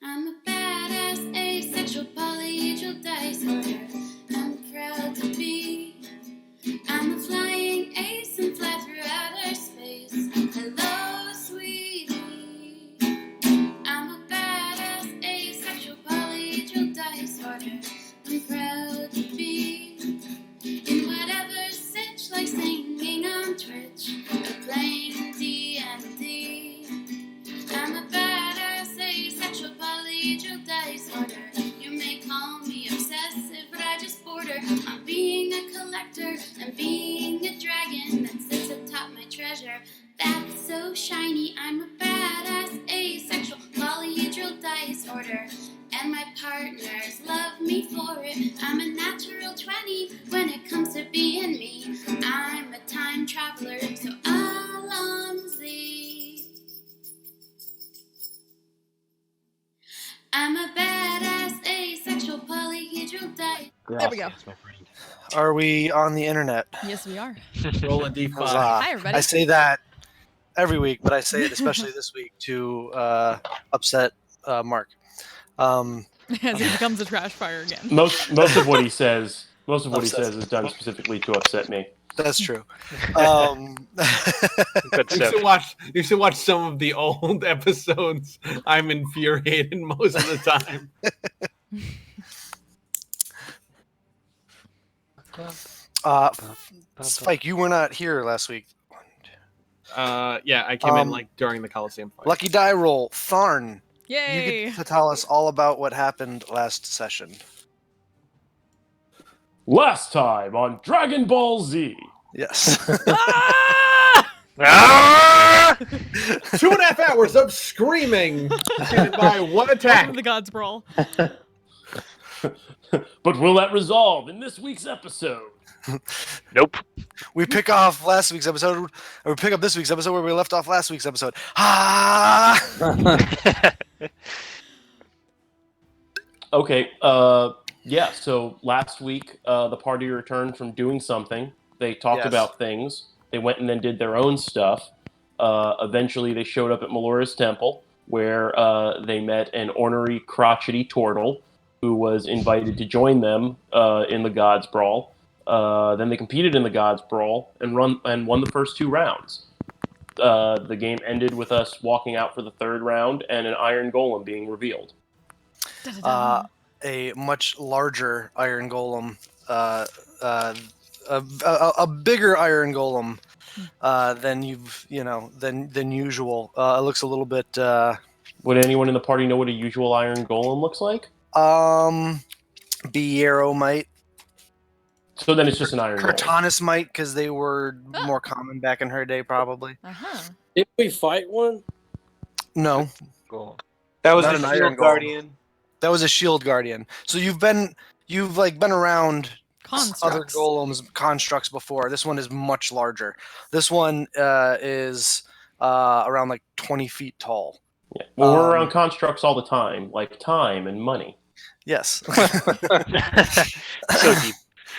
I'm a badass, asexual, polyhedral disorder. I'm proud to be. I'm a flying ace and fly through outer space. Hello, sweetie. I'm a badass, asexual, polyhedral disorder. I'm proud to be in whatever sitch, like singing on Twitch or playing D&D. I'm a badass, asexual, polyhedral disorder. You may call me obsessive, but I just border on being a collector and being a dragon that sits atop my treasure. That's so shiny. I'm a badass, asexual, polyhedral disorder. And my partners love me for it. I'm a natural 20 when it comes to being me. I'm a time traveler, so Alonzi. I'm a badass, asexual, polyhedral disorder. There we go. Are we on the internet? Yes, we are. Roll a D5. Hi, everybody. I say that every week, but I say it especially this week to upset Mark. As he becomes a trash fire again. Most of what he says, is done specifically to upset me. That's true. Good stuff. You should watch some of the old episodes. I'm infuriated most of the time. Spike, you were not here last week. Yeah, I came in during the Coliseum fight. Lucky die roll, Tharn. Yay! You get to tell us all about what happened last session. Last time on Dragon Ball Z. Yes. Ah! 2.5 hours of screaming by one attack. Welcome to the God's Brawl. But will that resolve in this week's episode? Nope. We pick off last week's episode, or we pick up this week's episode where we left off last week's episode. Ah! Okay, yeah, so last week, the party returned from doing something. They talked about things. They went and then did their own stuff. Eventually, they showed up at Melora's temple, where they met an ornery, crotchety turtle who was invited to join them in the God's Brawl. Then they competed in the God's Brawl and won the first 2 rounds. The game ended with us walking out for the 3rd round and an Iron Golem being revealed. A much larger Iron Golem, a bigger Iron Golem than usual. It looks a little bit. Would anyone in the party know what a usual Iron Golem looks like? Biero might. So then it's just an Iron Golem. Cortanus might, because they were more common back in her day, probably. Did we fight one? No. Cool. That was Not an an Iron Iron Golem. Guardian. That was a Shield Guardian. So you've been around other golems constructs before. This one is much larger. This one is around like 20 feet tall. Yeah. Well, we're around constructs all the time, like time and money. Yes. So deep.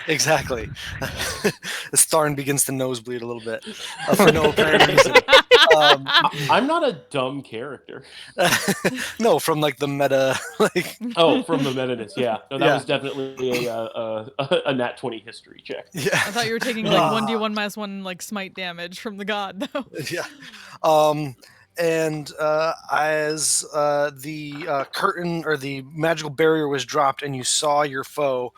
Exactly. As Tharn begins to nosebleed a little bit for no apparent reason. I'm not a dumb character. No, from like the meta, like. Oh, from the meta-ness, yeah. No, that was definitely a nat 20 history check. Yeah. I thought you were taking like 1d1-1 like smite damage from the god though. Yeah. And as the curtain or the magical barrier was dropped and you saw your foe,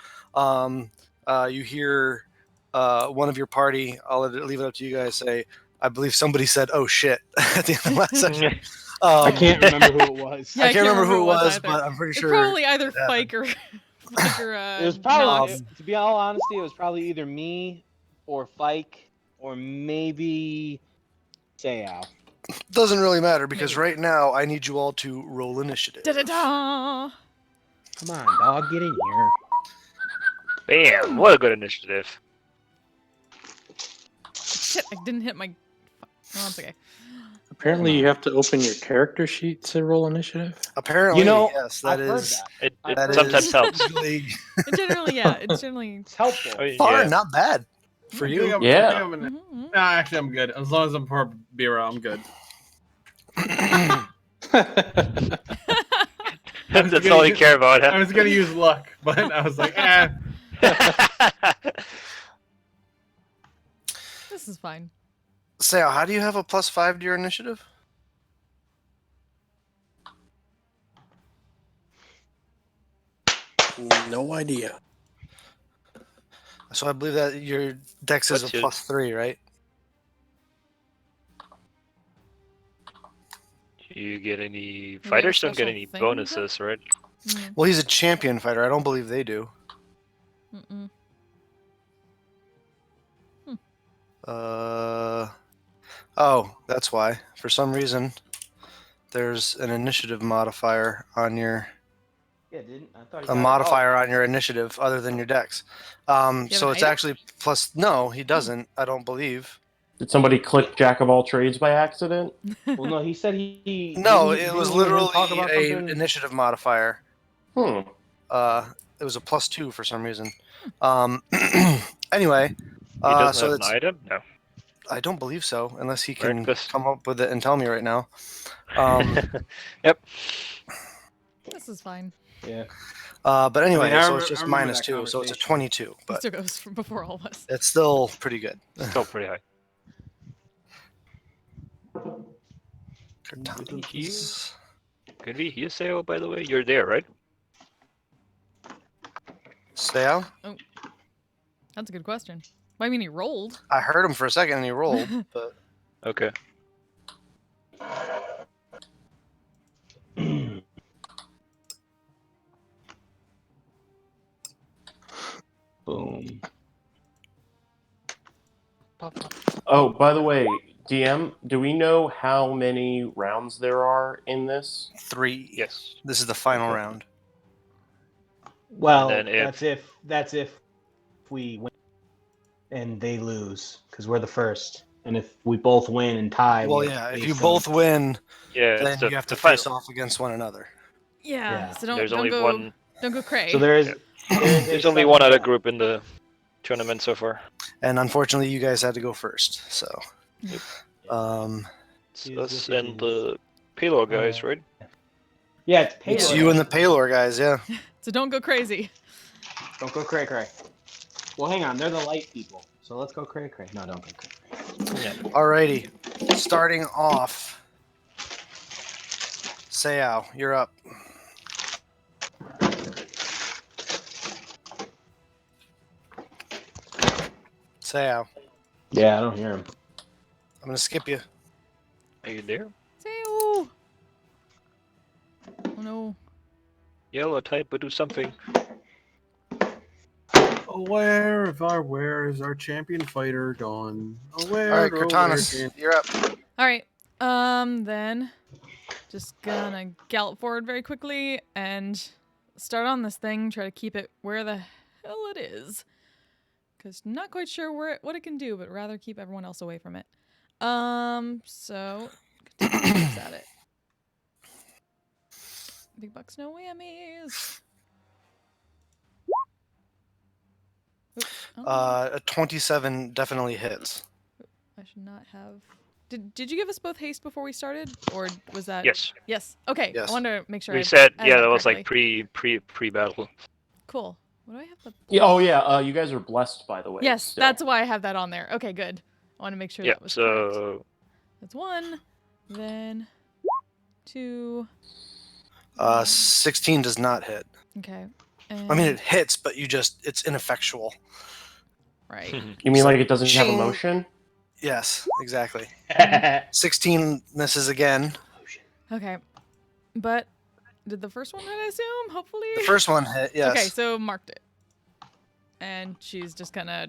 you hear one of your party, I'll leave it up to you guys, say, I believe somebody said, "Oh shit," at the end of last session. I can't remember who it was. Yeah, I can't remember who it was, either. but I'm pretty It's sure. probably either Fike or It was probably, to be all honesty, it was probably either me or Fike or maybe Sayao. Doesn't really matter because right now I need you all to roll initiative. Da-da-da! Come on, dog, get in here. Bam! What a good initiative. Shit, I didn't hit my... Oh, it's okay. Apparently, you have to open your character sheet to roll initiative. Apparently, yes, I've that heard is. that. It sometimes helps. Usually, It's generally... It's helpful. far, Yeah. not bad for you. Yeah. Mhm. No, actually, I'm good. As long as I'm for Biro, I'm good. That's all you care about, I was gonna use luck, but I was like, eh. huh? This is fine. Sao, how do you have a +5 to your initiative? No idea. So I believe that your dex is What's a your- +3, right? Do you get any have a fighters? Don't get special any thing, bonuses, right? Mm, Well, he's a champion fighter. I don't believe they do. mm-mm. Oh, that's why. For some reason, there's an initiative modifier on your Yeah, didn't I thought he a got it modifier on your initiative other than your dex. have So an it's item? actually plus. No, he doesn't. I don't believe. Did somebody click Jack of all trades by accident? Well, no, he said he. No, didn't he- it didn't was you and him literally talk about a something? initiative modifier. Hmm. It was a +2 for some reason. Anyway, He doesn't so have an it's. item? No. I don't believe so, unless he can Reckless. come up with it and tell me right now. Yep. This is fine. Yeah. But anyway, I so remember- it's just I remember minus that 2, so it's a conversation. 22. He But still goes from before all of us. it's still pretty good. Still pretty high. Cortanas. Can we hear Sale, by the way? You're there, right? Stay out. That's a good question. Well, I mean, he rolled. I heard him for a second and he rolled, but Okay. Boom. Oh, by the way, DM, do we know how many rounds there are in this? 3. Yes. This is the final Okay. round. Well, And then that's if we win and they lose because we're the first, and if we both win and tie. Well, we yeah, if face you them. both win, Yeah, then it's the, you have to the final. face off against one another. Yeah. Yeah. So don't There's don't only go one. don't go cray. So there is. There's only one other group in the tournament so far. And unfortunately, you guys had to go first. So, Yep. it's It's us and the payload guys, right? Yeah, it's Paylor. you and the Paylor guys, yeah. So don't go crazy. Don't go cray cray. Well, hang on, they're the light people, so let's go cray cray. No, don't go cray cray. Alrighty, starting off. Sayao, you're up. Sayao, Yeah, I don't hear him. I'm gonna skip you. Are you there? Say oh. Oh no. Yell or type or do something. Where of our where is our champion fighter gone? Where? All right, oh, where Cortanas, champ- you're up. All right. Then just gonna gallop forward very quickly and start on this thing. Try to keep it where the hell it is, because not quite sure what it can do, but rather keep everyone else away from it. So continue at it. Big bucks, no whammies. Oop, oh, A 27 definitely hits. I should not have. Did you give us both haste before we started, or was that? Yes. Yes. Okay. Yes. I wanted to make sure. We I said, added yeah, that was correctly. like pre-battle. Cool. What do I have? Yeah, oh yeah, you guys are blessed, by the way. Yes, still. that's why I have that on there. Okay, good. I want to make sure Yeah, that was correct. so That's 1, then 2. 16 does not hit. Okay. I mean, it hits, but it's ineffectual. Right. You mean like it doesn't have Ching. emotion? Yes, exactly. 16 misses again. Okay. But did the first one hit, I assume? Hopefully. The first one hit, yes. Okay, so marked it. And she's just gonna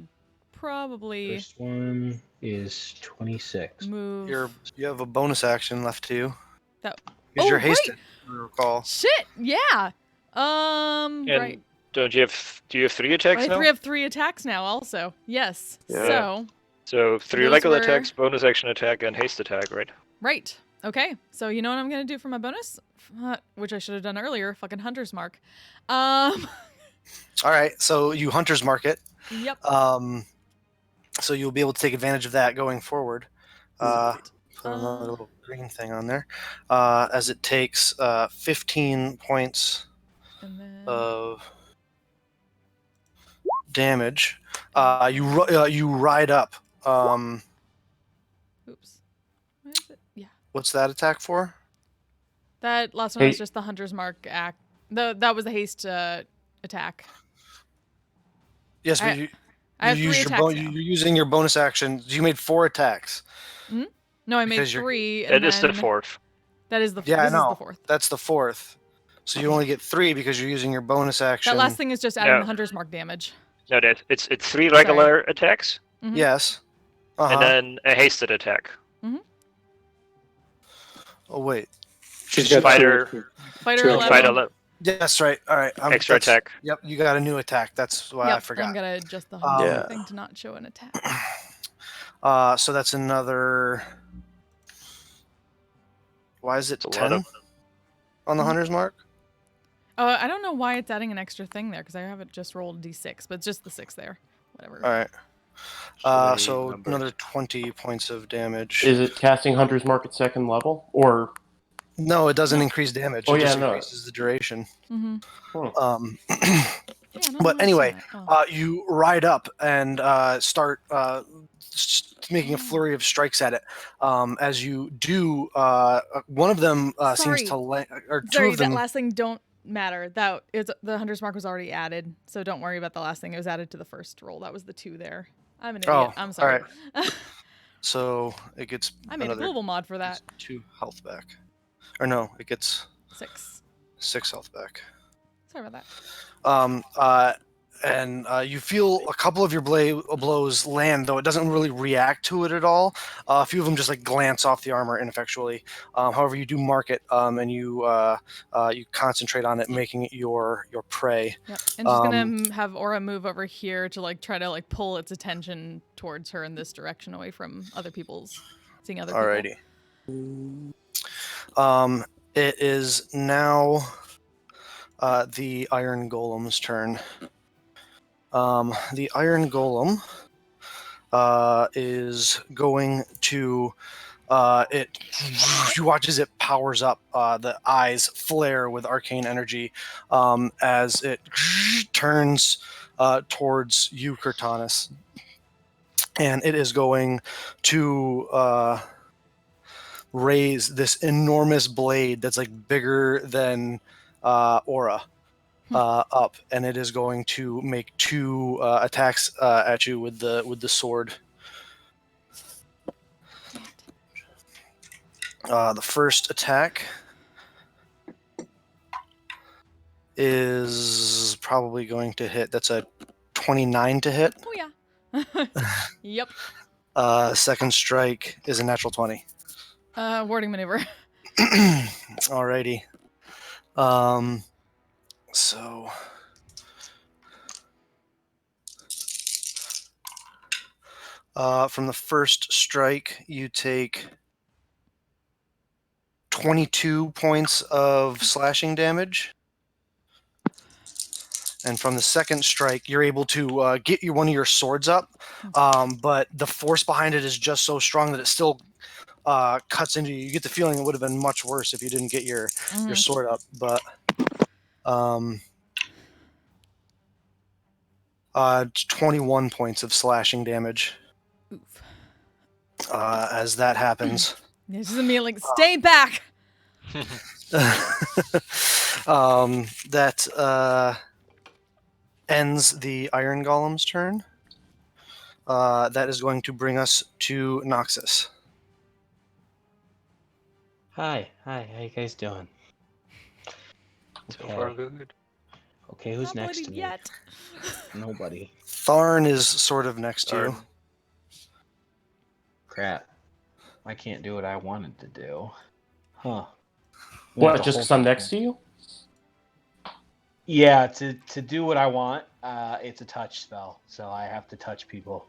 probably First one is 26. move. You have a bonus action left to you. That. Use your Oh, haste, right. if you recall. Shit. Yeah. and Right. do you have 3 attacks I now? have 3 attacks now. Also. Yes. Yeah. So. So 3 Those regular were- attacks, bonus action attack, and haste attack, right? Right. Okay. So you know what I'm gonna do for my bonus, which I should have done earlier. Fucking hunter's mark. All right, so you hunter's mark it. Yep. So you'll be able to take advantage of that going forward. Sweet. Put another little green thing on there. As it takes 15 points of damage. You ride up. Oops. Where is it? Yeah. What's that attack for? That last one was Hey. just the Hunter's Mark act. That was the haste attack. Yes, but I you have 3 used your attacks now. you're using your bonus action. You made 4 attacks. No, I made because you're- 3, and That is the then fourth. that is the Yeah, this I know. is the 4th. That's the 4th. So you only get 3 because you're using your bonus action. That last thing is just adding No. the Hunter's Mark damage. No, it's 3 regular attacks Mhm. Yes. and then a hasted attack. Oh wait. She's got Fighter- two. Fighter Two 11. Fight 11. Yeah, that's right. All right. Extra that's- attack. Yep, you got a new attack. That's why I Yep, forgot. I'm gonna adjust the Hunter's Mark Yeah. thing to not show an attack. So that's another. Why is it It's a 10 lot of- on the Hunter's Mark? I don't know why it's adding an extra thing there because I haven't just rolled D6, but it's just the 6 there. Whatever. All right. Shitty So numbers. another 20 points of damage. Is it casting Hunter's Mark at 2nd level? Or No, it doesn't increase damage. Oh, it yeah, just no. increases the duration. Mm-hmm. Yeah, not But much anyway, in that. you ride up and start making a flurry of strikes at it. As you do, one of them seems to or two Sorry, of them. that last thing don't matter. That is the Hunter's Mark was already added, so don't worry about the last thing. It was added to the first roll. That was the 2 there. I'm an idiot. Oh, I'm sorry. So it gets I made a another global mod for that. 2 health back. Or no, it gets 6. 6 health back. Sorry about that. And you feel a couple of your blows land, though it doesn't really react to it at all. A few of them just like glance off the armor ineffectually. However, you do mark it, and you concentrate on it, making it your prey. Yep. And she's gonna have Aura move over here to like try to like pull its attention towards her in this direction, away from other people's seeing other people. Alrighty. It is now the Iron Golem's turn. The Iron Golem is going to you watch as it powers up. The eyes flare with arcane energy as it turns towards you, Cortanus, and it is going to raise this enormous blade that's like bigger than Aura. Up, and it is going to make 2 attacks at you with the sword. The first attack is probably going to hit. That's a 29 to hit. Oh yeah. Yep. Second strike is a natural 20. Warding maneuver. Alrighty. So from the first strike, you take 22 points of slashing damage. And from the second strike, you're able to get one of your swords up, but the force behind it is just so strong that it still cuts into you. You get the feeling it would have been much worse if you didn't get your sword up, but 21 points of slashing damage. Oof. As that happens. It's just immediately like, stay back. That ends the Iron Golem's turn. That is going to bring us to Noxus. Hi, how you guys doing? So far, good. Okay, who's Not next to bloodied me? yet. Nobody. Tharn is sort of next to you. Crap. I can't do what I wanted to do. Huh. what? Just because I'm next to you? Yeah, to do what I want, it's a touch spell, so I have to touch people.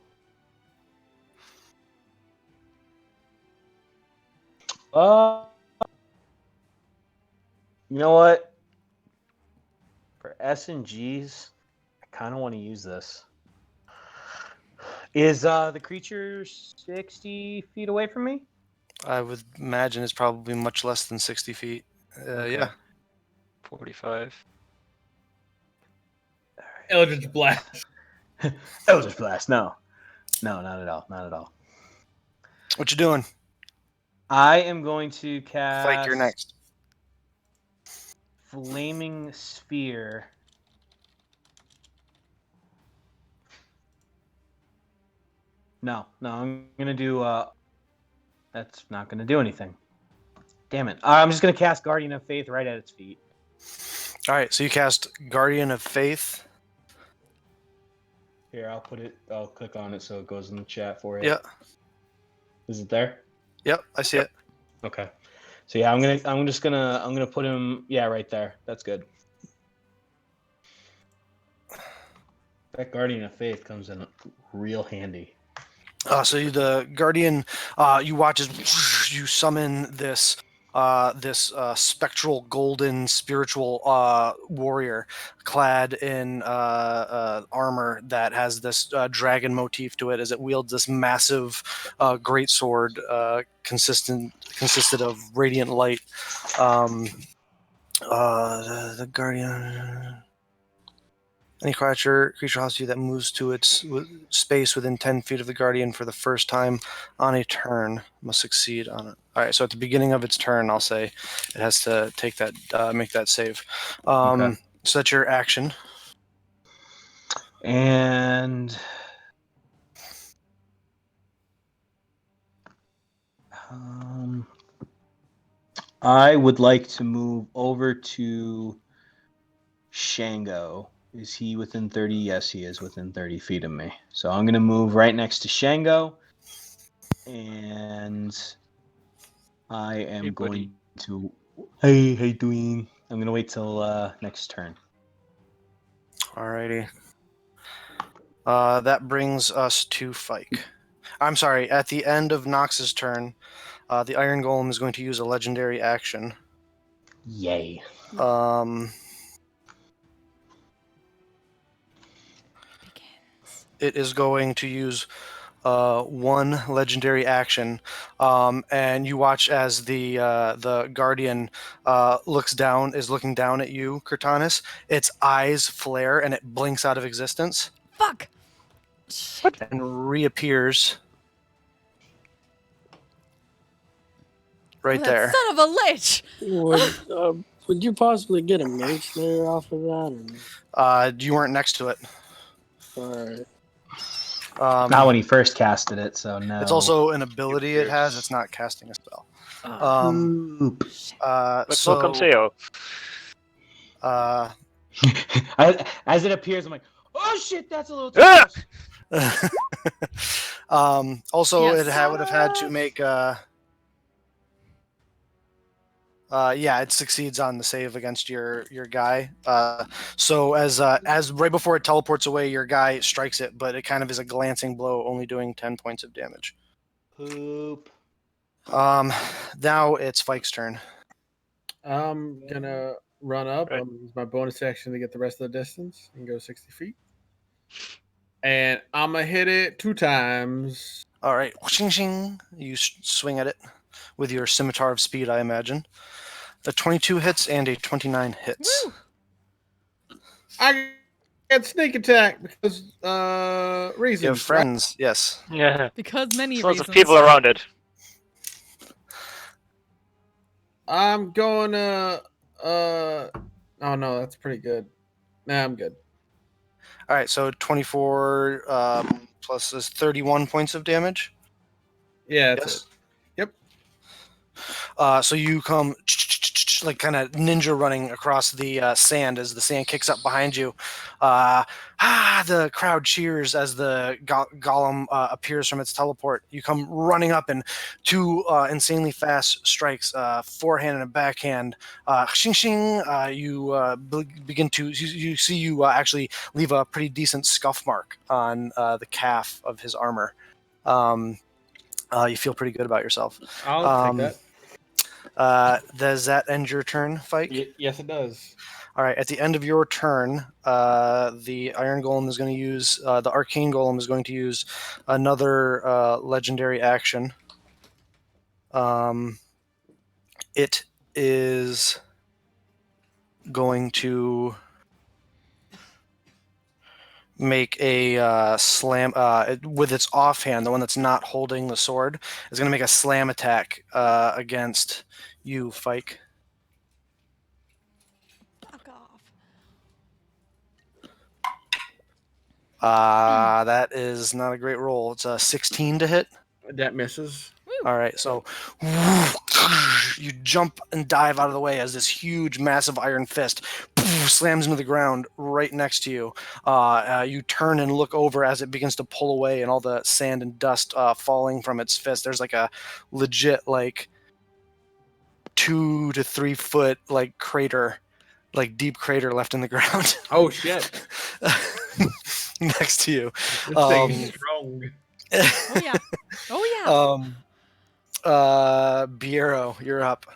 You know what? For S and Gs, I kind of want to use this. Is the creature 60 feet away from me? I would imagine it's probably much less than 60 feet. Yeah. 45. Eldritch Blast. Eldritch Blast. No, not at all. Not at all. What you doing? I am going to cast Fike, you're next. Flaming Sphere. No, I'm gonna do. That's not gonna do anything. Damn it! I'm just gonna cast Guardian of Faith right at its feet. All right, so you cast Guardian of Faith. Here, I'll put it. I'll click on it so it goes in the chat for you. Yep. Is it there? Yep, I see it. Okay. So yeah, I'm gonna put him. Yeah, right there. That's good. That Guardian of Faith comes in real handy. So the Guardian, you watch as you summon this spectral golden spiritual warrior clad in armor that has this dragon motif to it as it wields this massive greatsword consisted of radiant light. The Guardian. Any creature hostile to you that moves to its space within 10 feet of the Guardian for the first time on a turn must succeed on it. All right, so at the beginning of its turn, I'll say it has to take that, make that save. Okay. So that's your action. And I would like to move over to Shango. Is he within 30? Yes, he is within 30 feet of me. So I'm going to move right next to Shango. And I am going to... Hey, how you doing? I'm going to wait till next turn. Alrighty. That brings us to Fike. I'm sorry, at the end of Nox's turn, the Iron Golem is going to use a legendary action. Yay. It is going to use one legendary action, and you watch as the Guardian is looking down at you, Cortanis. Its eyes flare and it blinks out of existence. Fuck! And reappears right that there. Son of a lich! Would you possibly get a Mage Slayer off of that? Or... You weren't next to it. Alright. Not when he first casted it, so no. It's also an ability it has. It's not casting a spell. But welcome, Seo. As it appears, I'm like, oh shit, that's a little too Ah! close. Also, Yes. it would have had to make. It succeeds on the save against your guy. So as right before it teleports away, your guy strikes it, but it kind of is a glancing blow, only doing 10 points of damage. Poop. Now it's Fike's turn. I'm gonna run up. Use my bonus action to get the rest of the distance and go 60 feet. And I'm gonna hit it 2 times. All right, shing shing. You swing at it with your scimitar of speed, I imagine. A 22 hits and a 29 hits. Woo! I get sneak attack because reasons. You have friends, yes. Yeah. Because many There's lots reasons. of people around it. I'm going to. Oh no, that's pretty good. Nah, I'm good. All right, so 24 plus is 31 points of damage. Yeah, that's it. Yep. So you come like kind of ninja running across the sand as the sand kicks up behind you. The crowd cheers as the golem appears from its teleport. You come running up and 2 insanely fast strikes, forehand and a backhand. Shing shing. You begin to you see you actually leave a pretty decent scuff mark on the calf of his armor. You feel pretty good about yourself. I'll take that. Does that end your turn, Fike? Yes, it does. All right. At the end of your turn, the Iron Golem is going to use the Arcane Golem is going to use another legendary action. It is going to. make a slam with its offhand. The one that's not holding the sword is going to make a slam attack against you, Fike. Fuck off. That is not a great roll. It's a 16 to hit. That misses. All right, so you jump and dive out of the way as this huge, massive iron fist slams into the ground right next to you. You turn and look over as it begins to pull away, and all the sand and dust falling from its fist. There's like a legit 2 to 3 foot crater, deep crater left in the ground. Oh shit! Next to you. This thing's strong. Oh yeah. Oh yeah. Biero, you're up.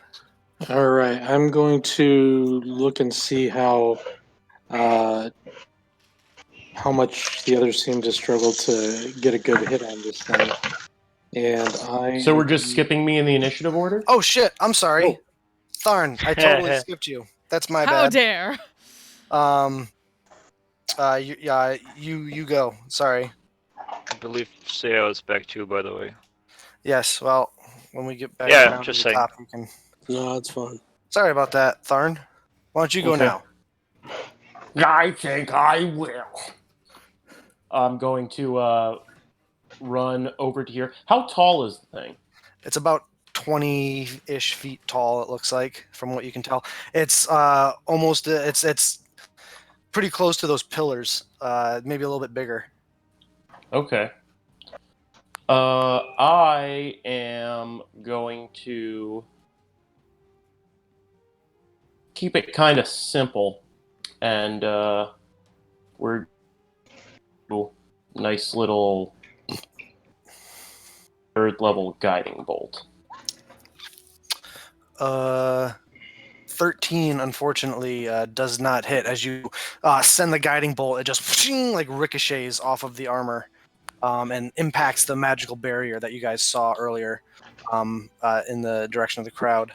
All right, I'm going to look and see how much the others seem to struggle to get a good hit on this thing. And So we're just skipping me in the initiative order? Oh shit! I'm sorry, Tharn. I totally skipped you. That's my How bad. dare. You go. Sorry. I believe Seo is back too, by the way. Yes. Well, when we get back Yeah, down just to the saying. top, we can. no, it's fine. Sorry about that, Tharn. Why don't you go Okay. now? I think I will. I'm going to run over to here. How tall is the thing? It's about 20-ish feet tall. It looks like, from what you can tell. It's almost. It's pretty close to those pillars. Maybe a little bit bigger. Okay. I am going to keep it kind of simple, and we're nice little 3rd level guiding bolt. 13, unfortunately, does not hit. As you send the guiding bolt, it just ricochets off of the armor and impacts the magical barrier that you guys saw earlier in the direction of the crowd.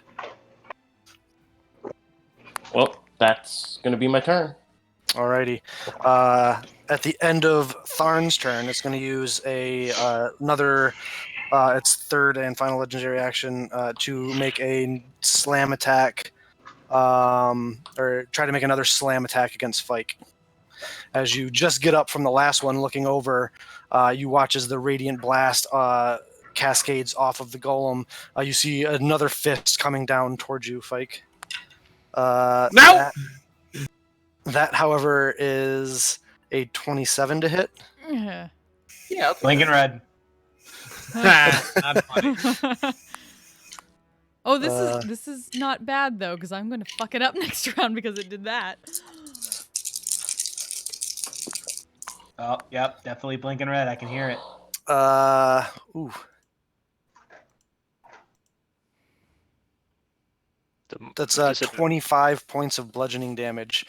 Well, that's going to be my turn. Alrighty. At the end of Tharn's turn, it's going to use another its 3rd and final legendary action to make a slam attack, or try to make another slam attack against Fike. As you just get up from the last one, looking over, you watch as the radiant blast cascades off of the golem. You see another fist coming down towards you, Fike. No! That, however, is a 27 to hit. Yeah. Yeah. Blinking red. Not funny. Oh, this is not bad though, because I'm gonna fuck it up next round because it did that. Oh, yep, definitely blinking red. I can hear it. Ooh. That's 25 points of bludgeoning damage.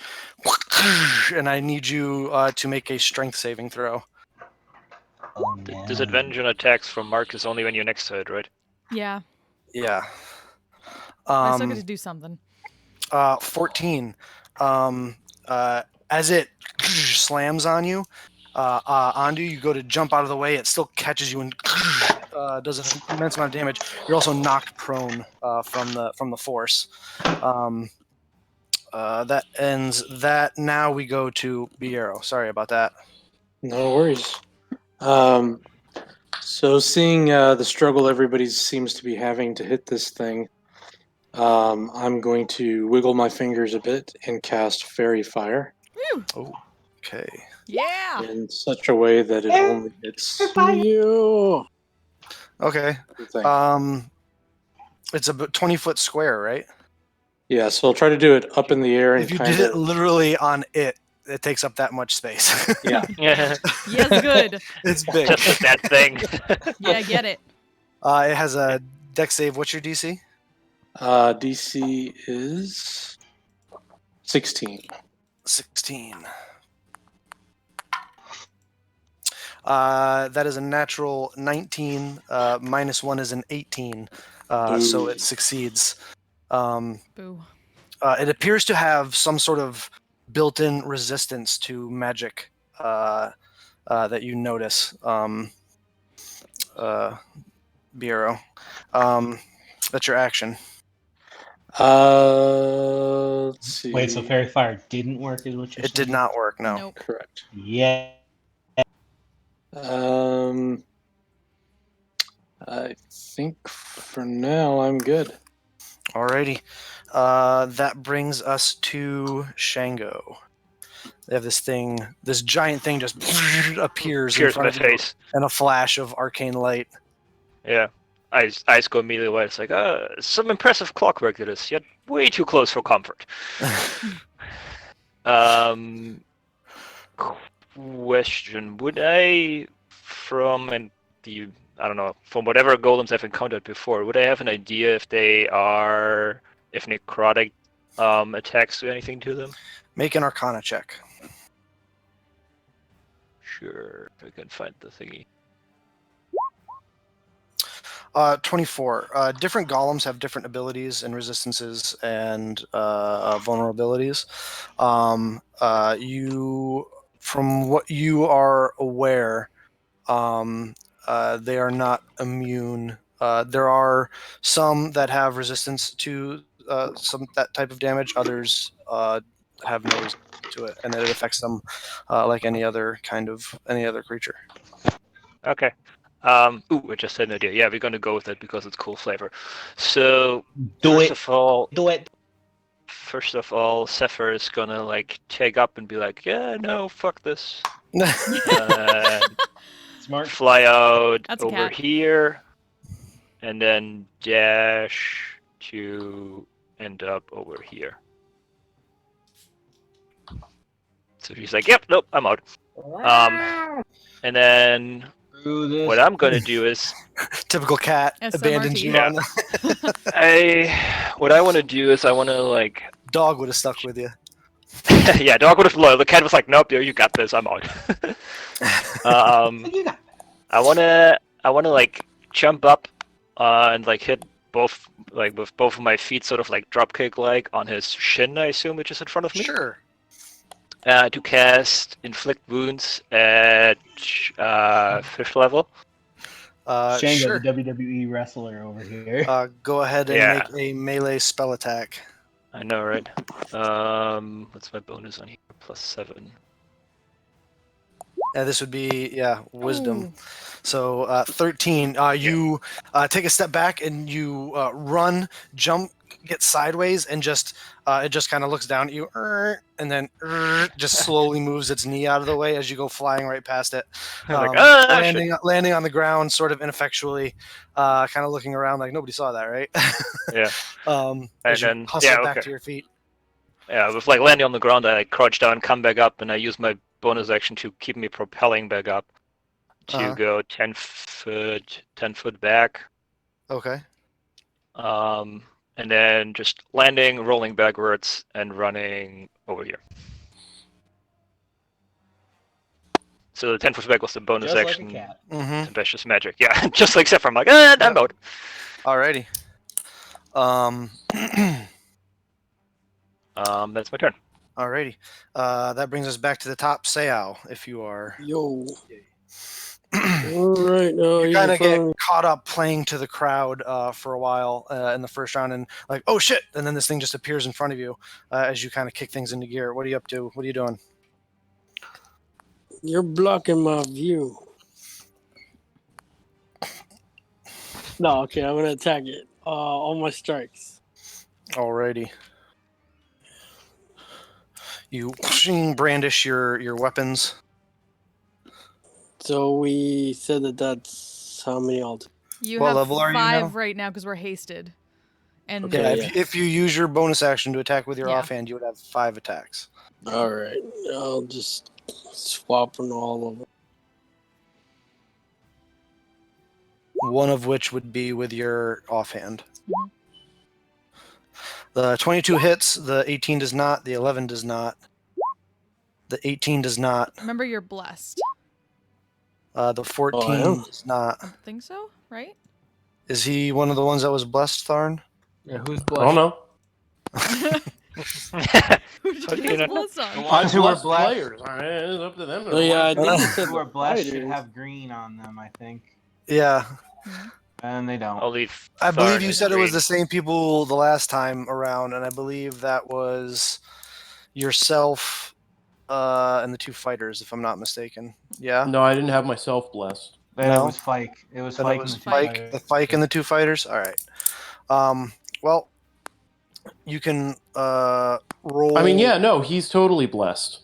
And I need you to make a strength saving throw. Oh, no. Disadvantage on attacks from Marcus only when you're next to it, right? Yeah. Yeah. I still get to do something. 14. As it slams on you, you go to jump out of the way. It still catches you and does an immense amount of damage. You're also knocked prone from the force. That ends that. Now we go to Biero. Sorry about that. No worries. So seeing the struggle everybody seems to be having to hit this thing, I'm going to wiggle my fingers a bit and cast Fairy Fire. Woo! Oh, okay. Yeah. In such a way that it only hits you. Okay. It's a 20-foot square, right? Yeah, so I'll try to do it up in the air and If you kind did it of. literally on it takes up that much space. Yeah. Yeah. Yes, good. It's big. Just that thing. Yeah, get it. It has a dex save. What's your DC? DC is 16. 16. That is a natural 19. -1 is an 18. So it succeeds. Boo. It appears to have some sort of built-in resistance to magic that you notice, Bureau. That's your action. Let's see. Wait, so Fairy Fire didn't work, is what you're It saying? did not work. No. Nope. Correct. Yeah. I think for now I'm good. Alrighty. That brings us to Shango. They have this giant thing just appears in Appears in front my of you face. in a flash of arcane light. Yeah. Eyes go immediately away. It's like, some impressive clockwork it is, yet way too close for comfort. Question: would I, from whatever golems I've encountered before, would I have an idea if necrotic attacks do anything to them? Make an Arcana check. Sure, if I can find the thingy. 24. Different golems have different abilities and resistances and vulnerabilities. From what you are aware, they are not immune. There are some that have resistance to that type of damage. Others have no resistance to it, and it affects them like any other creature. Okay. I just had an idea. Yeah, we're gonna go with it because it's cool flavor. So first of all, Zephyr is gonna take up and be like, "Yeah, no, fuck this." Smart. Fly out That's a over cat. here, and then dash to end up over here. So she's like, "Yep, nope, I'm out." And then what I'm gonna do is Typical cat SMRT. abandons you on the what I want to do is I want to dog would have stuck with you. yeah, dog would have loyal. The cat was like, "Nope, you got this. I'm out." I wanna jump up and hit both with both of my feet, sort of drop kick on his shin. I assume, which is in front of me. Sure. To cast inflict wounds at 5th level. Shango, Sure. the WWE wrestler over here. Go ahead and make a melee spell attack. I know, right? What's my bonus on here? +7. Yeah, this would be wisdom. So 13. You take a step back and you run, jump, get sideways, and it just kind of looks down at you, and then just slowly moves its knee out of the way as you go flying right past it, landing on the ground sort of ineffectually, kind of looking around like nobody saw that, right? Yeah. As you hustle back to your feet. Yeah, with landing on the ground, I crouch down, come back up, and I use my bonus action to keep me propelling back up to go 10 foot back. Okay. And then just landing, rolling backwards, and running over here. So the 10 foot back was the bonus Just action. like a cat. Mm-hmm. Magic. Yeah, just like Zephyr. I'm like, I'm out. Alrighty. That's my turn. Alrighty. That brings us back to the top. Sayao, if you are. Yo. All right, now You kind of get caught up playing to the crowd for a while in the first round, and like, oh shit! And then this thing just appears in front of you as you kind of kick things into gear. What are you up to? What are you doing? You're blocking my view. No, okay, I'm gonna attack it. All my strikes. Alrighty. You brandish your weapons. So we said that's how many altogether? You What have level are you 5 now? right now because we're hasted. And Okay, if you use your bonus action to attack with your Yeah. offhand, you would have 5 attacks. All right, I'll just swap them all over. One of which would be with your offhand. The 22 hits, the 18 does not, the 11 does not, the 18 does not, remember, you're blessed. the 14 does not. I think so, right? Is he one of the ones that was blessed, Tharn? Yeah, who's I don't blessed? know. Who He has blessed on. The ones ones who are blessed blessed. players. All right, it's up to them. Oh, yeah, I The think ones it said who the are blessed should fighters. have green on them, I think. Yeah. And they don't. Only I believe Tharn you is said it was green. the same people the last time around, and I believe that was yourself and the two fighters, if I'm not mistaken. Yeah? No, I didn't have myself blessed. That No? was Fike. It was Then Fike it and was the two Fike, fighters. the Fike and the two fighters? All right. Well, you can roll. I mean, yeah, no, he's totally blessed.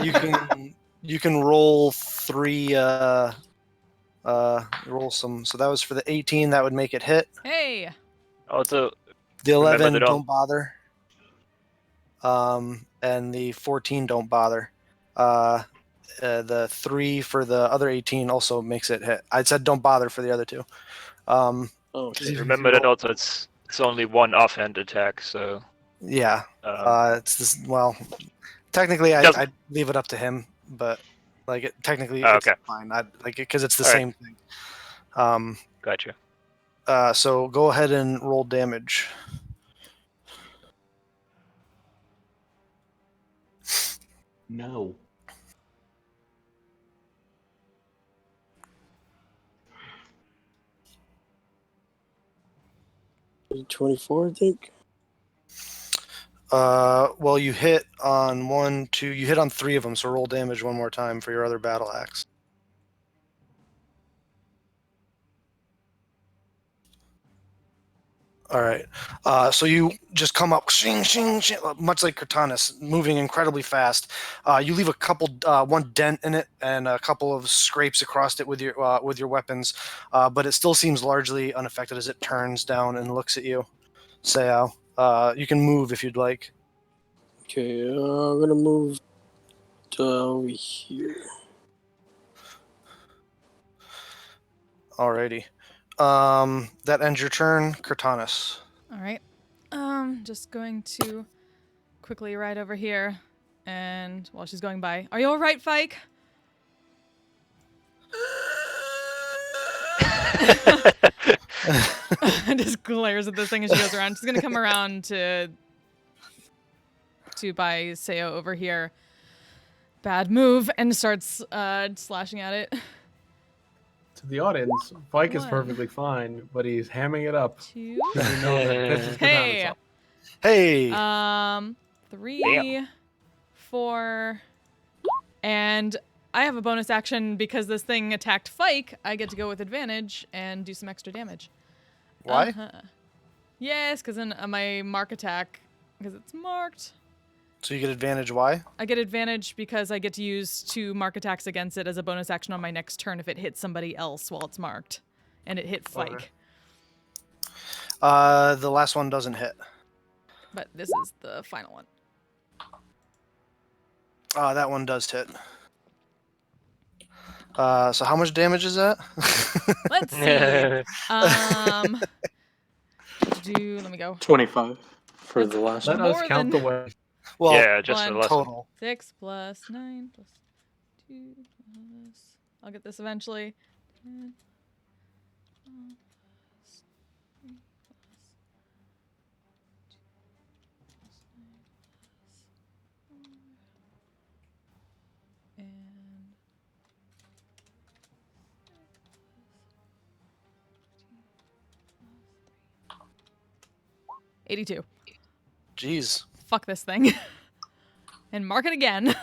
You can roll 3 roll some. So that was for the 18, that would make it hit. Hey. Also, The remember 11 that don't bother. And the 14 don't bother. The 3 for the other 18 also makes it hit. I said don't bother for the other two. Oh, Even if remember you that roll- also it's only one offhand attack, so Yeah. um, It's this. Well, technically, Doesn't- I'd leave it up to him, but like technically, Oh, it's okay. fine. I like it because it's the All right. same thing. gotcha. So go ahead and roll damage. No. .24, I think. Well, you hit on 1, 2. You hit on 3 of them. So roll damage one more time for your other battle axe. All right. So you just come up, shing, shing, shing, much like Cortanus, moving incredibly fast. You leave a couple, one dent in it, and a couple of scrapes across it with your weapons, but it still seems largely unaffected as it turns down and looks at you. Sayao, you can move if you'd like. Okay, I'm gonna move over here. Alrighty. That ends your turn, Cortanus. All right. Just going to quickly ride over here, and while she's going by, are you all right, Fike? Just glares at this thing as she goes around. She's gonna come around to by Seo over here. Bad move, and starts slashing at it. To the audience, Fike is One. perfectly fine, but he's hamming it up. 2. You know that pisses Cortanus Hey. off. Hey. 3, Damn. 4, and I have a bonus action because this thing attacked Fike. I get to go with advantage and do some extra damage. Why? Yes, because then my mark attack, because it's marked. So you get advantage. Why? I get advantage because I get to use 2 mark attacks against it as a bonus action on my next turn if it hits somebody else while it's marked. And it hit Fike. Okay. The last one doesn't hit. But this is the final one. That one does hit. So how much damage is that? Let's see. Let me go. 25 for the last Let one. us count the way. Well, yeah, just one the last one. total. 6 plus 9 plus 2 plus... I'll get this eventually. 10 plus 3 plus 2 plus 9 plus 4. And... 82. Jeez. Fuck this thing. And mark it again.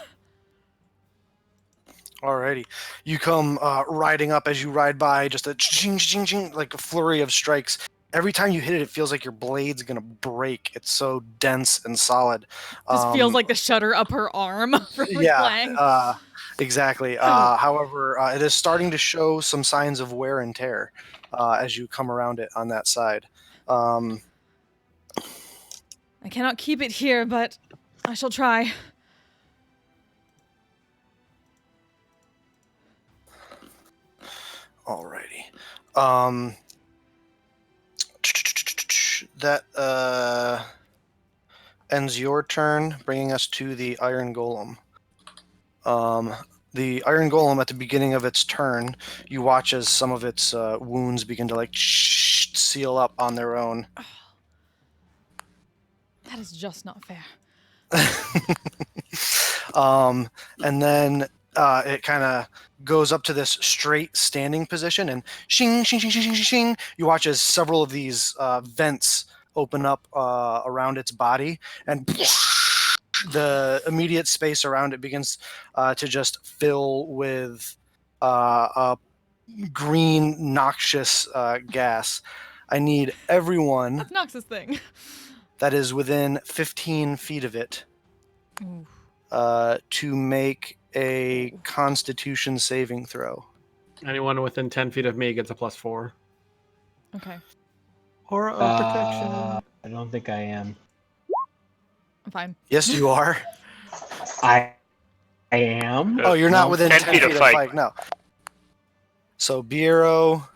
Alrighty. You come riding up as you ride by, just a ching, ching, ching, like a flurry of strikes. Every time you hit it, it feels like your blade's gonna break. It's so dense and solid. Just feels like the shutter up her arm from playing. Exactly. However, it is starting to show some signs of wear and tear as you come around it on that side. I cannot keep it here, but I shall try. Alrighty. That ends your turn, bringing us to the Iron Golem. The Iron Golem, at the beginning of its turn, you watch as some of its wounds begin to like seal up on their own. That is just not fair. And then it kind of goes up to this straight standing position, and shing, shing, shing, shing, shing, shing. You watch as several of these vents open up around its body, and the immediate space around it begins to just fill with a green, noxious gas. I need everyone Obnoxious thing. that is within 15 feet of it Ooh. to make a Constitution saving throw. Anyone within 10 feet of me gets a +4. Okay. Aura of protection. I don't think I am. I'm fine. Yes, you are. I am. Oh, you're not No. within 10 feet of Fike. No. So Biero,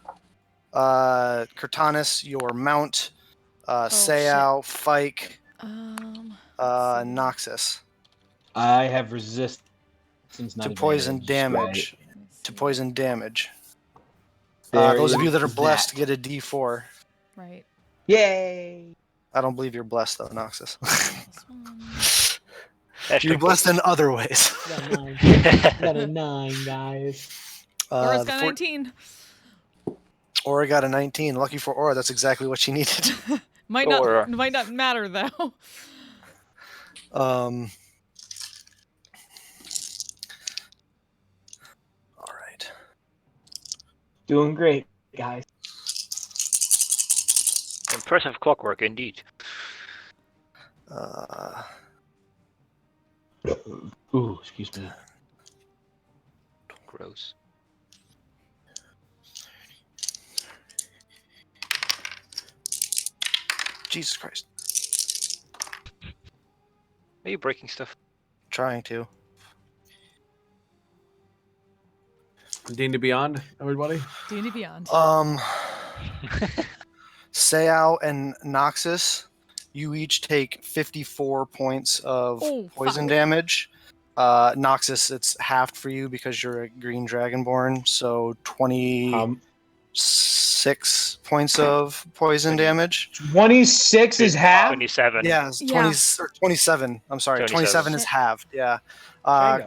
Cortanis, your mount, Sayao, Fike, Noxus. I have resistance to poison damage. Right. To poison damage. Those of you that are blessed get a D4. Right. Yay! I don't believe you're blessed though, Noxus. You're blessed in other ways. Got a 9, guys. Aura's got 19. Aura got a 19. Lucky for Aura, that's exactly what she needed. might not matter though. All right. Doing great, guys. Impressive clockwork, indeed. Ooh, excuse me. Gross. Jesus Christ. Are you breaking stuff? Trying to. D&D Beyond, everybody? D&D Beyond. Sayao and Noxus, you each take 54 points of poison damage. Noxus, it's halved for you because you're a green dragonborn, so 26 points of poison damage. 26 is half? 27. Yeah, 27. I'm sorry, 27 is halved. Yeah. Cortanis, why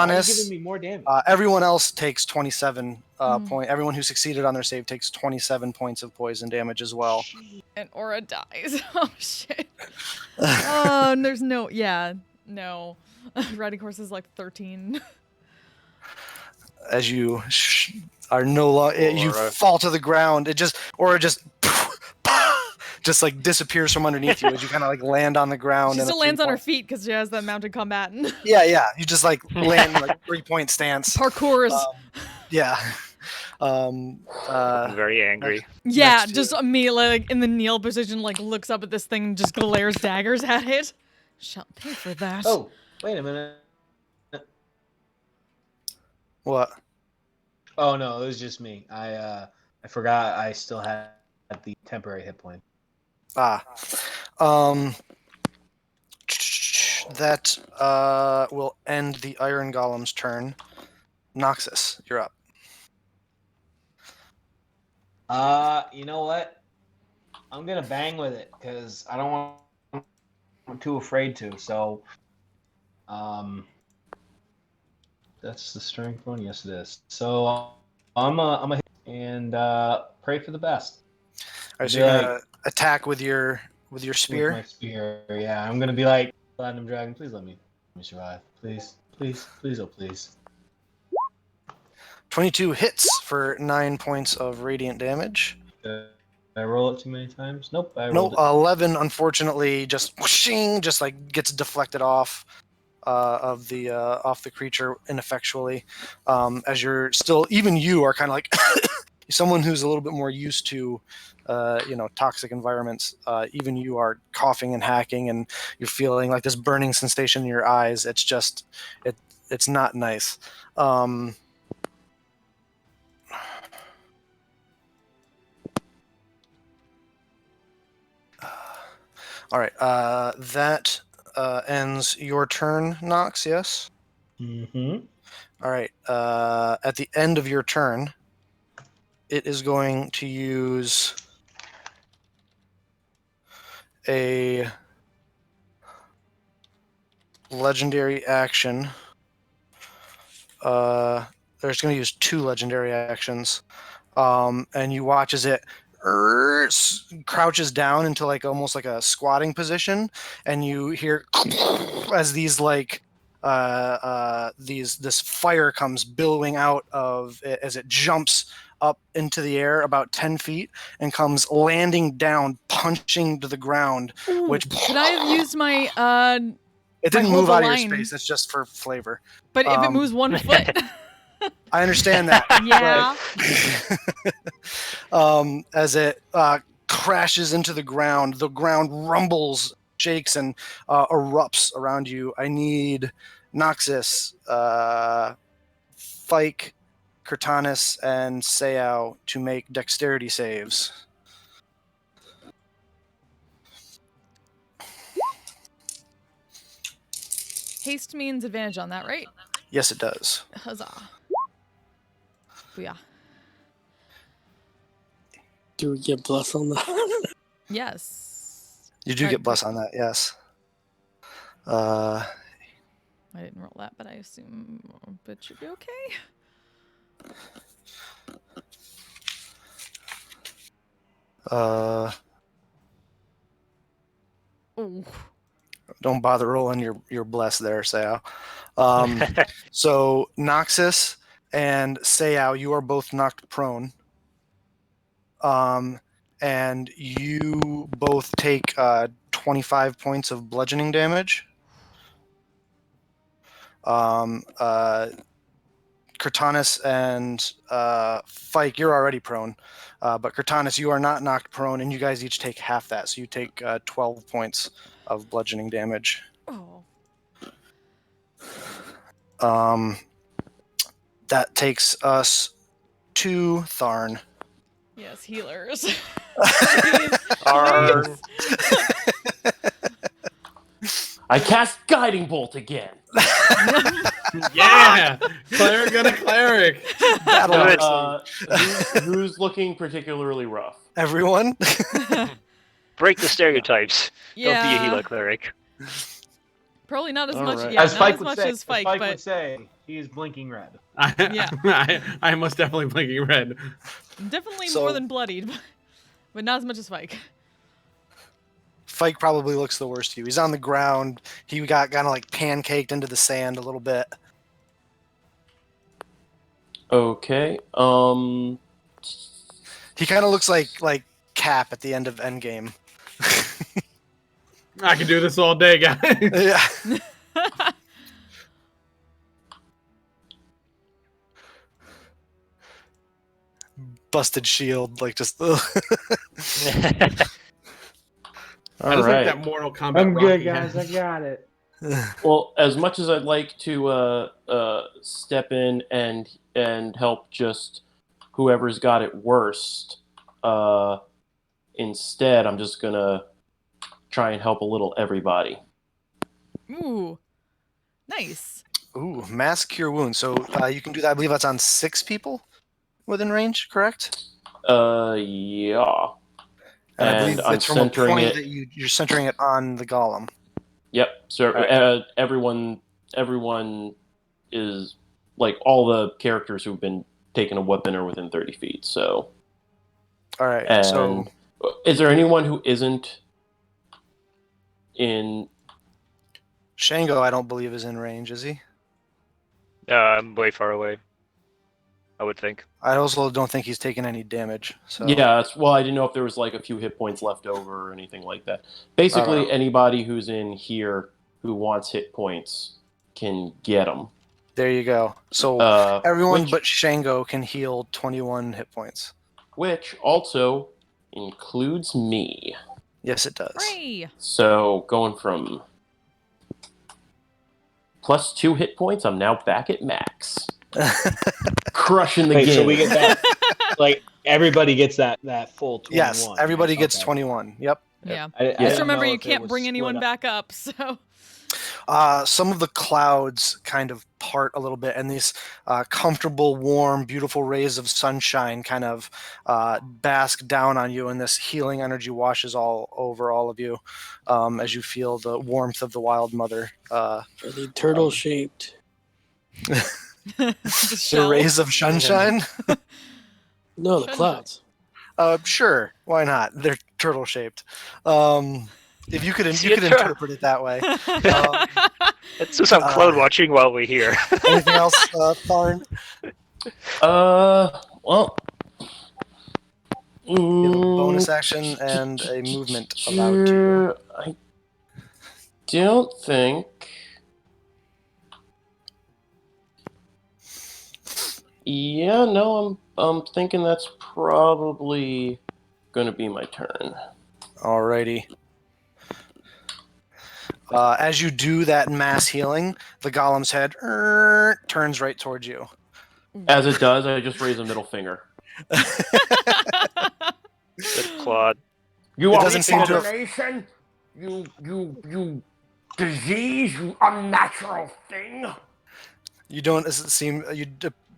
are you giving me more damage? everyone else takes 27 point. Everyone who succeeded on their save takes 27 points of poison damage as well. And Aura dies. Oh shit. Oh, and there's no. Riding horse is like 13. As you are no longer, you fall to the ground. Just like disappears from underneath you as you kind of like land on the ground. She still lands on her feet because she has that mounted combatant. Yeah. You just like land in like 3-point stance. Parkours. Yeah. I'm very angry. Yeah, just immediately like in the kneel position, like looks up at this thing and just glares daggers at it. Shall pay for that. Oh, wait a minute. What? Oh no, it was just me. I forgot I still had the temporary hit point. That will end the Iron Golem's turn. Noxus, you're up. You know what? I'm gonna bang with it because I don't want. I'm too afraid to. So, that's the strength one. Yes, it is. So I'm a hit and pray for the best. All right, so you're gonna attack with your spear. With my spear, yeah. I'm gonna be like, Platinum Dragon, please let me survive. Please, oh please. 22 hits for 9 points of radiant damage. Did I roll it too many times? Nope. Nope. 11, unfortunately, just whooshing, just like gets deflected off of the off the creature ineffectually. As you're still, even you are kind of like someone who's a little bit more used to, toxic environments. Even you are coughing and hacking, and you're feeling like this burning sensation in your eyes. It's just, it's not nice. All right, that ends your turn, Nox, yes? Mm-hmm. All right, at the end of your turn, it is going to use a legendary action. They're just going to use 2 legendary actions. And you watch as it crouches down into like almost like a squatting position, and you hear as these like this fire comes billowing out of it as it jumps up into the air about 10 feet and comes landing down, punching to the ground. Ooh, which could I have used my it didn't my move hold out the of your line? space. It's just for flavor. But if it moves 1 foot. I understand that. Yeah. As it crashes into the ground rumbles, shakes, and erupts around you. I need Noxus, Fike, Cortanus, and Seau to make dexterity saves. Haste means advantage on that, right? Yes, it does. Huzzah. Booyah. Do we get bless on that? Yes. You do get bless on that, yes. I didn't roll that, but I assume it should be okay. Ooh. Don't bother rolling your bless there, Seau. So Noxus and Seau, you are both knocked prone. And you both take 25 points of bludgeoning damage. Cortanus and Fike, you're already prone. But Cortanus, you are not knocked prone, and you guys each take half that. So you take 12 points of bludgeoning damage. Oh. That takes us to Tharn. Yes, healers. Arn. I cast Guiding Bolt again. Yeah, cleric and a cleric. Who's looking particularly rough? Everyone. Break the stereotypes. Yeah. Don't be a healer cleric. Probably not as All much. right. Yeah, As not Spike as would much say, as Fike, Spike but would say, he is blinking red. Yeah. I am most definitely blinking red. definitely So- more than bloodied, but not as much as Fike. Fike probably looks the worst to you. He's on the ground. He got kind of like pancaked into the sand a little bit. Okay. He kind of looks like Cap at the end of Endgame. I can do this all day, guys. Yeah. Busted shield, like just. All I just right. like that Mortal Kombat. I'm good, Rocky guys. has. I got it. Well, as much as I'd like to step in and help just whoever's got it worst, instead I'm just gonna try and help a little everybody. Ooh, nice. Ooh, mass cure wounds. So you can do that. I believe that's on 6 people within range, correct? Yeah. And I believe I'm it's from a centering point it. that you're centering it on the golem. Yep. So Right. everyone is like all the characters who've been taking a weapon are within 30 feet. So. All right. And So is there anyone who isn't in? Shango, I don't believe is in range, is he? I'm way far away. I would think. I also don't think he's taken any damage. So Yeah, well, I didn't know if there was like a few hit points left over or anything like that. Basically, anybody who's in here who wants hit points can get them. there you go. So everyone but Shango can heal 21 hit points. Which also includes me. Yes, it does. Hooray! So going from +2 hit points, I'm now back at max. Crushing the Wait, game. so we get that? Like everybody gets that full 21. Yes, everybody right? gets Okay. 21. Yep. Yeah. I Just didn't remember know you if it can't was bring split anyone up. back up, so. Some of the clouds kind of part a little bit, and these comfortable, warm, beautiful rays of sunshine kind of bask down on you, and this healing energy washes all over all of you as you feel the warmth of the Wild Mother. Are they turtle shaped? The The shells. rays of sunshine? No, the Should clouds. Sure, why not? They're turtle shaped. If you could, See you a could turtle. interpret it that way. Let's do some cloud watching while we're here. Anything else, Tharn? Well. You have a bonus action and a movement allowed to you. I don't think. Yeah, no, I'm thinking that's probably gonna be my turn. Alrighty. As you do that mass healing, the golem's head turns right towards you. As it does, I just raise a middle finger. Good Claude. You It doesn't seem to have- abomination! You disease, you unnatural thing! You don't seem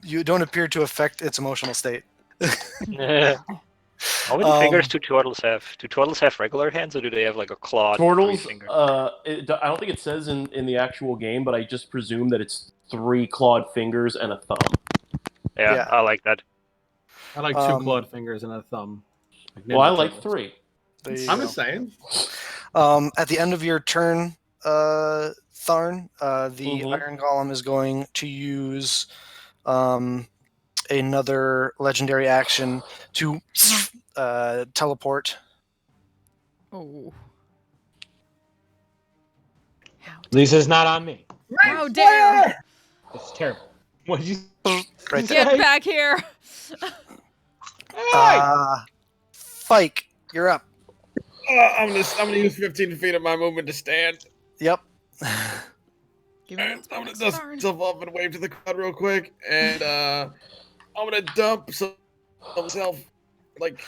you don't appear to affect its emotional state. How many fingers do turtles have? Do turtles have regular hands, or do they have like a clawed Turtles, 3 finger? I don't think it says in the actual game, but I just presume that it's 3 clawed fingers and a thumb. Yeah, I like that. I like 2 clawed fingers and a thumb. Well, I Ninja like Turtles. 3. I'm just saying. At the end of your turn, Tharn, the Iron Golem is going to use another legendary action to teleport. Oh. Lisa's not on me. How dare! It's terrible. What did you Right there. Get back here! Fike, you're up. I'm gonna use 15 feet of my movement to stand. Yep. Give me that I'm gonna bonus, dust Tharn. myself up and wave to the crowd real quick, and I'm gonna dump myself like.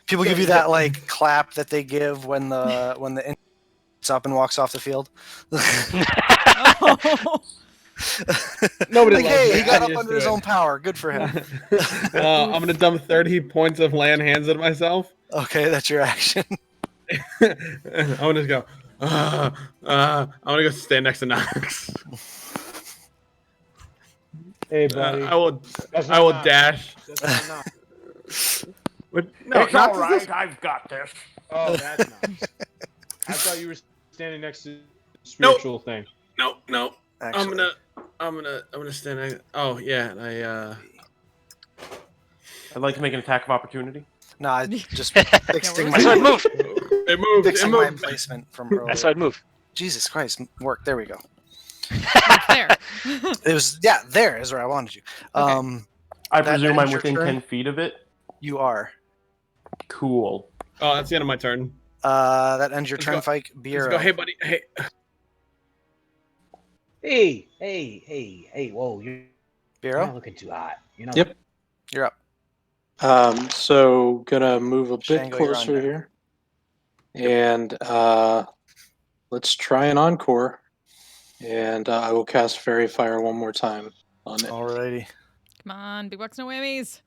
People give you that like clap that they give when the intern gets up and walks off the field. Oh. Nobody like, loves hey, me. he got I'm up used under to his it. own power. Good for him. I'm gonna dump 30 points of land hands at myself. Okay, that's your action. I'm gonna just go. I'm gonna go stand next to Knox. Hey, buddy. I will That's not Knox. dash. That's not. But, no, It's Knox all is right. this- I've got this. Oh, that's Knox. I thought you were standing next to the spiritual thing. No. Actually. I'm gonna stand. Oh yeah, I'd like to make an attack of opportunity. No, I just fixing That's how it my moved. It moved. fixing my placement from earlier. That's how it moved. Jesus Christ, work. There we go. There. It was there is where I wanted you. Okay. I That presume I'm ends your within turn? 10 feet of it. You are. Cool. Oh, that's the end of my turn. That ends your Let's turn, go. Fike. Let's Beer. go. Hey, buddy. Hey. Hey, whoa, you're Bureau, not looking too hot. You know? Yep. you're up. So gonna move a bit Shango, you're on closer deck. here, and let's try an encore, and I will cast Fairy Fire one more time on it. Alrighty. Come on, big bucks, no whammies.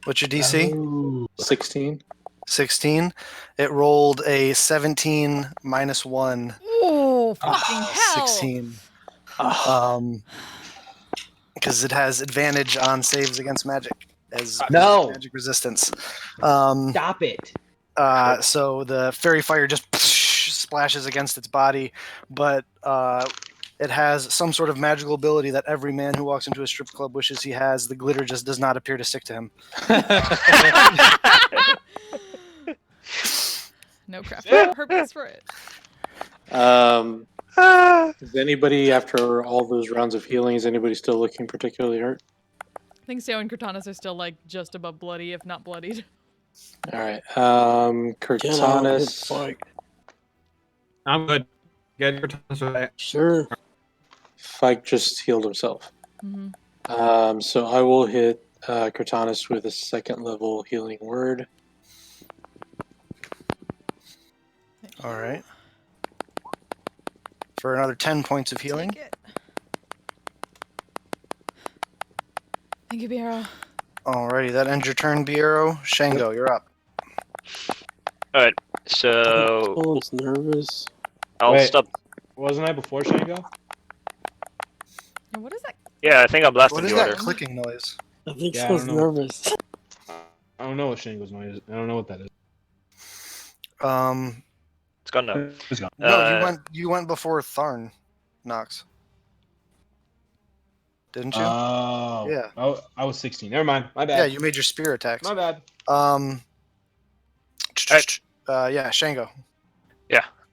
What's your DC? Ooh, 16. 16. It rolled a 17 minus 1. Oh, fucking hell. 16. Ah, Because it has advantage on saves against magic as No. magic resistance. Stop it. So the fairy fire just splashes against its body, but it has some sort of magical ability that every man who walks into a strip club wishes he has. The glitter just does not appear to stick to him. No crafting purpose for it. Is anybody, after all those rounds of healing, is anybody still looking particularly hurt? I think Seo and Cortanas are still like just above bloody, if not bloodied. All right. Get on his Cortanis. Fike. I'm good. Get your turn right. Sure. Fike just healed himself. Mm-hmm. So I will hit Cortanis with a second level healing word. All right. For another 10 points of healing. Take it. Thank you, Bureau. Alrighty, that ends your turn, Biero. Shango, you're up. All right. So Someone's nervous. I'll Wait. stop. Wasn't I before Shango? Yeah, what is that? Yeah, I think I'm last What in is the that order. clicking noise? I think Yeah, I someone's don't know. nervous. I don't know what Shango's noise is. I don't know what that is. It's gone now. It's gone. No, you went before Tharn, Nox. Didn't you? Oh. Yeah. Oh, I was 16. Never mind. My bad. Yeah, you made your spear attacks. My bad. Yeah, Shango.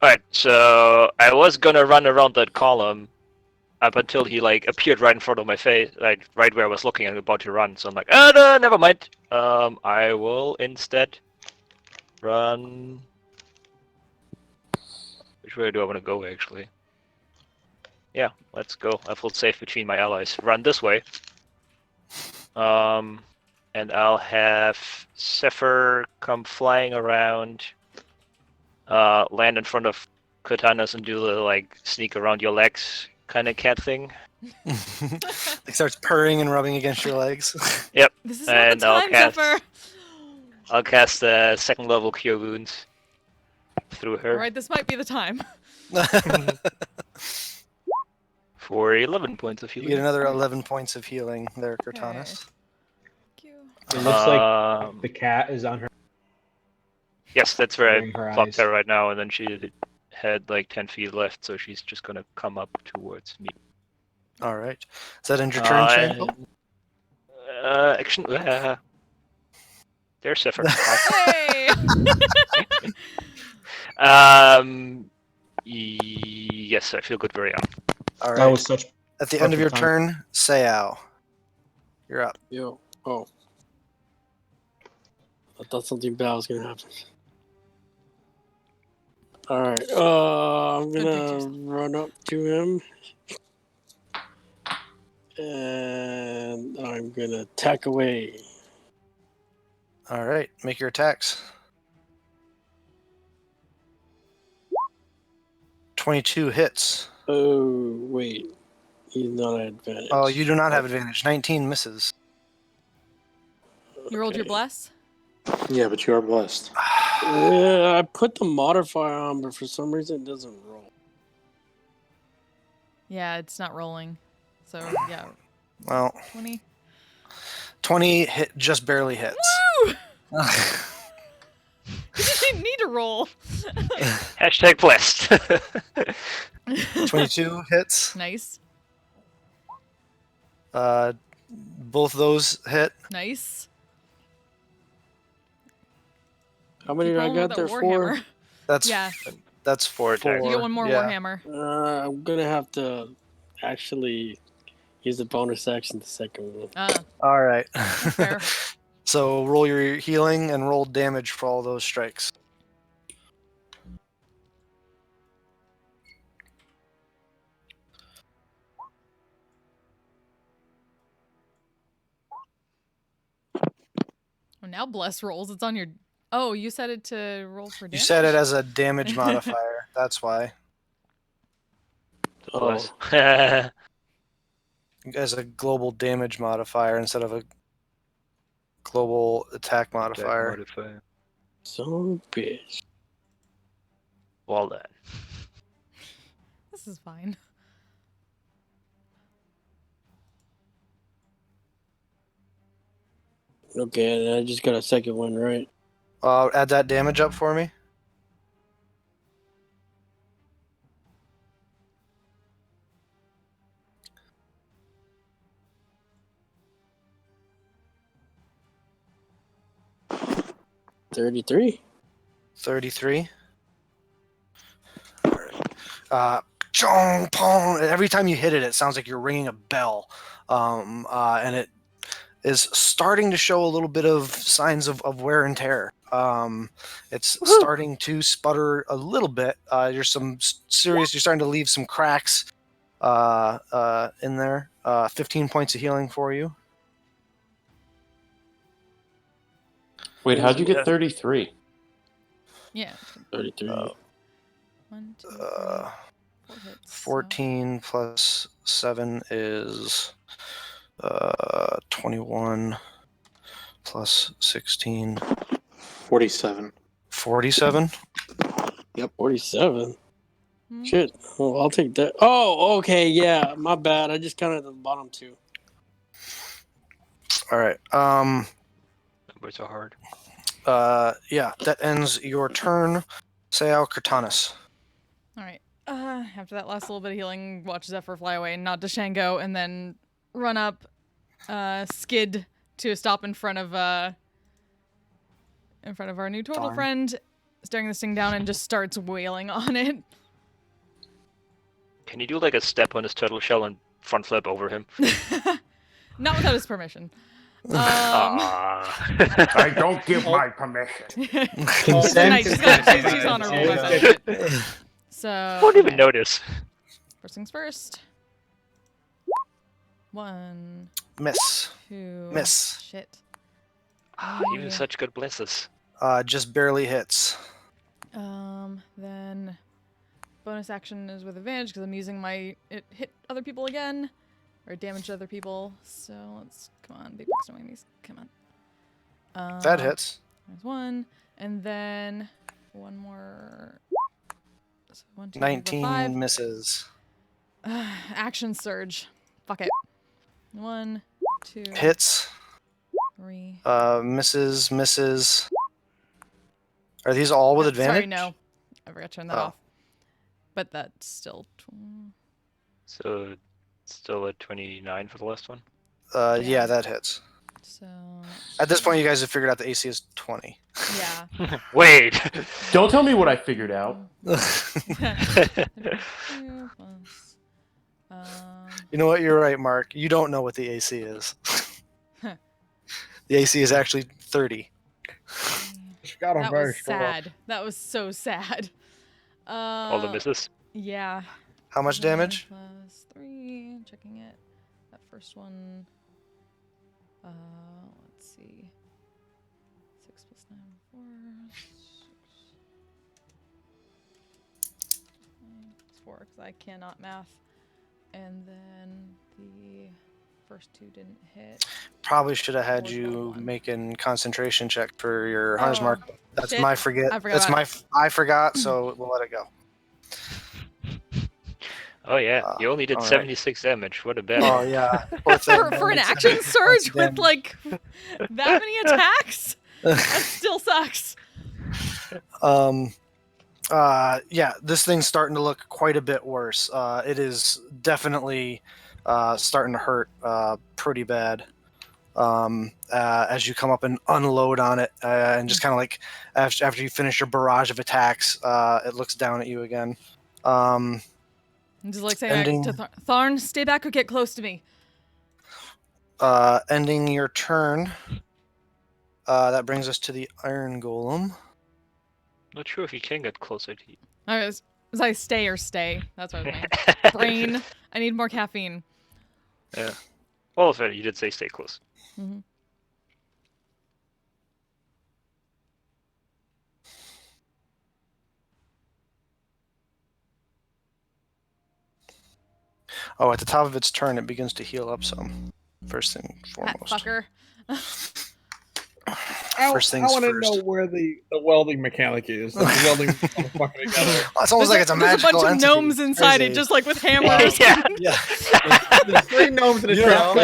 Alright, so I was gonna run around that column up until he like appeared right in front of my face, like right where I was looking and about to run. So I'm like, oh no, never mind. I will instead run. Which way do I want to go actually? Yeah, let's go. I feel safe between my allies. Run this way. And I'll have Zephyr come flying around. Land in front of Katanas and do the like sneak around your legs kind of cat thing. It starts purring and rubbing against your legs. Yep. This is And not the time, Zephyr. I'll cast second level Cure Wounds through her. All right, this might be the time. For 11 points of You healing. get another 11 points of healing there, Cortanus. Thank you. It looks like the cat is on her. Yes, that's where Covering I her plucked eyes. her right now, and then she had like 10 feet left, so she's just gonna come up towards me. All right. Is that end your turn, Shango? Action. There's Zephyr. Hey! Yes, I feel good where I am. All That right. was such. At the end of your perfect time. turn, Sayao. You're up. Yo. Oh. I thought something bad was gonna happen. Alright. I'm Good gonna pictures. run up to him. And I'm gonna attack away. All right. Make your attacks. 22 hits. Oh, wait. He's not at advantage. Oh, you do not have advantage. 19 misses. You rolled your Okay. bless? Yeah, but you are blessed. Yeah, I put the modifier on, but for some reason it doesn't roll. Yeah, it's not rolling. So, yeah. Well, 20. 20 hit, just barely hits. Woo! You didn't need to roll. Hashtag blessed. 22 hits. Nice. Both those hit. Nice. How many Keep did I rolling with got that there? Warhammer. That's Yeah. That's Four attacks. You get one more yeah. Warhammer. I'm gonna have to actually use the bonus action the second one. All right. Fair. So roll your healing and roll damage for all those strikes. Well, now bless rolls. It's on your. Oh, you set it to roll for You damage? set it as a damage modifier. That's why. Oh, Bless. As a global damage modifier instead of a global attack modifier. son of a bitch. Well then. This is fine. Okay, and I just got a second one, right? Add that damage up for me. $33. 33. Chong, pong. Every time you hit it, it sounds like you're ringing a bell. And it is starting to show a little bit of signs of wear and tear. It's starting to sputter a little bit. You're starting to leave some cracks in there. 15 points of healing for you. Wait, how'd you get 33? Yeah. 33. 1, 2, 3, 4 hits. 14 plus 7 is 21 plus 16. 47. 47? Yep, 47. Hmm? Shit. Well, I'll take that. Oh, okay, yeah. My bad. I just counted the bottom two. All right. Numbers are hard. Yeah, that ends your turn. Sayal Cortanis. All right. After that last little bit of healing, watch Zephyr fly away, nod to Shango, and then run up, skid to a stop in front of our new turtle Darn. friend, staring this thing down, and just starts wailing on it. Can you do like a step on his turtle shell and front flip over him? Not without his permission. I don't give my permission. Tonight she's on her weapon. So Won't even notice. First things first. 1, Miss. 2. Miss. Shit. Even such good blesses. Just barely hits. Then bonus action is with advantage because I'm using it hit other people again, or damage other people. So let's come on, big box doing these. Come on. That hits. There's 1, and then 1 more. So 1, 2, 3, 4, 19 5. misses. Action surge. Fuck it. 1, 2, Hits. 3. Misses. Are these all with advantage? Sorry, no. I forgot to turn that Oh. off. But that's still. So still at 29 for the last one. Yeah, that hits. So. At this point, you guys have figured out the AC is 20. Yeah. Wait. Don't tell me what I figured out. You know what? You're right, Mark. You don't know what the AC is. The AC is actually 30. That was sad. That was so sad. All the misses. Yeah. How much damage? Plus 3. Checking it. That first one. Let's see. 6 plus 9, 4. 6. It's 4 because I cannot math. And then the first 2 didn't hit. Probably should have had Four's you one. making concentration check for your hunter's Oh, mark. That's shit. my forget. I forgot That's about I forgot, so we'll let it go. Oh yeah, you only did all right. 76 damage. What a bad Oh one. yeah. For an action surge with like that many attacks, that still sucks. Yeah, this thing's starting to look quite a bit worse. It is definitely starting to hurt pretty bad. As you come up and unload on it, and just kind of like after you finish your barrage of attacks, it looks down at you again. I'm just like saying to Tharn, stay back or get close to me. Ending your turn. That brings us to the Iron Golem. Not sure if you can get closer to you. Was I stay or stay? That's what I was saying. Brain. I need more caffeine. Yeah. Well, if you did say stay close. Mm-hmm. Oh, at the top of its turn, it begins to heal up some. First thing foremost. Fucker. First things I want to first. know where the welding mechanic is. The welding fucking together. It's almost like it's a magical There's a bunch of entity. gnomes inside it, just like with hammers. Yeah. There's 3 gnomes in a trap.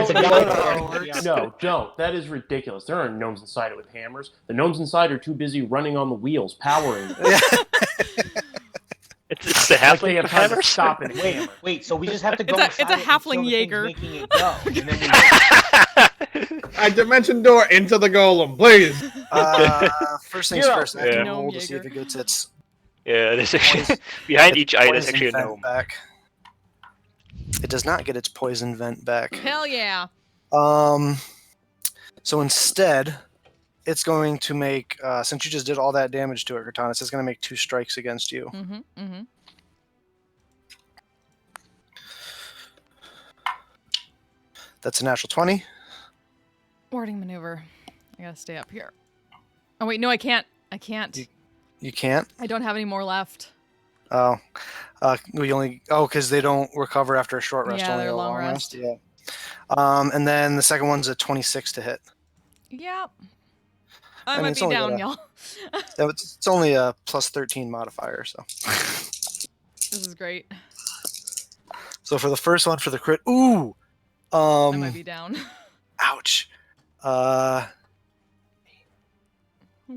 No, don't. That is ridiculous. There aren't gnomes inside it with hammers. The gnomes inside are too busy running on the wheels, powering them. It's the Like they halfling have time to hammers. stop and wait. Wait, so we just have to go It's a inside it halfling until the thing's Jaeger. making it go, and then we I dimension door into the golem, please. First things first. I have to Yeah. roll to see Jaeger. if it gets its Yeah, there's actually behind each eye there's poison actually a vent gnome. back. It does not get its poison vent back. Hell yeah. So instead, it's going to make, since you just did all that damage to it, Cortanis, it's going to make 2 strikes against you. Mm-hmm. Mm-hmm. That's a natural 20. Warding maneuver. I gotta stay up here. Oh wait, no, I can't. I can't. You can't? I don't have any more left. Oh, we only because they don't recover after a short rest, Yeah, only they're a long long rest. rest. Yeah. And then the second one's a 26 to hit. Yep. I mean, might it's be only down, got y'all. it's only a plus 13 modifier, so. This is great. So for the first one for the crit, ooh, I might be down. ouch. I'm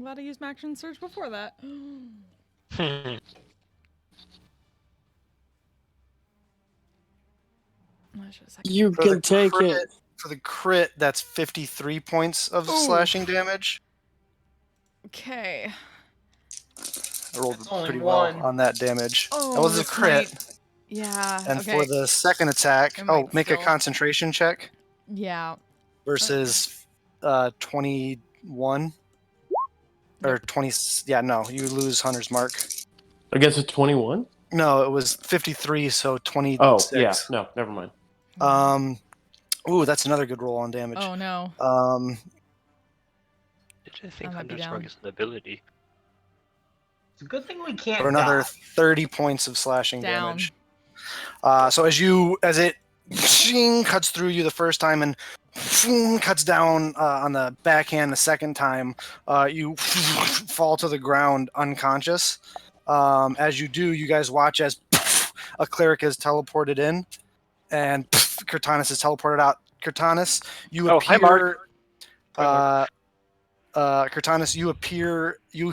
glad I used my action surge before that. You For can the take crit, it. For the crit, that's 53 points of Ooh. slashing damage. Okay. I rolled That's only pretty one. well on that damage. Oh, that was a this crit. might- Yeah. And okay. for the second attack, It might make a still- concentration check Yeah. versus 21 or 20. Yeah, no, you lose Hunter's Mark. I guess it's 21. No, it was 53, so 26. Oh yeah, no, never mind. Ooh, that's another good roll on damage. Oh no. Did I think I might be Hunter's down. Mark is an ability? It's a good thing we can't For another die. 30 points of slashing Down. damage. So as it cuts through you the first time and cuts down on the backhand the second time, you fall to the ground unconscious. As you do, you guys watch as a cleric is teleported in, and Cortanus is teleported out. Cortanus, you Oh, hi, appear. Mark. Cortanus, you appear. You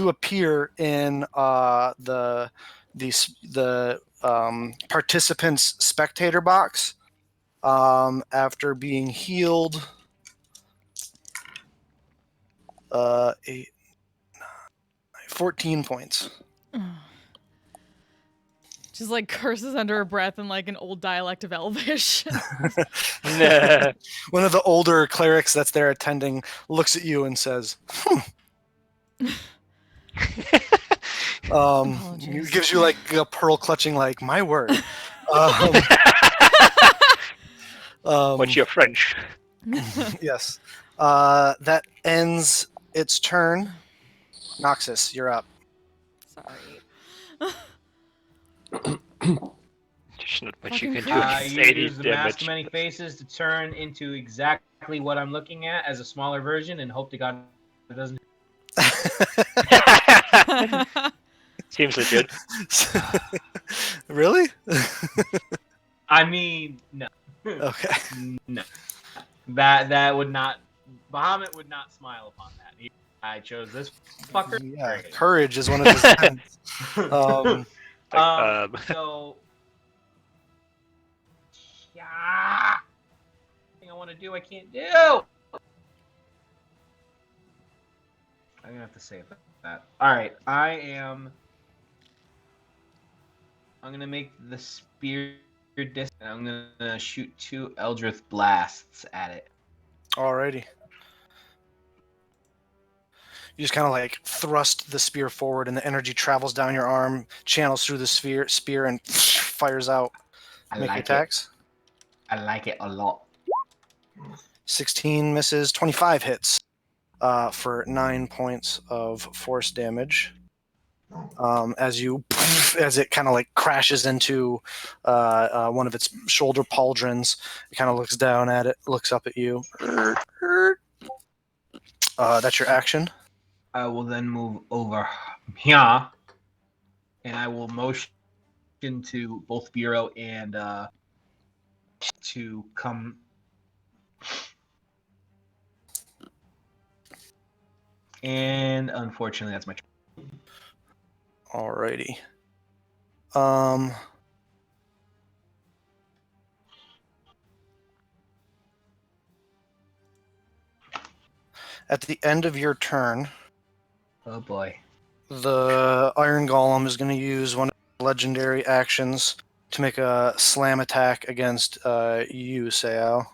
appear in the participants' spectator box after being healed. 14 points. Just like curses under her breath in like an old dialect of Elvish. One of the older clerics that's there attending looks at you and says, Apologies. gives you like a pearl clutching, like, my word. What's your French? Yes. That ends its turn. Noxus, you're up. Sorry. There's not much you Fucking can do I against 80 use the Mask of damage. Many Faces to turn into exactly what I'm looking at as a smaller version and hope to God it doesn't. Seems legit. Really? I mean, no. Okay. No. That would not. Bahamut would not smile upon that. I chose this fucker. Yeah, Great. courage is one of his tenets. So. Yeah. Thing I want to do, I can't do. I'm gonna have to save that. All right, I'm gonna make the spear disc, and I'm gonna shoot 2 Eldritch blasts at it. Alrighty. You just kind of like thrust the spear forward, and the energy travels down your arm, channels through the spear, and fires out. Make your attacks. I like it a lot. 16 misses, 25 hits for 9 points of force damage. As it kind of like crashes into one of its shoulder pauldrons, it kind of looks down at it, looks up at you. That's your action. I will then move over here, and I will motion to both Bureau and to come. And unfortunately, that's my turn. Alrighty. At the end of your turn, Oh boy. the Iron Golem is going to use one of the legendary actions to make a slam attack against you, Sayao.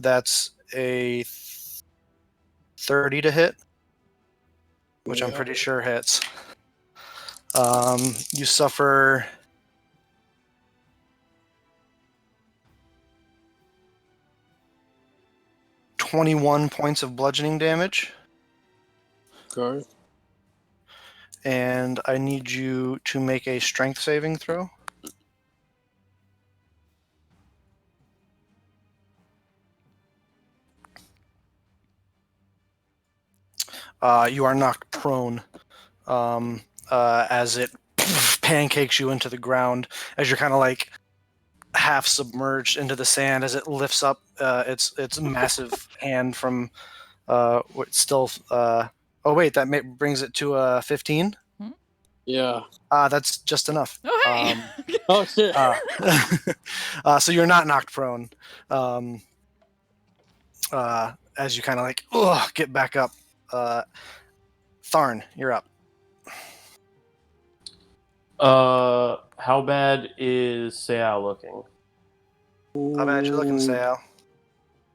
That's a 30 to hit, which I'm pretty sure hits. You suffer 21 points of bludgeoning damage. Okay. And I need you to make a strength saving throw. You are knocked prone as it pancakes you into the ground as you're kind of like half submerged into the sand as it lifts up its massive hand from what still. Oh wait, that brings it to 15. Yeah. That's just enough. Oh, hey. Oh shit. So you're not knocked prone. As you kind of like get back up. Tharn, you're up. How bad is Seau looking? How bad you looking, Seau?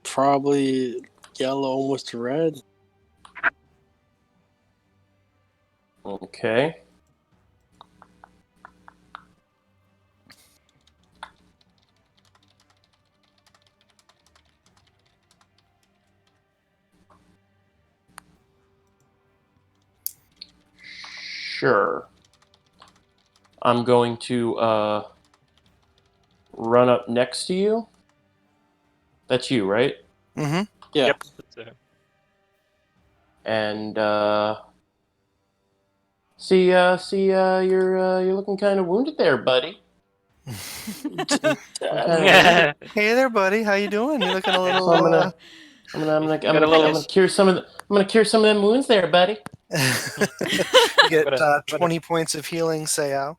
Probably yellow, almost to red. Okay. Sure. I'm going to run up next to you. That's you, right? Mm-hmm. Yeah. Yep. And see, you're looking kind of wounded there, buddy. Hey there, buddy. How you doing? You looking a little. So I'm gonna cure some of them wounds there, buddy. You get 20 points of healing, Seau.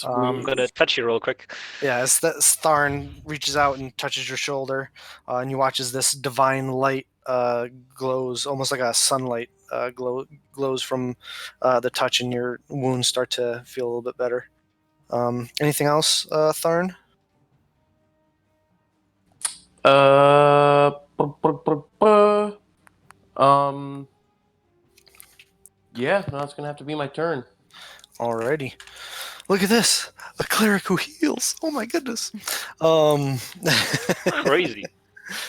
I'm gonna touch you real quick. Yeah, as Tharn reaches out and touches your shoulder, and you watch as this divine light glows, almost like a sunlight glows from the touch, and your wounds start to feel a little bit better. Anything else, Tharn? Yeah, now it's gonna have to be my turn. Alrighty. Look at this. A cleric who heals. Oh my goodness. Crazy.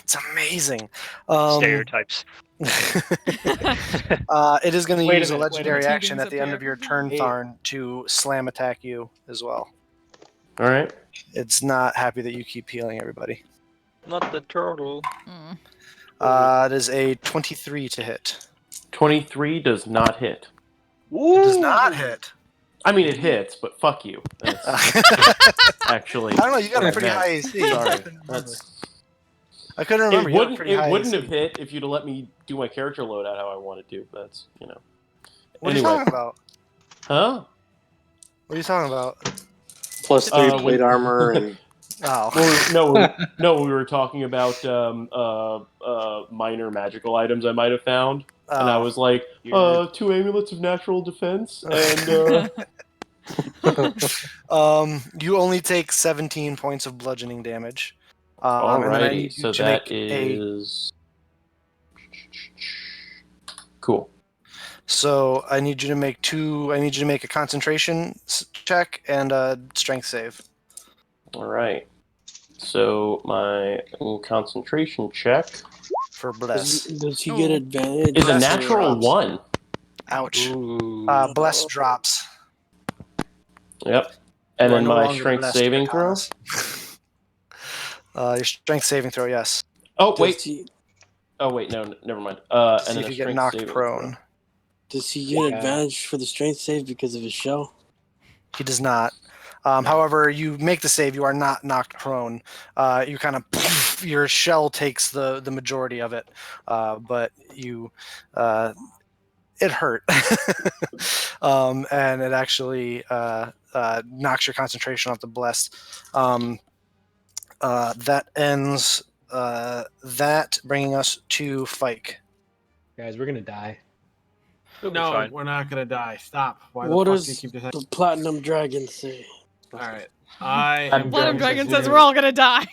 It's amazing. Stereotypes. It is going to use a legendary action at the end here. of your turn, Tharn, to slam attack you as well. All right. It's not happy that you keep healing everybody. Not the turtle. It is a 23 to hit. 23 does not hit. It does not hit. I mean, it hits, but fuck you. Actually, I don't know. You got a pretty high AC. Sorry. I couldn't remember. It wouldn't have hit if you'd have let me do my character loadout how I wanted to. That's, What are you talking about? Huh? What are you talking about? Plus 3 plate armor and. Oh. No, we were talking about minor magical items I might have found, and I was like, 2 amulets of natural defense, and you only take 17 points of bludgeoning damage. Alrighty, so that is cool. So I need you to make a concentration check and a strength save. All right. So my concentration check for bless. Does he get advantage? Is a natural 1. Ouch. Bless drops. Yep. And then my strength saving throw. Your strength saving throw, yes. Oh wait. Oh wait, no, never mind. And see then if a you get strength knocked saving prone. Throw. Does he get advantage for the strength save because of his shell? He does not. However, you make the save. You are not knocked prone. You kind of your shell takes the majority of it, but you it hurt, and it actually knocks your concentration off the blessed. That ends that, bringing us to Fike. Guys, we're gonna die. No, we're not gonna die. Stop. Why What the fuck does do you keep this? the platinum dragon say? All right. I am Platinum Dragon says we're all gonna die.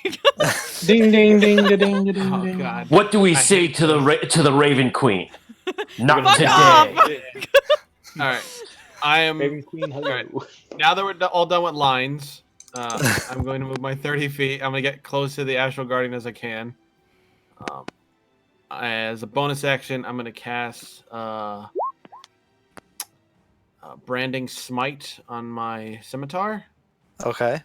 Ding ding ding ding ding ding. Oh God. What do we say to the Raven Queen? Not Fuck today. off! All right. I am. Raven Queen, hello. All right. Now that we're all done with lines, I'm going to move my 30 feet. I'm going to get close to the Astral Guardian as I can. As a bonus action, I'm going to cast branding smite on my scimitar. Okay.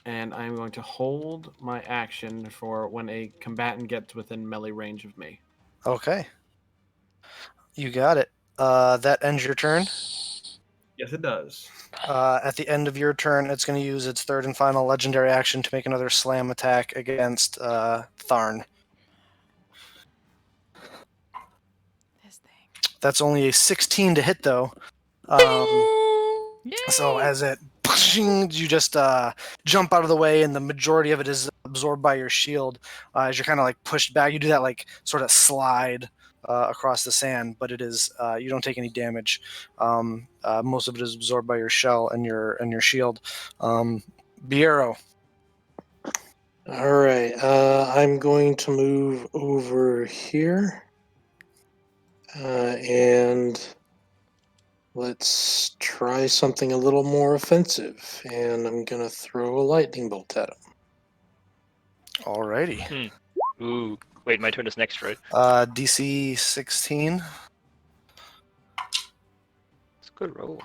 And I'm going to hold my action for when a combatant gets within melee range of me. Okay. You got it. That ends your turn. Yes, it does. At the end of your turn, it's going to use its third and final legendary action to make another slam attack against Tharn. This thing. That's only a 16 to hit, though. So as it, you just jump out of the way, and the majority of it is absorbed by your shield. As you're kind of like pushed back, you do that like sort of slide across the sand, but it is you don't take any damage. Most of it is absorbed by your shell and your shield. Biero. All right. I'm going to move over here. And let's try something a little more offensive. And I'm going to throw a lightning bolt at him. Alrighty. Ooh. Wait, my turn is next, right? DC 16. It's a good roll.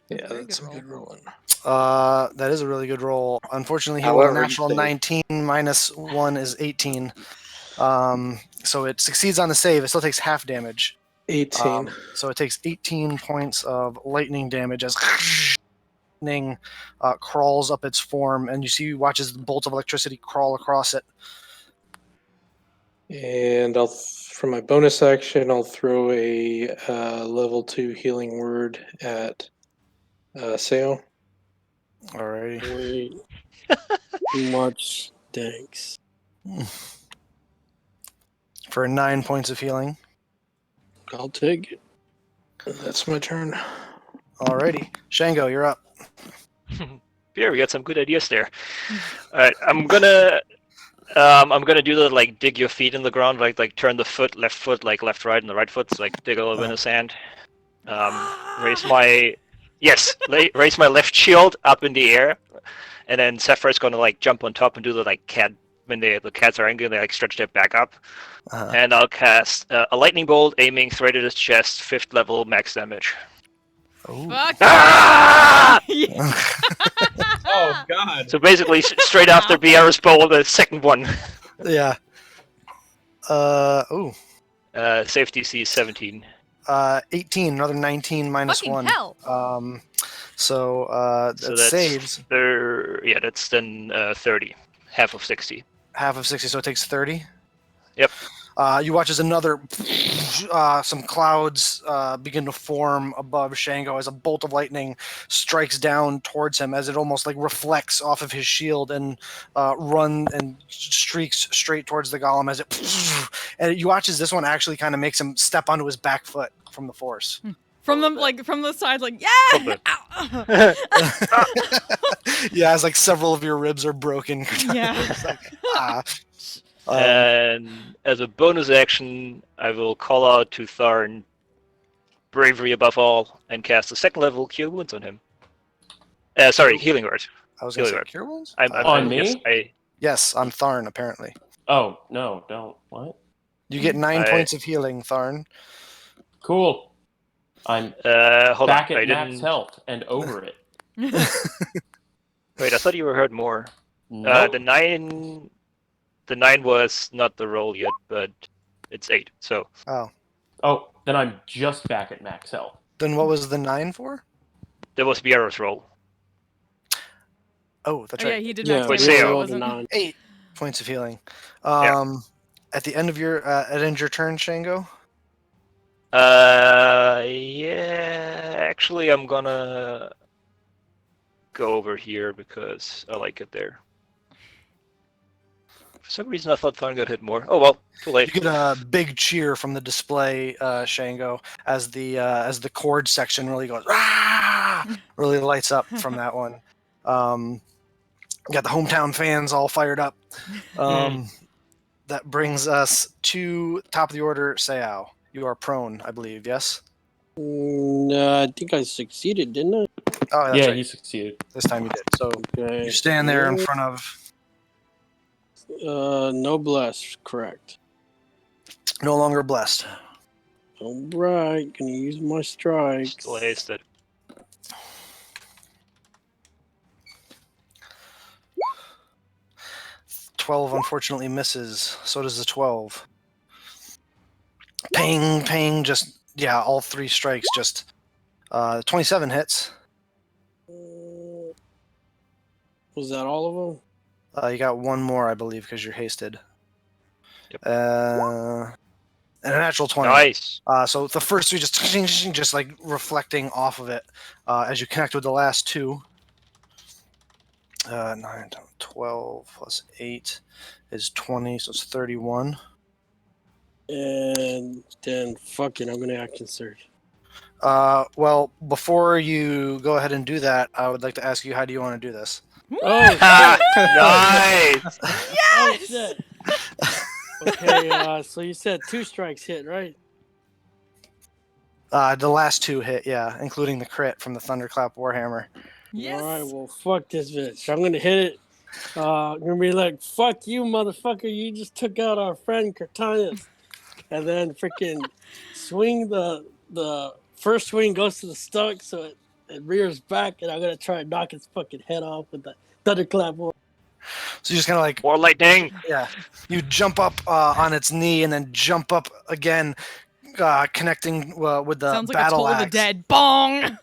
Yeah, Very that's good a good rolling. That is a really good roll. Unfortunately, he rolled a However, natural you say- 19 minus 1 is 18. So it succeeds on the save. It still takes half damage. 18. So it takes 18 points of lightning damage as lightning crawls up its form, and you watches the bolt of electricity crawl across it. And for my bonus action, I'll throw a level 2 healing word at Seo. Alrighty. Much thanks. For 9 points of healing. I'll take it. That's my turn. Alrighty. Shango, you're up. Pierre, we got some good ideas there. All right, I'm gonna do the like dig your feet in the ground, like turn the foot, like left, right, and the right foot, so like dig a little bit in the sand. Raise my raise my left shield up in the air, and then Zephyr's gonna like jump on top and do the like cat when the cats are angry, they like stretch their back up. And I'll cast a lightning bolt aiming straight at his chest, 5th level max damage. Fuck Ah! Oh, God. So basically, straight after Biera's bowl, the second one. Yeah. Safety DC 17. 18, another 19 minus Fucking 1. hell. So So that that's saves. that's then 30. Half of 60. Half of 60, so it takes 30? Yep. You watch as another, some clouds begin to form above Shango as a bolt of lightning strikes down towards him, as it almost like reflects off of his shield and streaks straight towards the golem as it. And you watch as this one actually kind of makes him step onto his back foot from the force. From the side, like, yeah! Ow. Yeah, as like several of your ribs are broken. Yeah. It's like, ah. And as a bonus action, I will call out to Tharn, bravery above all, and cast a 2nd level Cure Wounds on him. Healing word. I was going to say Healing word. cure wounds? On me? Yes, on Tharn, apparently. Oh, no, don't. What? You get 9 points of healing, Tharn. Cool. I'm hold back on. at max health and over it. Wait, I thought you heard more. Nope. The 9 was not the roll yet, but it's 8. So. Oh, then I'm just back at max health. Then what was the 9 for? That was Biera's roll. Oh, that's right. Yeah, he did Yeah, max Wait, damage. Seo. so it wasn't- 8 points of healing. Yeah. At the end of your turn, Shango. Yeah. Actually, I'm gonna go over here because I like it there. For some reason, I thought Thorn got hit more. Oh well, too late. You get a big cheer from the display, Shango, as the chord section really goes, "Rah!" Really lights up from that one. Got the hometown fans all fired up. That brings us to top of the order, Seao. You are prone, I believe, yes? I think I succeeded, didn't I? Oh, that's Yeah, right. you succeeded. This time you did. So Okay. you stand there in front of Noblesse, correct. no longer blessed. All right, gonna use my strikes. Still hasted. 12 unfortunately misses. So does the 12. Ping, ping, just, yeah, all 3 strikes, just 27 hits. Was that all of them? You got 1 more, I believe, because you're hasted. Yep. And a natural 20. Nice. So the first 3 just like reflecting off of it as you connect with the last 2. 9, 12 plus 8 is 20, so it's 31. And then, fuck it, I'm gonna action surge. Well, before you go ahead and do that, I would like to ask you, how do you want to do this? Oh, shit. Nice. Oh, shit. Okay, so you said 2 strikes hit, right? The last 2 hit, yeah, including the crit from the Thunderclap Warhammer. Yes. Alright, well, fuck this bitch. I'm gonna hit it. I'm gonna be like, fuck you, motherfucker. You just took out our friend Cortanus. And then freaking swing the first swing goes to the stomach, so it rears back, and I'm gonna try and knock its fucking head off with the Thunderclap. So you just kind of like, More lightning. yeah, you jump up on its knee and then jump up again, connecting with the Sounds like a battle Toll of the axe. Dead. Bong!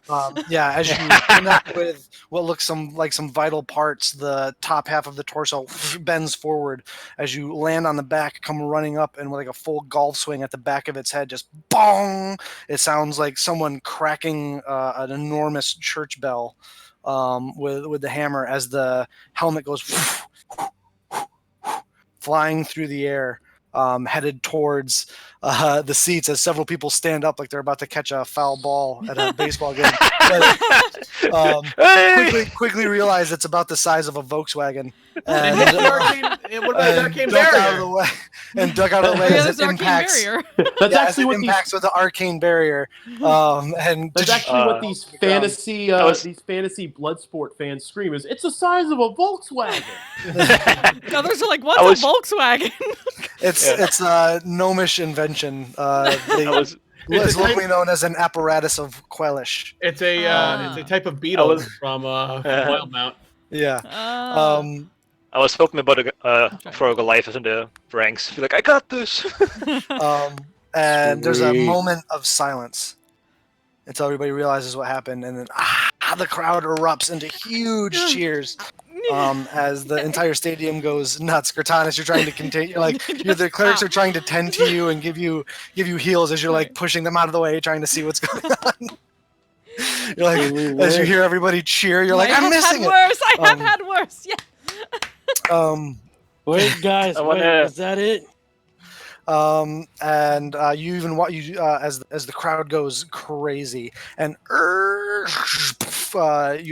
Yeah, as you connect with what looks like some vital parts, the top half of the torso bends forward as you land on the back, come running up, and with like a full golf swing at the back of its head, just bong! It sounds like someone cracking an enormous church bell with the hammer as the helmet goes flying through the air. Headed towards the seats as several people stand up like they're about to catch a foul ball at a baseball game. But, quickly realize it's about the size of a Volkswagen. And, What about the arcane duck barrier? out of the way. And duck out of the way Yeah, as there's it an arcane impacts. barrier. That's Yeah, as actually it what impacts with the arcane barrier. And That's actually what these fantasy was- these fantasy Bloodsport fans scream is, it's the size of a Volkswagen. Others are like, I was- what's a Volkswagen? it's a gnomish invention. It's locally known as an apparatus of Quellish. It's a type of I beetle was- from Wildmount. Yeah. I was hoping about for a Goliath in the ranks. Be like, I got this. And there's a Sweet. moment of silence until everybody realizes what happened, and then the crowd erupts into huge cheers as the entire stadium goes nuts. Cortanus, you're trying to contain. You're like, the clerics are trying to tend to you and give you heals as you're like pushing them out of the way, trying to see what's going on. You're like, as you hear everybody cheer, you're like, I'm missing it. I have had worse. Yeah. Wait, guys, is that it? And you even as the crowd goes crazy, and you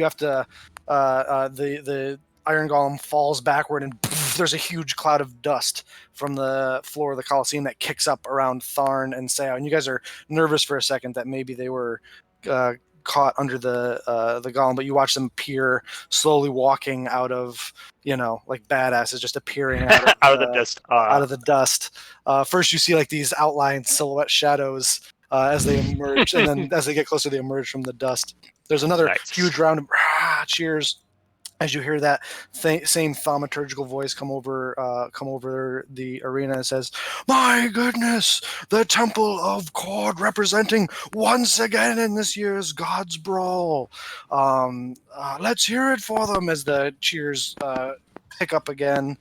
have to the Iron Golem falls backward, and there's a huge cloud of dust from the floor of the Colosseum that kicks up around Tharn and Sao, and you guys are nervous for a second that maybe they were caught under the golem, but you watch them appear slowly, walking out of, like badasses, just appearing out Out of the dust. out of the dust. First, you see like these outlined silhouette shadows as they emerge, and then as they get closer, they emerge from the dust. There's another Nice. huge round of cheers as you hear that same thaumaturgical voice come over the arena and says, "My goodness, the Temple of Cord representing once again in this year's God's Brawl. Let's hear it for them," as the cheers pick up again.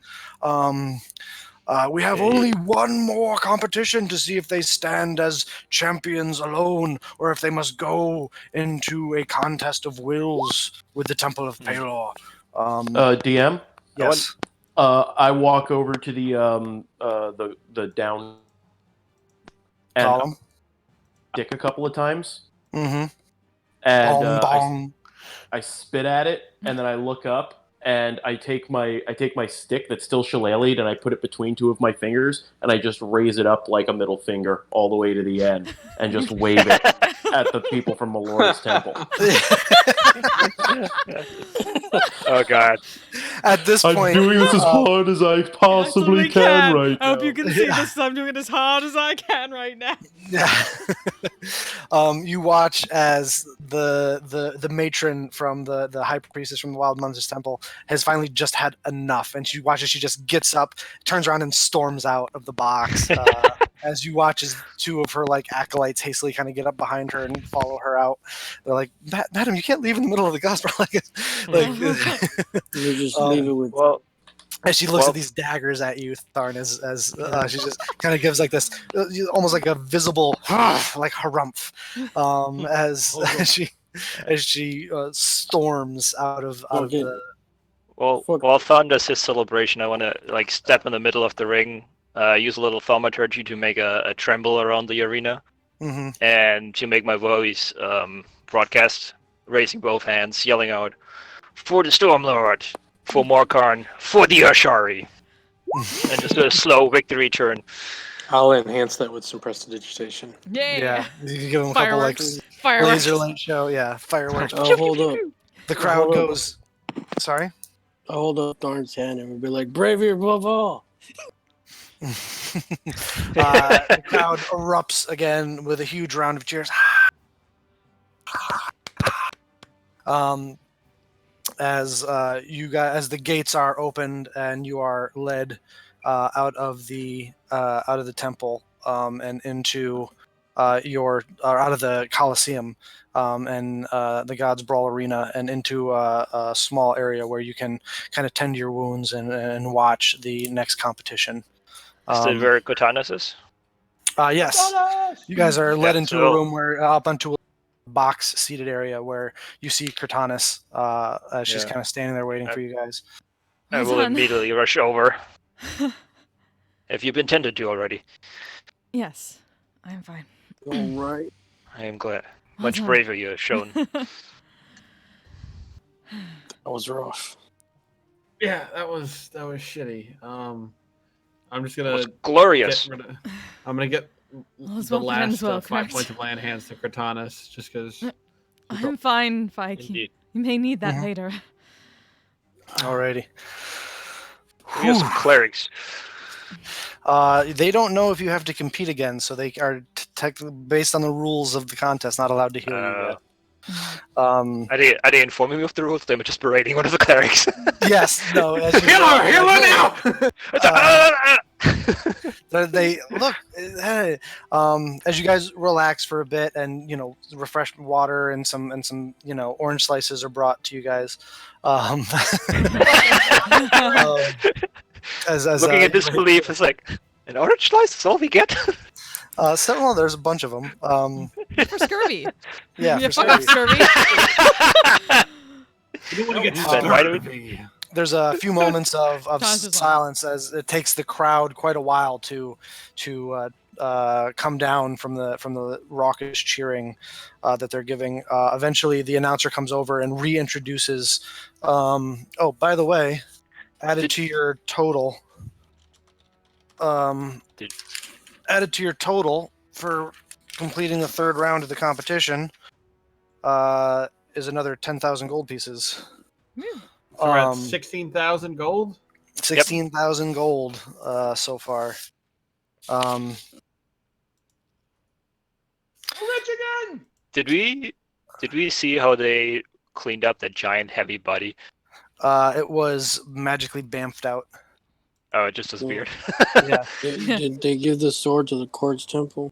We have only one more competition to see if they stand as champions alone, or if they must go into a contest of wills with the Temple of Palor. DM. Yes. I walk over to the down and Column. dick a couple of times, Mm-hmm. and Bong, bong. I spit at it, and then I look up. And I take my stick that's still shillelied, and I put it between two of my fingers, and I just raise it up like a middle finger all the way to the end, and just wave it at the people from Melora's temple. Oh God. At this I'm point, doing this as hard as I possibly can right I hope now. you can see this. I'm doing it as hard as I can right now. Yeah. You watch as the matron from the high priestess from the Wild Monsters Temple has finally just had enough, and she watches. She just gets up, turns around, and storms out of the box. As you watch as two of her like acolytes hastily kind of get up behind her and follow her out. They're like, "Madam, you can't leave in the middle of the gospel." You just leave it with. Well, as she looks at these daggers at you, Tharn, as she just kind of gives like this, almost like a visible like harumph, as she storms out of the. While Thon does his celebration, I want to like step in the middle of the ring, use a little thaumaturgy to make a tremble around the arena, and to make my voice broadcast, raising both hands, yelling out, "For the Stormlord, for Morkarn, for the Ashari," and just a slow victory turn. I'll enhance that with some prestidigitation. Yeah, you can give them a Fireworks. couple like laser light show. Yeah, fireworks. I'll hold up. The crowd goes. Sorry. I'll hold up Darn's hand and we'll be like, bravery above all. The crowd erupts again with a huge round of cheers. As the gates are opened and you are led out of the temple and into out of the Colosseum and the God's Brawl Arena and into a small area where you can kind of tend to your wounds and watch the next competition. Is it where Cortanas is? Yes. You guys are led into a room where up onto a box seated area where you see Cortanas. She's kind of standing there waiting for you guys. I will immediately rush over. Have you been tended to already? Yes, I am fine. All right. I am glad. Much bravery you have shown. That was rough. Yeah, that was shitty. I'm just gonna. Glorious. I'm gonna get the last 5 points of land hands to Cortanas, just because. I'm fine, Fike. You may need that later. Alrighty. We have some clerics. They don't know if you have to compete again, so they are based on the rules of the contest not allowed to heal you yet. Are they informing me of the rules? They were just berating one of the clerics. Yes, no. Heal her now! They look as you guys relax for a bit, and refreshed water and some orange slices are brought to you guys. As looking at disbelief, it's like an orange slice is all we get. Well, there's a bunch of them. For scurvy. Yeah, you for fuck up scurvy. You don't want to get scurvy. There's a few moments of silence as it takes the crowd quite a while to come down from the raucous cheering that they're giving. Eventually, the announcer comes over and reintroduces. By the way, added to your total. Added to your total for completing the third round of the competition is another 10,000 gold pieces. So we're at 16,000 gold? 16,000 gold so far. Rich again! Did we see how they cleaned up that giant heavy body? It was magically bamfed out. Oh, just as weird. Yeah. Did they give the sword to the Quartz Temple?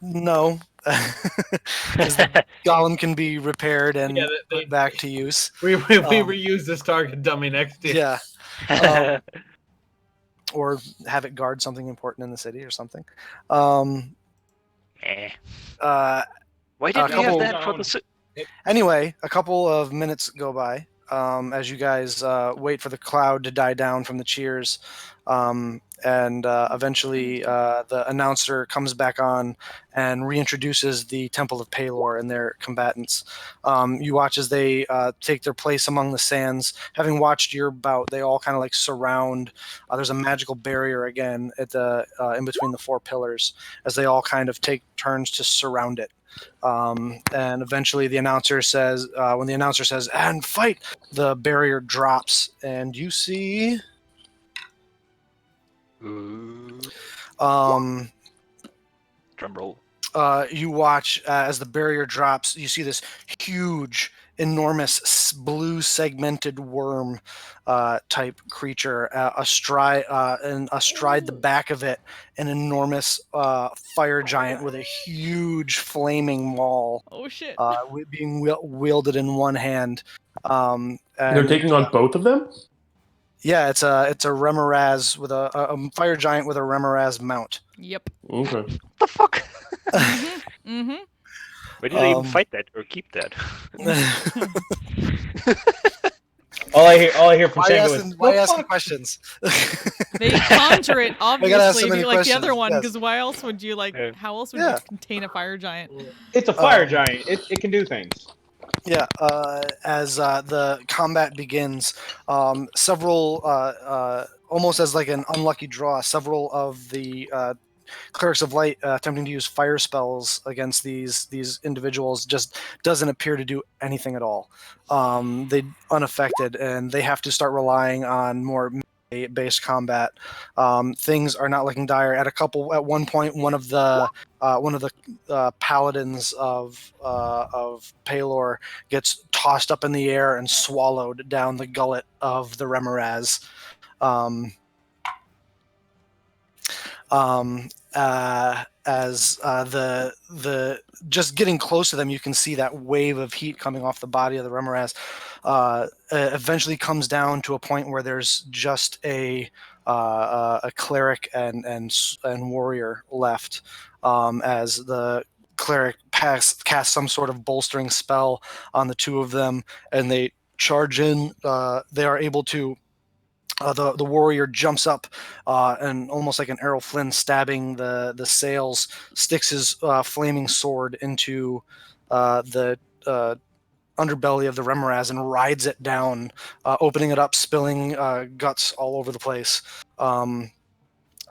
No. The golem can be repaired and put back to use. We reuse this target dummy next year. Yeah. Or have it guard something important in the city or something. Why did we have that for the... Anyway, a couple of minutes go by as you guys wait for the cloud to die down from the cheers. And eventually the announcer comes back on and reintroduces the Temple of Palor and their combatants. You watch as they take their place among the sands. Having watched your bout, they all kind of like surround. There's a magical barrier again at the in between the four pillars as they all kind of take turns to surround it. And eventually the announcer says, when the announcer says, "And fight," the barrier drops, and you see Drum roll. you watch as the barrier drops. You see this huge, enormous blue segmented worm type creature astride the back of it, an enormous fire giant with a huge flaming maul. Oh shit! Being wielded in one hand. They're taking on both of them? Yeah, it's a Remoraz with a fire giant with a Remoraz mount. Yep. Okay. What the fuck? Mm-hmm. Where did they even fight that or keep that? All I hear from Shango is, why asking questions? They conjure it ask so obviously, many be like the other questions, one, yes. because why else would you how else would you contain a fire giant? it's a fire giant. It can do things. Yeah, as the combat begins, several, almost as like an unlucky draw, several of the clerics of light attempting to use fire spells against these individuals just doesn't appear to do anything at all. They unaffected, and they have to start relying on more based combat. Things are not looking dire. At one point, one of the paladins of Palor gets tossed up in the air and swallowed down the gullet of the Remoraz. As the just getting close to them, you can see that wave of heat coming off the body of the Remoraz. Eventually comes down to a point where there's just a cleric and warrior left, as the cleric casts some sort of bolstering spell on the two of them, and they charge in. They are able to. The warrior jumps up and almost like an Errol Flynn stabbing the sails, sticks his flaming sword into the underbelly of the Remoraz and rides it down, opening it up, spilling guts all over the place.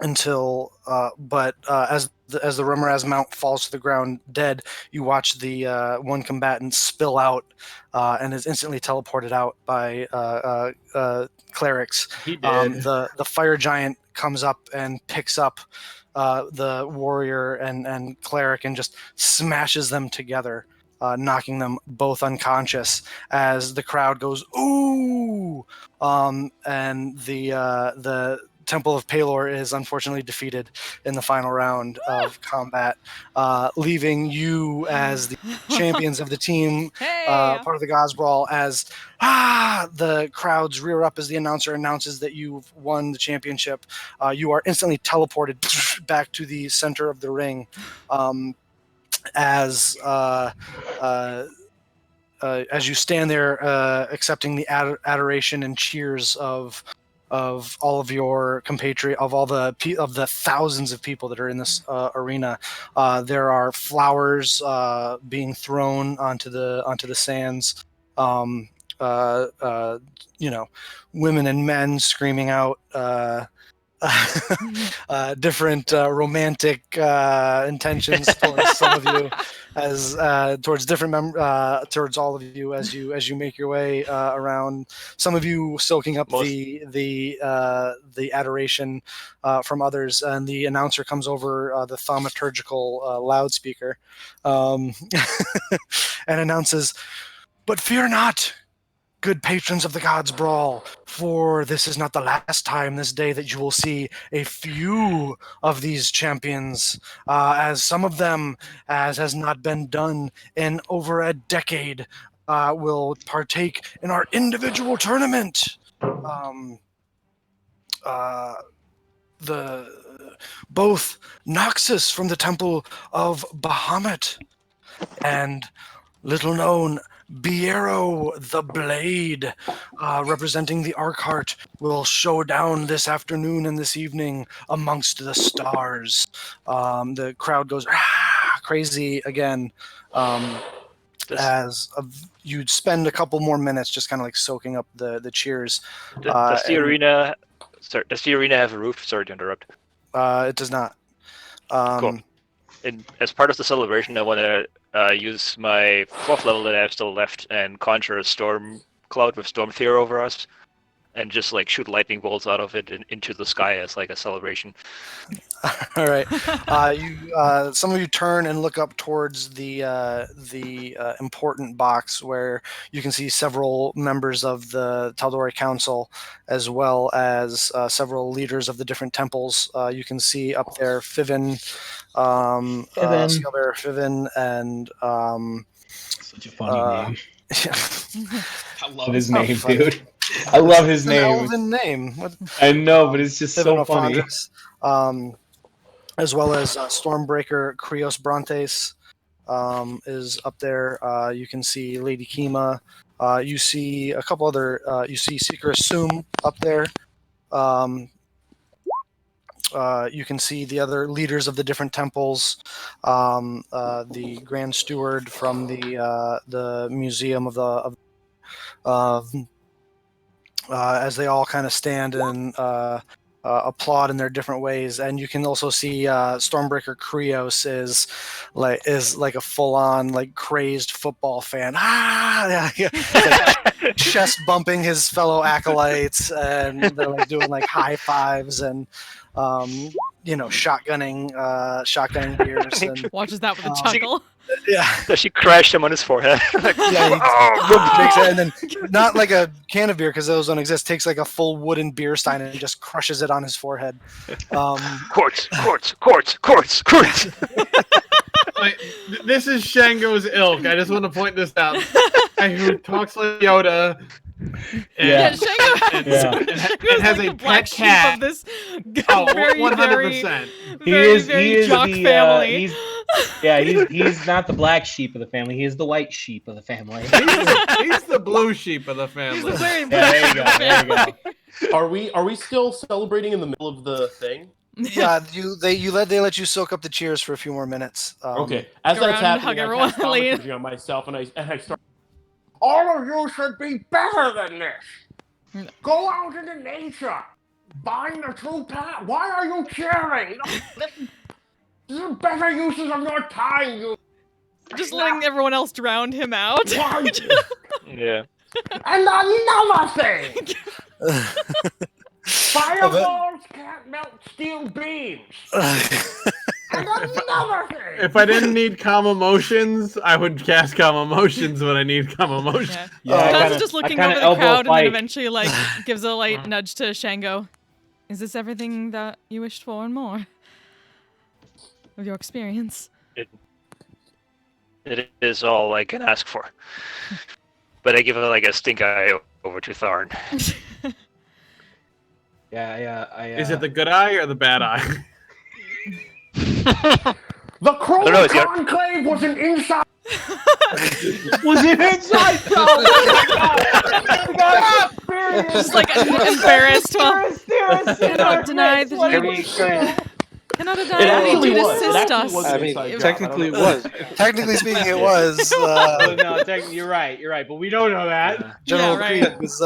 Until as the Remoraz mount falls to the ground dead, you watch the one combatant spill out and is instantly teleported out by clerics. He did. The fire giant comes up and picks up the warrior and cleric and just smashes them together, knocking them both unconscious as the crowd goes ooh, and the Temple of Palor is unfortunately defeated in the final round of combat, leaving you as the champions of the team, part of the Gods Brawl, as the crowds rear up as the announcer announces that you've won the championship. You are instantly teleported back to the center of the ring, as you stand there accepting the adoration and cheers of all of your compatriots, of the thousands of people that are in this arena. There are flowers being thrown onto the sands. Women and men screaming out different romantic intentions towards some of you, as towards different towards all of you as you make your way around. Some of you soaking up the adoration from others, and the announcer comes over the thaumaturgical loudspeaker and announces, "But fear not, good patrons of the Gods Brawl, for this is not the last time this day that you will see a few of these champions, as some of them, as has not been done in over a decade, will partake in our individual tournament. Both Noxus from the Temple of Bahamut and little known Biero the Blade, representing the Arkheart, will show down this afternoon and this evening amongst the stars." The crowd goes crazy again, as you'd spend a couple more minutes just kind of like soaking up the cheers. Does the arena have a roof? Sorry to interrupt. It does not. Cool. as part of the celebration, I want to use my 4th level that I have still left and conjure a storm cloud with Storm Fear over us, and just like shoot lightning bolts out of it and into the sky as like a celebration. All right. Some of you turn and look up towards the important box where you can see several members of the Taldori Council, as well as several leaders of the different temples. You can see up there Fivin, Scalebearer Fivin, and Such a funny name. Yeah. I love his Not name, funny. dude. I love his It's an name. elven name. What? I know, but it's just so Fivin funny. Ophandris, as well as Stormbreaker Krios Brontes is up there. You can see Lady Kima. You see a couple other. You see Seeker Sum up there. You can see the other leaders of the different temples. The Grand Steward from the Museum of as they all kind of stand and applaud in their different ways, and you can also see Stormbreaker Krios is like a full-on like crazed football fan. Like, chest bumping his fellow acolytes, and they're like doing like high fives and shotgunning beers and Watches that with a chuckle. yeah. So she crashed him on his forehead. Yeah, he takes it, and then not like a can of beer because those don't exist. Takes like a full wooden beer stein and just crushes it on his forehead. Quartz. Like, this is Shango's ilk. I just want to point this out. Guy who talks like Yoda. Yeah, And, Shango and Shango's has like a the black pet sheep cat. of this Oh, very, 100%. He very, is very jock the family. he's not the black sheep of the family. He is the white sheep of the family. He's the blue sheep of the He's family. the very Yeah, black there you sheep go. of the There you family. go. Are we still celebrating in the middle of the thing? Yeah, they let you soak up the cheers for a few more minutes. Okay. As Go that's around and hug happening, I everyone, cast lean. thaumaturgy on myself, and I start. All of you should be better than this. Go out into nature. Find the true path. Why are you cheering? This is better uses of your time. You. Just letting everyone else drown him out. Yeah. And another thing. Fireballs can't melt steel beams. And another thing. If I didn't need calm emotions, I would cast calm emotions when I need calm emotions. Yeah. Kaz kinda- is just looking I kinda over the elbow crowd and then Fike. eventually like gives a light nudge to Shango. Is this everything that you wished for and more of your experience? It is all I can ask for. But I give it like a stink eye over to Tharn. Is it the good eye or the bad eye? The Crow No, it's your- Conclave was an inside. Was it inside job? Just like embarrassed. Well, cannot deny that cannot deny that he actually did was. It assist actually us. was I mean, inside job. technically I it don't know. was. Technically speaking, it was. Oh, no, you're right, but we don't know that. General Yeah, right. Creed was.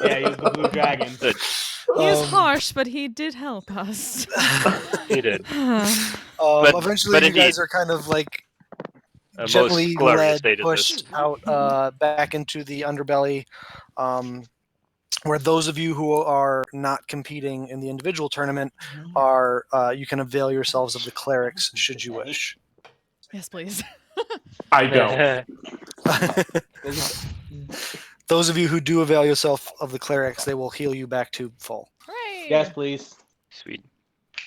Yeah, he was the blue dragon. He was harsh, but he did help us. He did. Eventually, but you indeed, guys are kind of like most gently glorious led, they did pushed this. out back into the underbelly, where those of you who are not competing in the individual tournament are. You can avail yourselves of the clerics should you wish. Yes, please. I don't. Those of you who do avail yourself of the clerics, they will heal you back to full. Hooray! Yes, please. Sweet.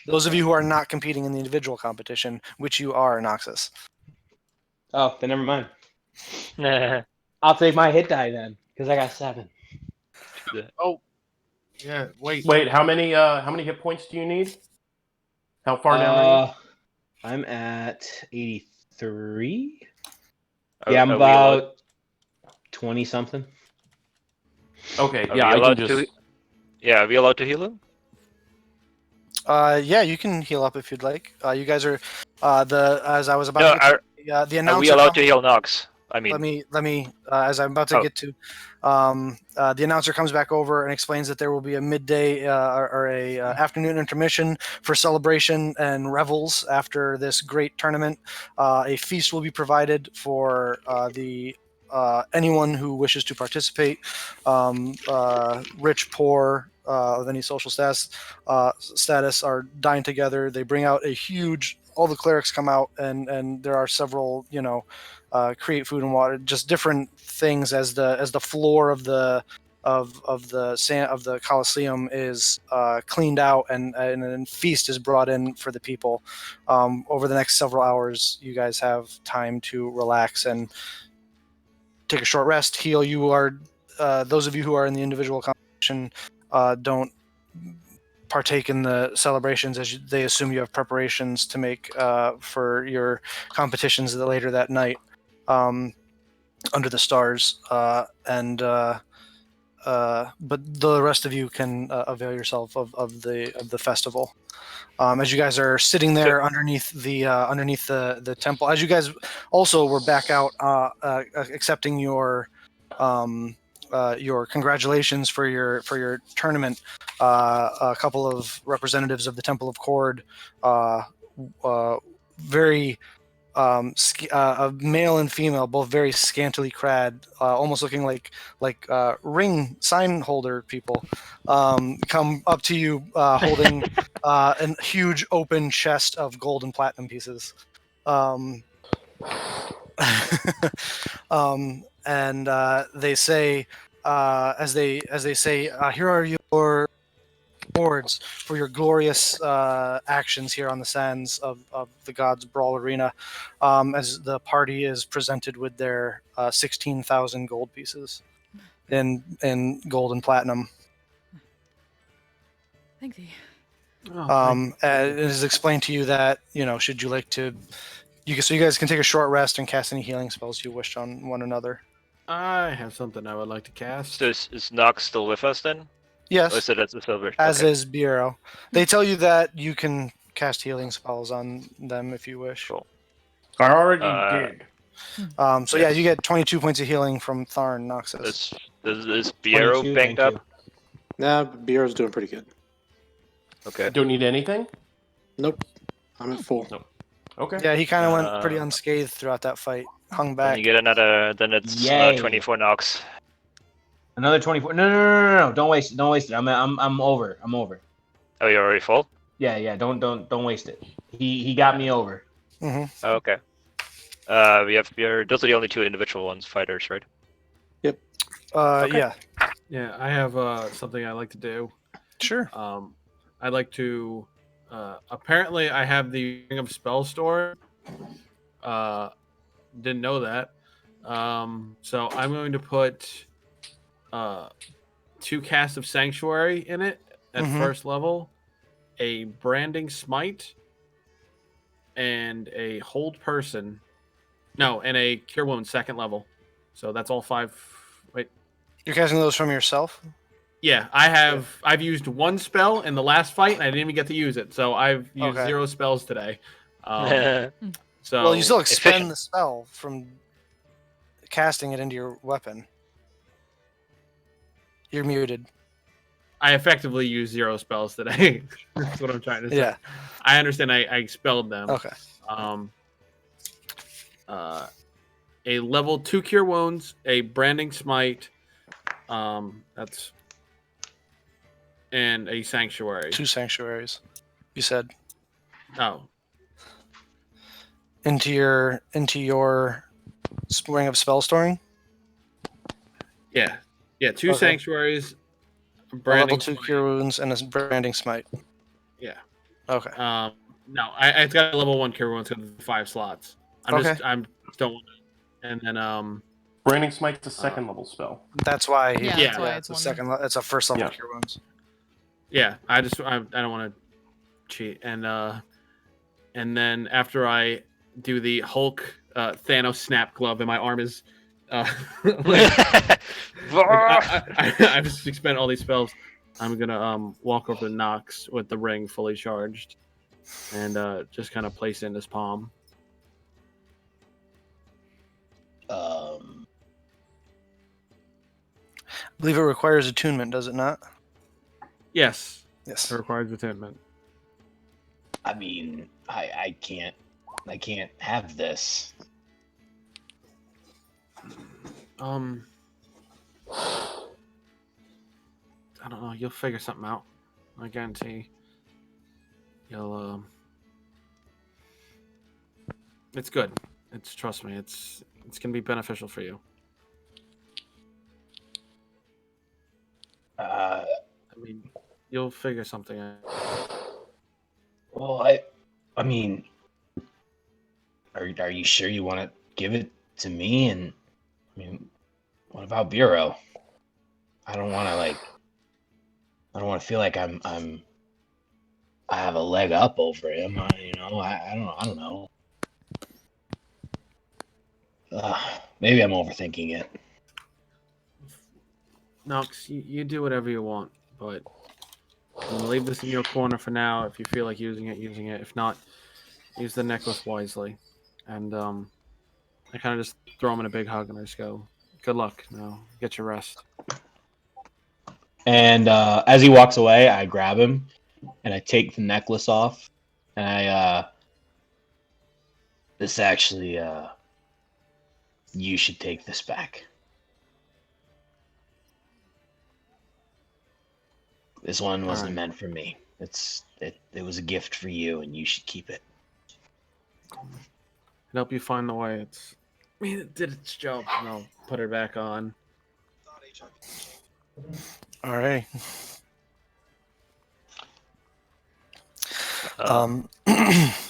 Those of you who are not competing in the individual competition, which you are, Noxus. Oh, then never mind. Nah. I'll take my hit die then, because I got 7. Yeah, wait. Wait, how many hit points do you need? How far down are you? I'm at 83. Are- Yeah, I'm are we allowed- about 20 something. Okay, Are yeah, we I allowed can just. Yeah, are we allowed to heal him? Yeah, you can heal up if you'd like. You guys are as I was about No, to get the are announcer. we allowed to heal Nox? I mean, let me as I'm about to get to, the announcer comes back over and explains that there will be a midday or a afternoon intermission for celebration and revels after this great tournament. A feast will be provided for the anyone who wishes to participate, rich, poor, of any social status are dined together. They bring out a huge. All the clerics come out, and there are several, create food and water, just different things as the floor of the Colosseum is cleaned out, and a feast is brought in for the people. Over the next several hours, you guys have time to relax and take a short rest, heal. You are those of you who are in the individual competition don't partake in the celebrations, as they assume you have preparations to make for your competitions later that night, under the stars, but the rest of you can avail yourself of the festival. As you guys are sitting there underneath the temple, as you guys also were back out accepting your congratulations for your tournament. A couple of representatives of the Temple of Cord, very male and female, both very scantily clad, almost looking like ring sign holder people, come up to you holding a huge open chest of gold and platinum pieces. And they say, as they say, here are your awards for your glorious actions here on the sands of the Gods Brawl Arena, as the party is presented with their 16,000 gold pieces in gold and platinum. Thank you. It is explained to you that, should you like to, so you guys can take a short rest and cast any healing spells you wish on one another. I have something I would like to cast. So is Nox still with us then? Yes. Or is it as a silver? As Okay. is Bureau. They tell you that you can cast healing spells on them if you wish. Cool. I already did. So yeah, you get 22 points of healing from Tharn, Noxus. Is Bureau 22, banged thank up? Nah, Bureau's doing pretty good. Okay. Don't need anything? Nope. I'm at full. Nope. Okay. Yeah, he kind of went pretty unscathed throughout that fight. Hung Then back. you get another. Then it's Yay. 24 Nox. Another 24. No. Don't waste it. Don't waste it. I'm over. I'm over. Oh, you're already full. Yeah. Don't waste it. He got me over. Mm-hmm. Oh, okay. Those are the only two individual ones, fighters, right? Yep. Okay. Yeah. Yeah, I have something I like to do. Sure. I'd like to. Apparently, I have the Ring of Spell Store. Didn't know that. So I'm going to put 2 casts of Sanctuary in it at first level, a Branding Smite, and a Hold Person. No, and a Cure Wound second level. So that's all 5. Wait. You're casting those from yourself? Yeah, I've used 1 spell in the last fight, and I didn't even get to use it. So I've used 0 spells today. So well, you still expend the spell from casting it into your weapon. You're muted. I effectively used 0 spells today. That's what I'm trying to say. Yeah. I understand I expelled them. Okay. A level 2 Cure Wounds, a Branding Smite, that's, and a Sanctuary. 2 sanctuaries, you said. Oh. Into your Ring of Spell Storing? Yeah. 2 Okay. Sanctuaries, A Branding level 2 Smite. Cure Wounds and a Branding Smite. Yeah. Okay. No, it's got a level 1 Cure Wounds with 5 slots. I just don't want to. And then Branding Smite's a second level spell. That's why. That's why it's a second. It's a first level Cure Wounds. Yeah, I don't want to cheat. And then after I do the Hulk Thanos snap glove, and my arm is I've just expended all these spells. I'm gonna walk over to Nox with the ring fully charged, and just kind of place it in his palm. believe it requires attunement, does it not? Yes. Yes. It requires attunement. I mean, I can't have this. I don't know. You'll figure something out. I guarantee. You'll. It's good. Trust me. It's gonna be beneficial for you. I mean, you'll figure something out. Well, I mean, are you sure you want to give it to me? And I mean, what about Bureau? I don't want to feel like I have a leg up over him. I don't know. Maybe I'm overthinking it. Nox, you do whatever you want, but I'm gonna leave this in your corner for now. If you feel like using it. If not, use the necklace wisely. And I kind of just throw him in a big hug and I just go, "Good luck. Now get your rest." And as he walks away, I grab him and I take the necklace off, and this actually, you should take this back. This one wasn't meant for me. It was a gift for you, and you should keep it. Help you find the way. It did its job. And I'll put it back on. All right.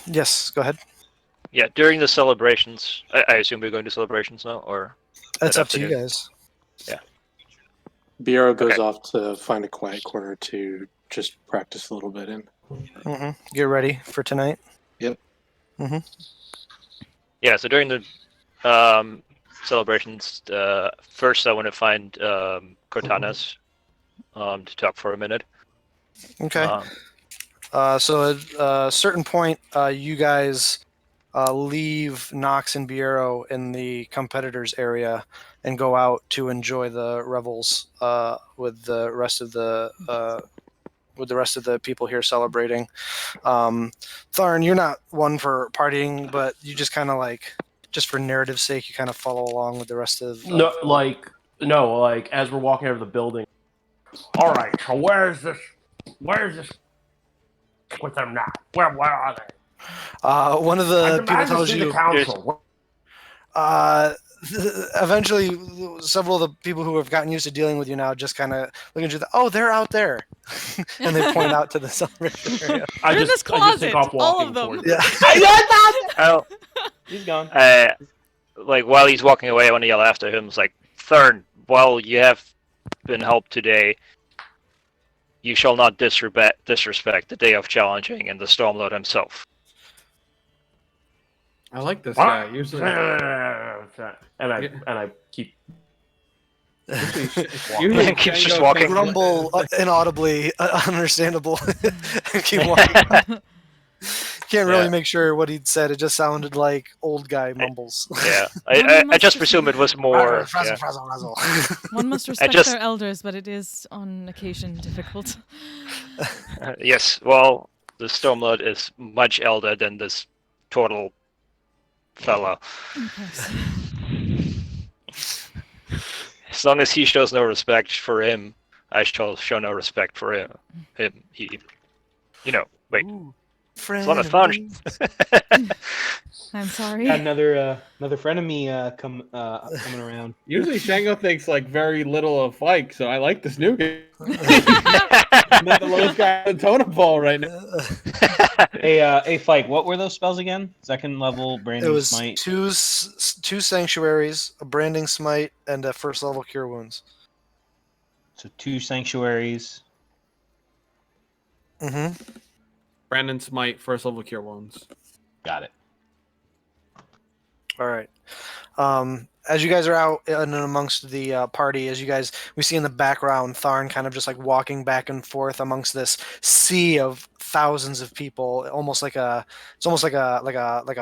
Yes, go ahead. Yeah, during the celebrations, I assume we're going to celebrations now, or That's that up to you afternoon? guys. Yeah. Biaro goes Okay. off to find a quiet corner to just practice a little bit in. Get ready for tonight. Yep. Yeah, so during the celebrations, first I want to find Cortana's to talk for a minute. Okay. So at a certain point, you guys leave Nox and Biero in the competitors area and go out to enjoy the revels with the rest of the people here celebrating. Tharn, you're not one for partying, but you just kind of just for narrative's sake, you kind of follow along with the rest of. No, as we're walking out of the building. All right, so where's this with them now? Where are they? One of the people tells you. The council. Eventually, several of the people who have gotten used to dealing with you now just kind of look at you. Oh, they're out there, and they point out to the celebration area. They're in this closet. take off All walking of them. towards Yeah. Oh, He's gone. like while he's walking away, I want to yell after him. It's like, Thurn, while you have been helped today, you shall not disrespect the day of challenging and the Stormlord himself. I like this guy. Usually, and I keep. Usually keeps just walking. Grumble inaudibly, understandable. And keep walking. Can't really make sure what he'd said. It just sounded like old guy mumbles. Yeah, I just presume it was more. Frazzle, Yeah. frazzle, frazzle. One must respect their elders, but it is on occasion difficult. Yes, well, the Stormlord is much elder than this total fella. As long as he shows no respect for him, I shall show no respect for him. He, wait. It's a lot of fun. I'm sorry. Got another friend of me coming around. Usually Shango thinks very little of Fike, so I like this new guy. I'm not the lowest guy on the totem pole right now. Hey, Fike, what were those spells again? Second level branding It was smite. two sanctuaries, a branding smite, and a first level cure wounds. So 2 sanctuaries. Brandon Smite, first level cure wounds. Got it. All right. As you guys are out and amongst the party, we see in the background Tharn kind of just walking back and forth amongst this sea of thousands of people, it's almost like a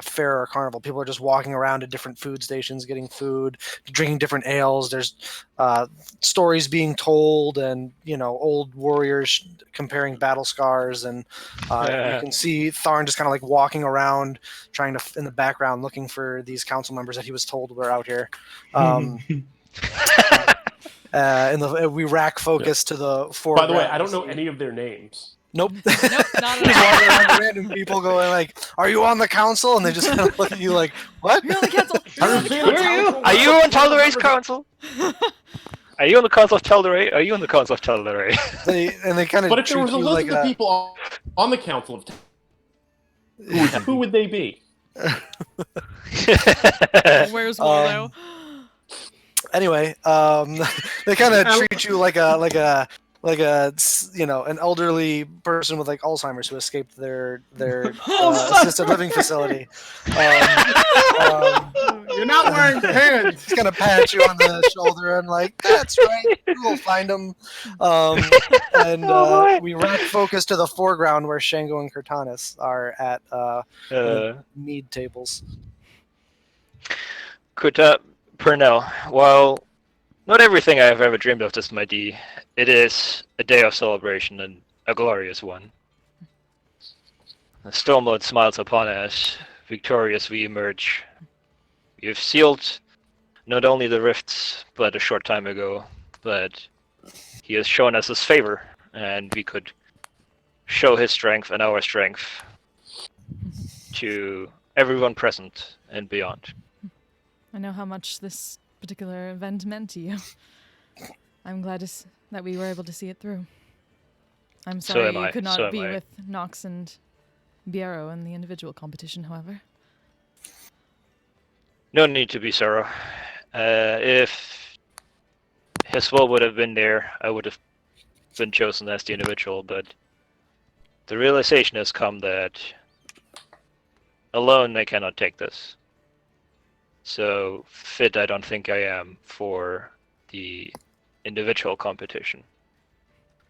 fair or carnival. People are just walking around to different food stations, getting food, drinking different ales. There's stories being told, and old warriors comparing battle scars, and you can see Tharn just kind of like walking around, trying to in the background looking for these council members that he was told were out here. We rack focus to the foreground. By the way, I don't know any of their names. Nope. Nope, not Just at all. walking around, random people going like, "Are you on the council?" And they just kind of look at you like, "What?" You're on the council. You're on the Who council. Are you on Tal'Daray's council? Are you on the council of Tal'Daray? Are you on the council of Tal'Daray? They kind of. But if there was a you list like of the people on the council of who would they be? Where's Waldo? Anyway, they kind of treat you like a an elderly person with like Alzheimer's who escaped their assisted living facility. You're not wearing pants. Just gonna pat you on the shoulder and like, that's right, we'll find him. We rack focus to the foreground where Shango and Cortanis are at mead tables. Purnell, while not everything I have ever dreamed of this might be, it is a day of celebration and a glorious one. The Stormlord smiles upon us, victorious we emerge. We have sealed not only the rifts, but a short time ago, but he has shown us his favor, and we could show his strength and our strength to everyone present and beyond. I know how much this particular event meant to you. I'm glad that we were able to see it through. I'm So sorry am you I. could not So am be I. with Nox and Biero in the individual competition, however. No need to be sorry. If Hiswell would have been there, I would have been chosen as the individual, but the realization has come that alone I cannot take this. So fit I don't think I am for the individual competition.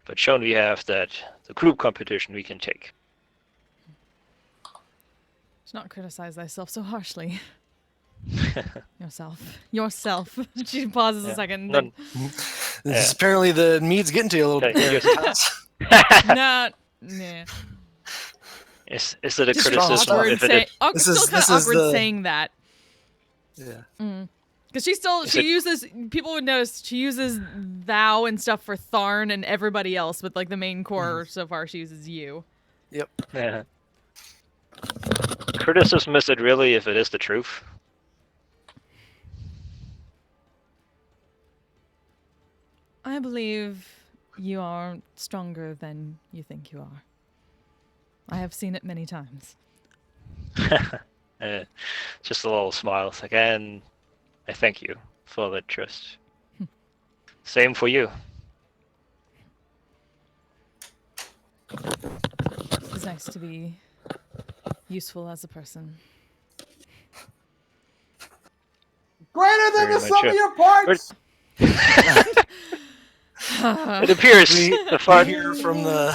But shown we have that the group competition we can take. Do not criticize thyself so harshly. Yourself. She pauses a second. None. This is apparently the mead's getting to you a little bit. Nah. Is it a Just criticism? awkward If it is, it's still kind of awkward saying that. Yeah. Because she uses, people would notice, she uses thou and stuff for Tharn and everybody else, but like the main core so far she uses you. Yep. Yeah. Criticism is it really if it is the truth? I believe you are stronger than you think you are. I have seen it many times. Just a little smile. It's like, and I thank you for that trust. Same for you. It's nice to be useful as a person. Greater than Very the much sum it. of your parts. It appears the far Hear from the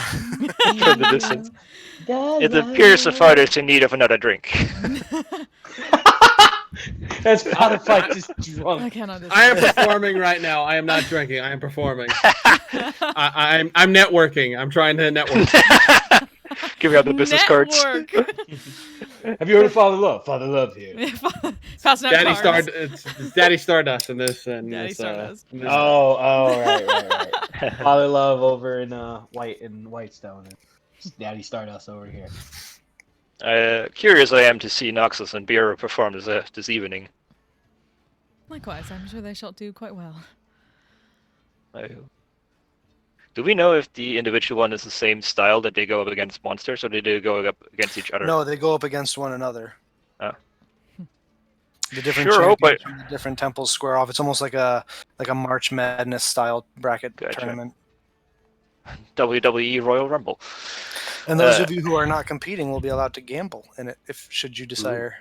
from the distance. It appears the farthest in need of another drink. That's Spotify just I drunk. cannot I am disagree. performing right now. I am not drinking. I am performing. I'm networking. I'm trying to network. Give out the business cards. Network. Have you heard of Father Love? Father Love here. Passing out Daddy cards. it's Daddy Stardust in this. And Daddy this, Stardust. in this- right. Father Love over in Whitestone. Daddy Stardust over here. Curious I am to see Noxus and Bureau perform this evening. Likewise, I'm sure they shall do quite well. Do we know if the individual one is the same style that they go up against monsters, or do they go up against each other? No, they go up against one another. Oh. The different Sure, hope champions from the different temples square off. It's almost like a March Madness style bracket Gotcha. tournament. WWE Royal Rumble. And those of you who are not competing will be allowed to gamble in it, if should you desire.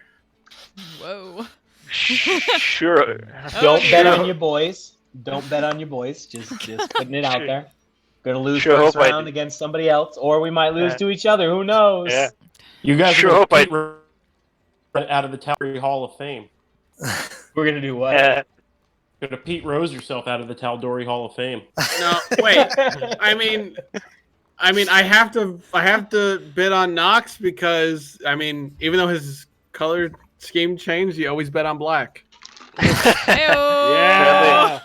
Whoa. Sure. Don't bet sure. on your boys. Don't bet on your boys. Just putting it out there. Gonna lose Sure first hope I round do. against somebody else, or we might lose Yeah. to each other. Who knows? Yeah. You guys Sure are hope I- going to Pete out of the Tal'Dorei Hall of Fame. We're gonna do what? Going to Pete Rose yourself out of the Tal'Dorei Hall of Fame. No, wait. I mean, I have to bid on Nox because even though his color scheme changed, he always bet on black. Heyo! Yeah.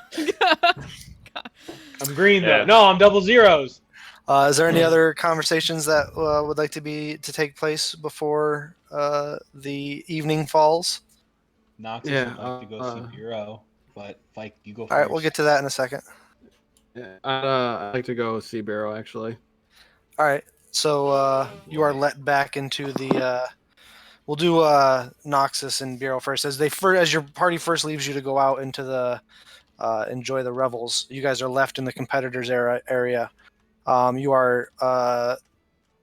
I'm green though. Yeah. No, I'm double zeros. Is there any other conversations that would like to take place before the evening falls? Noxus Yeah, would like to go see Bureau, but Fike, you go first. All right, we'll get to that in a second. Yeah, I'd like to go see Barrow actually. All right, so you are let back into the. We'll do Noxus and Bureau first. As your party first leaves you to go out into the enjoy the revels. You guys are left in the competitors area. You are.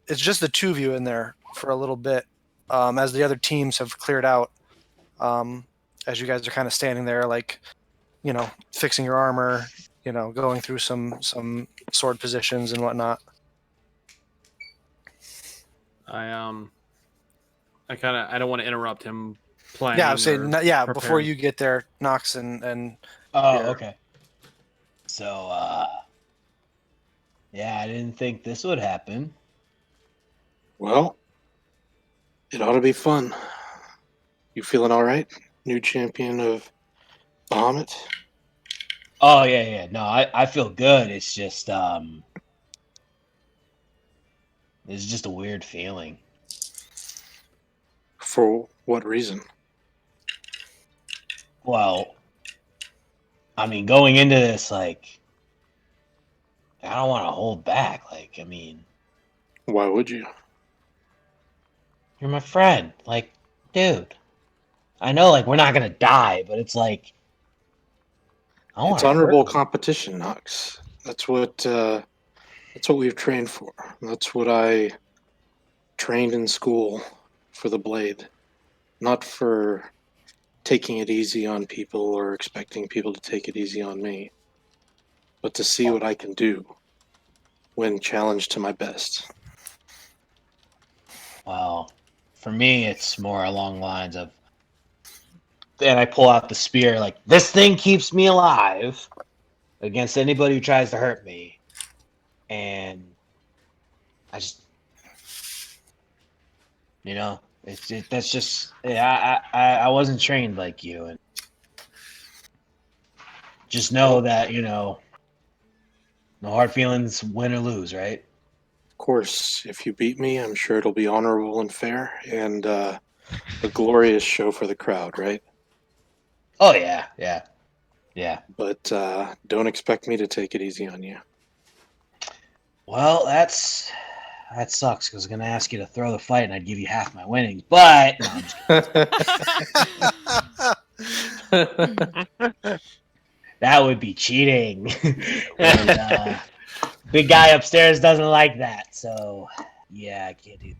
It's just the two of you in there for a little bit, as the other teams have cleared out. As you guys are kind of standing there, like, fixing your armor, going through some sword positions and whatnot. I don't want to interrupt him playing. Yeah, I'm saying, before preparing. you get there, Nox and Oh, Here. okay. So, yeah, I didn't think this would happen. Well, it ought to be fun. You feeling all right? New champion of Bahamut? Oh, yeah. No, I feel good. It's just a weird feeling. For what reason? Well, going into this, I don't want to hold back. Why would you? You're my friend. Dude. I know, we're not gonna die, but it's I want It's honorable competition, Nox. That's what we've trained for. That's what I trained in school for the blade. Not for taking it easy on people or expecting people to take it easy on me, but to see what I can do when challenged to my best. Well, for me, it's more along the lines of, and I pull out the spear, this thing keeps me alive against anybody who tries to hurt me. And I just, that's just, I wasn't trained like you. And just know that, no hard feelings, win or lose, right? Of course, if you beat me, I'm sure it'll be honorable and fair, and a glorious show for the crowd, right? Oh, yeah. But don't expect me to take it easy on you. That sucks, because I was going to ask you to throw the fight, and I'd give you half my winnings, but... No, I'm just that would be cheating. And, big guy upstairs doesn't like that, so yeah, I can't do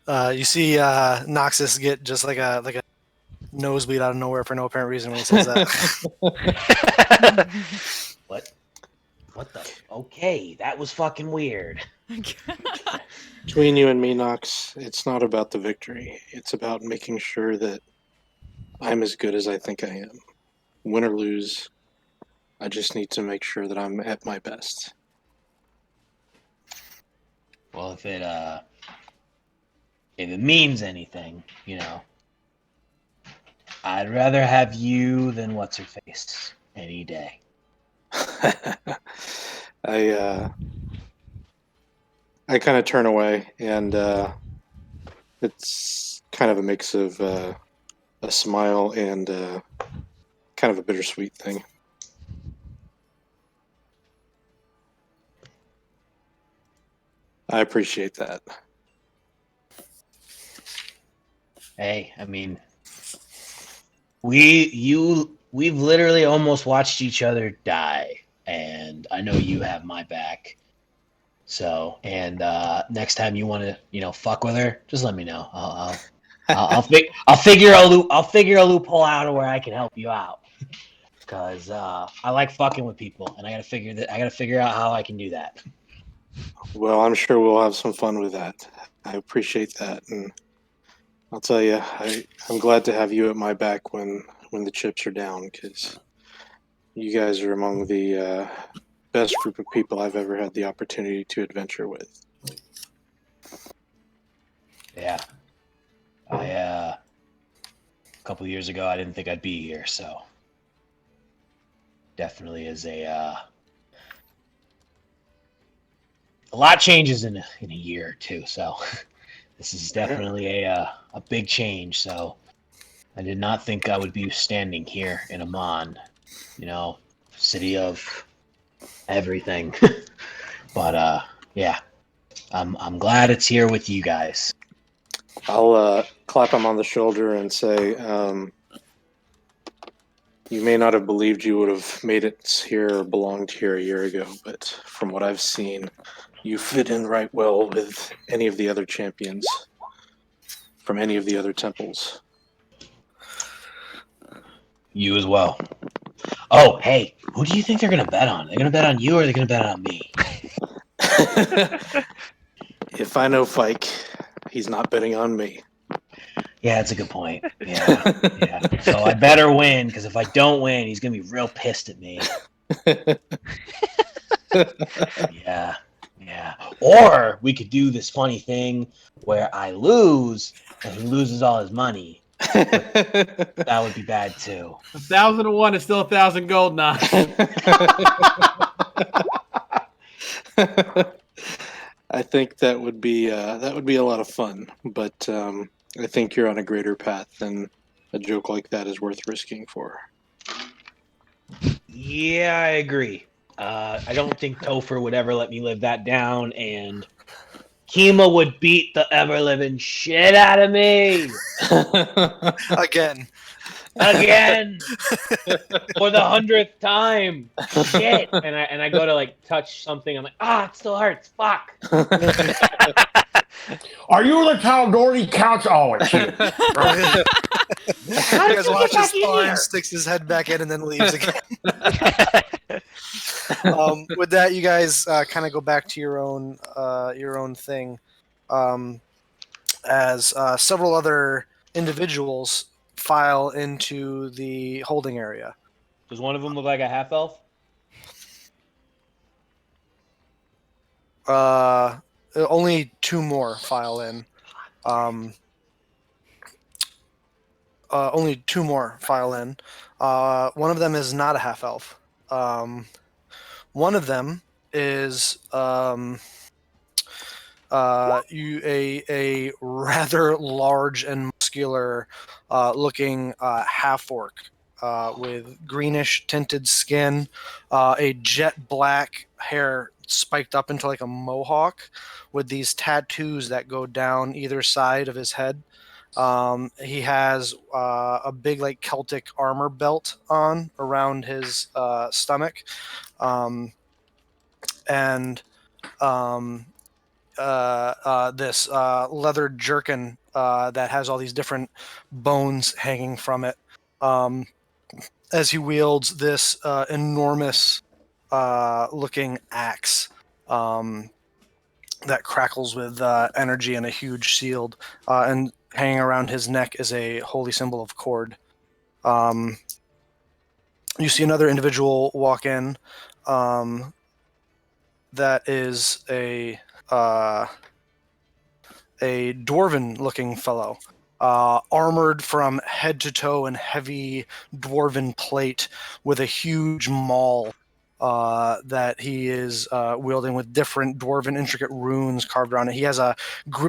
that. You see Noxus get just like a nosebleed out of nowhere for no apparent reason when he says that. What the? Okay, that was fucking weird. Between you and me, Nox, it's not about the victory. It's about making sure that I'm as good as I think I am. Win or lose, I just need to make sure that I'm at my best. Well, if it means anything, I'd rather have you than what's her face any day. I kind of turn away, and it's kind of a mix of a smile and kind of a bittersweet thing. I appreciate that. Hey, we've literally almost watched each other die, and I know you have my back. So, and next time you want to, fuck with her, just let me know. I'll figure a loophole out of where I can help you out. because I like fucking with people, and I gotta figure out how I can do that. Well, I'm sure we'll have some fun with that. I appreciate that, and I'll tell you, I'm glad to have you at my back when the chips are down, because you guys are among the best group of people I've ever had the opportunity to adventure with. Yeah, a couple of years ago, I didn't think I'd be here, so definitely is a lot changes in a year or two. So this is definitely a big change. So I did not think I would be standing here in Amman, city of everything. But yeah, I'm glad it's here with you guys. I'll clap him on the shoulder and say, you may not have believed you would have made it here or belonged here a year ago, but from what I've seen, you fit in right well with any of the other champions from any of the other temples. You as well. Oh, hey, who do you think they're going to bet on? They're going to bet on you or they're going to bet on me? If I know Fike, he's not betting on me. Yeah, that's a good point. Yeah. So I better win, because if I don't win, he's going to be real pissed at me. Yeah. Or we could do this funny thing where I lose and he loses all his money. That would be bad too. 1,001 is still 1,000 gold, Knox. I think that would be a lot of fun, but I think you're on a greater path than a joke like that is worth risking for. Yeah, I agree. I don't think Topher would ever let me live that down, and Kima would beat the ever-living shit out of me. Again. For the 100th time. Shit. And I go to like touch something. I'm like, it still hurts. Fuck. Are you the Caldori couch? Oh, it's you. You guys watch his spawn, sticks his head back in, and then leaves again. With that, you guys kind of go back to your own thing, as several other individuals file into the holding area. Does one of them look like a half elf? Only two more file in. Only two more file in. One of them is not a half elf. One of them is a rather large and muscular looking half orc with greenish tinted skin, a jet black hair spiked up into like a mohawk with these tattoos that go down either side of his head. He has a big like Celtic armor belt on around his stomach, and this leather jerkin that has all these different bones hanging from it, as he wields this enormous looking axe that crackles with energy and a huge shield, and hanging around his neck is a holy symbol of Cord. You see another individual walk in that is a dwarven-looking fellow, armored from head to toe in heavy dwarven plate, with a huge maul that he is wielding with different dwarven intricate runes carved around it. He has a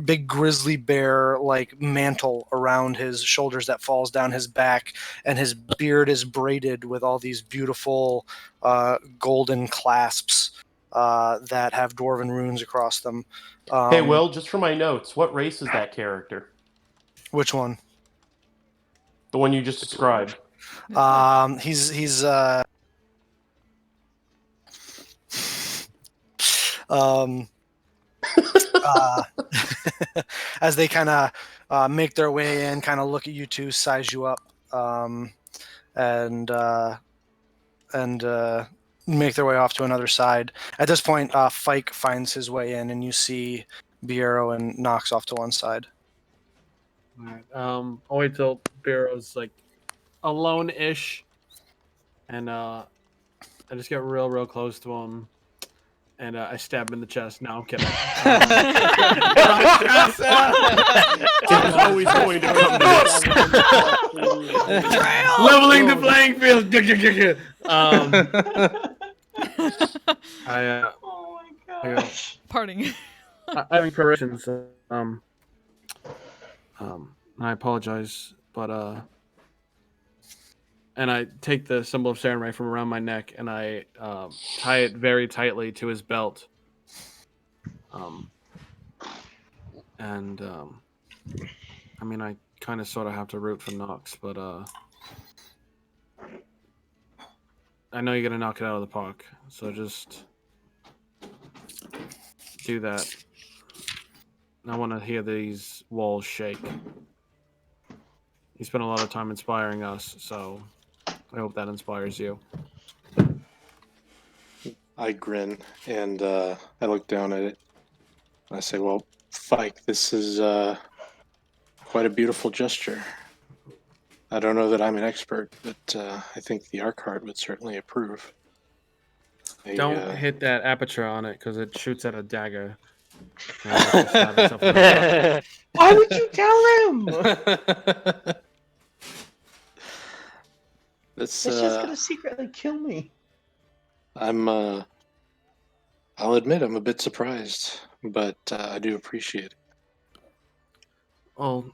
big grizzly bear-like mantle around his shoulders that falls down his back, and his beard is braided with all these beautiful golden clasps that have dwarven runes across them. Hey, Will, just for my notes, what race is that character? Which one? The one you just described. He's as they kind of make their way in, kind of look at you two, size you up, and and make their way off to another side. At this point, Fike finds his way in, and you see Biero and Nox off to one side. All right. I'll wait till Barrow's like alone-ish, and I just get real close to him, and I stab him in the chest. No, I'm kidding. It's always going to come to this. Leveling the playing field. Oh my gosh. Parting. I have encouragements. I apologize, but and I take the symbol of samurai from around my neck and I tie it very tightly to his belt. I mean, I kind of sort of have to root for Nox, but I know you're gonna knock it out of the park, so just do that. I want to hear these walls shake. He spent a lot of time inspiring us, so I hope that inspires you. I grin and I look down at it. I say, well, Fike, this is quite a beautiful gesture. I don't know that I'm an expert, but I think the Archard would certainly approve. Don't hit that aperture on it, because it shoots at a dagger. Why would you tell him? It's just gonna secretly kill me. I'll admit I'm a bit surprised, but I do appreciate it. Well,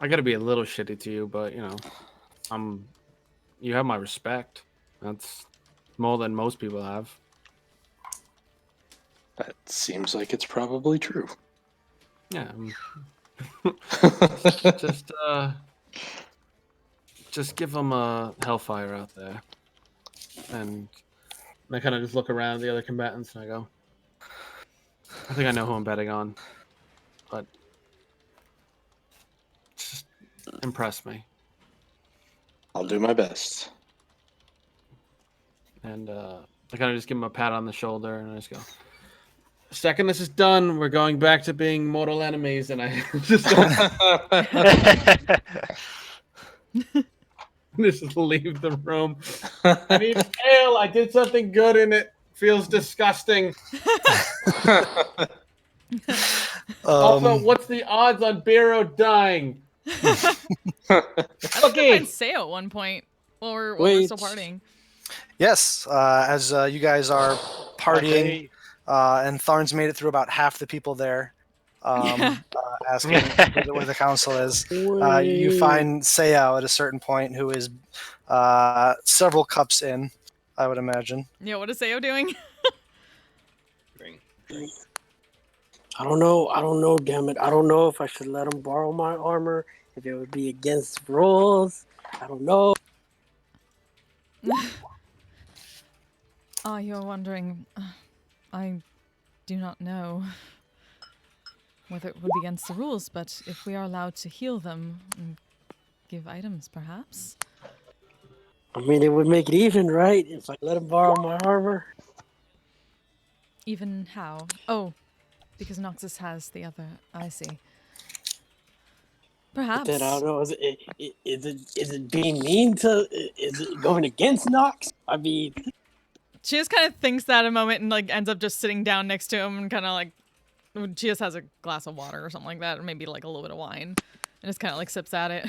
I gotta be a little shitty to you, but you have my respect. That's more than most people have. That seems like it's probably true. Yeah. Just give them a hellfire out there. And I kind of just look around at the other combatants and I go, I think I know who I'm betting on. But just impress me. I'll do my best. And I kind of just give him a pat on the shoulder and I just go, second this is done, we're going back to being mortal enemies. And I just just leave the room. I need ale. I did something good and it feels disgusting. Also, what's the odds on Biro dying? I think I find Seo at one point while we're still partying. Yes, as you guys are partying, and Tharn's made it through about half the people there, asking where the council is. You find Seo at a certain point, who is several cups in, I would imagine. Yeah, what is Seo doing? I don't know, damn it. I don't know if I should let him borrow my armor, if it would be against rules. I don't know. You're wondering. I do not know whether it would be against the rules, but if we are allowed to heal them and give items, perhaps. I mean, it would make it even, right? If I let him borrow my armor. Even how? Oh, because Noxus has the other. I see. Perhaps. But then I don't know. Is it being mean to? Is it going against Nox? I mean, she just kind of thinks that a moment and ends up just sitting down next to him and kind of she just has a glass of water or something like that, or maybe a little bit of wine, and just kind of sips at it.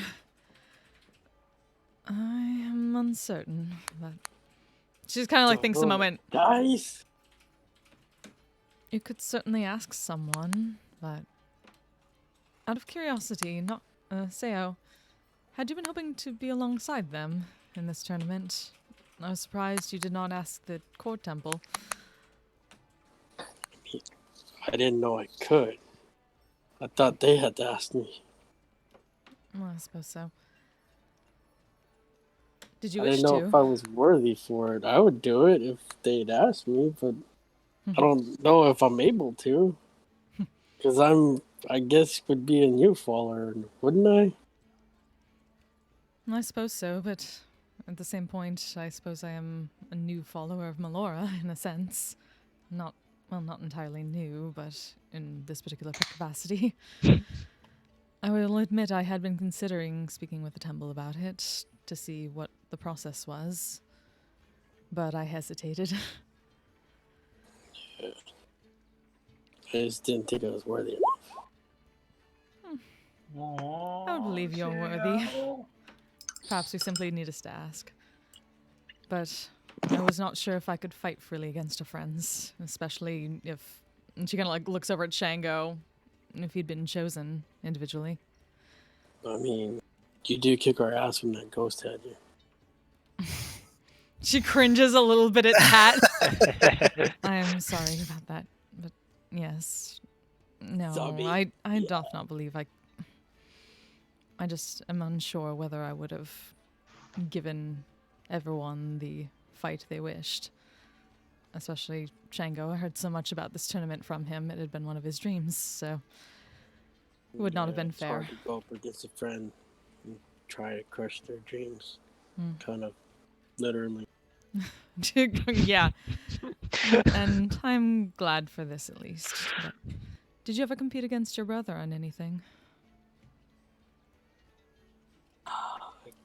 I am uncertain, but she just kind of thinks a moment. Dice. You could certainly ask someone, but out of curiosity, Seo, had you been hoping to be alongside them in this tournament? I was surprised you did not ask the court temple. I didn't know I could. I thought they had to ask me. Well, I suppose so. Did you I wish didn't know to? if I was worthy for it. I would do it if they'd asked me, but I don't know if I'm able to. Because I guess, would be a new faller, wouldn't I? I suppose so, but at the same point, I suppose I am a new follower of Melora, in a sense. Not entirely new, but in this particular capacity. I will admit I had been considering speaking with the temple about it, to see what the process was, but I hesitated. I just didn't think I was worthy enough. I would believe you're worthy. Perhaps we simply needed to ask. But I was not sure if I could fight freely against our friends, especially if... And she kind of like looks over at Shango, if he'd been chosen individually. I mean, you do kick our ass when that ghost had you. She cringes a little bit at that. I am sorry about that, but yes. No, Zombie. I doth not believe I just am unsure whether I would have given everyone the fight they wished. Especially Shango. I heard so much about this tournament from him. It had been one of his dreams, so it would not have been It's fair. hard to go up against a friend and try to crush their dreams. Kind of, literally. Yeah. And I'm glad for this, at least. But did you ever compete against your brother on anything?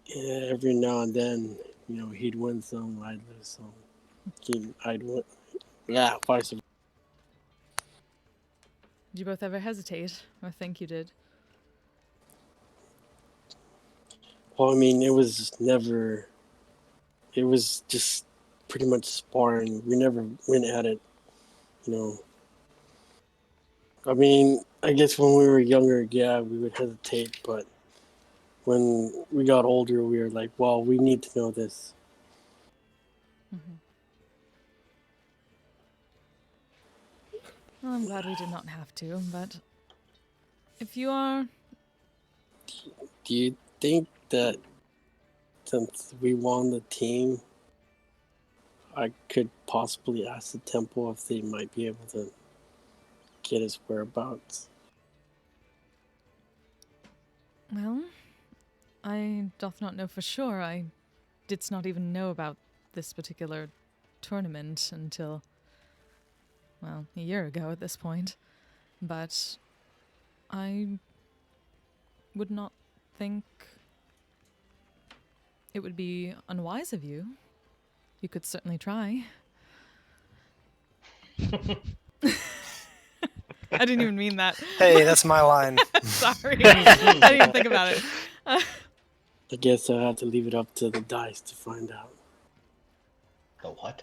Yeah, every now and then, he'd win some, I'd lose some. I'd win. Yeah, vice versa. Did you both ever hesitate or think you did? Well, I mean, it was just pretty much sparring. We never went at it, I mean, I guess when we were younger, yeah, we would hesitate, but when we got older, we were like, well, we need to know this. Mm-hmm. Well, I'm glad we did not have to, but if you are... Do you think that since we won the team, I could possibly ask the temple if they might be able to get his whereabouts? Well, I doth not know for sure. I didst not even know about this particular tournament until, well, a year ago at this point. But I would not think it would be unwise of you. You could certainly try. I didn't even mean that. Hey, that's my line. Sorry. I didn't even think about it. I guess I have to leave it up to the dice to find out. The what?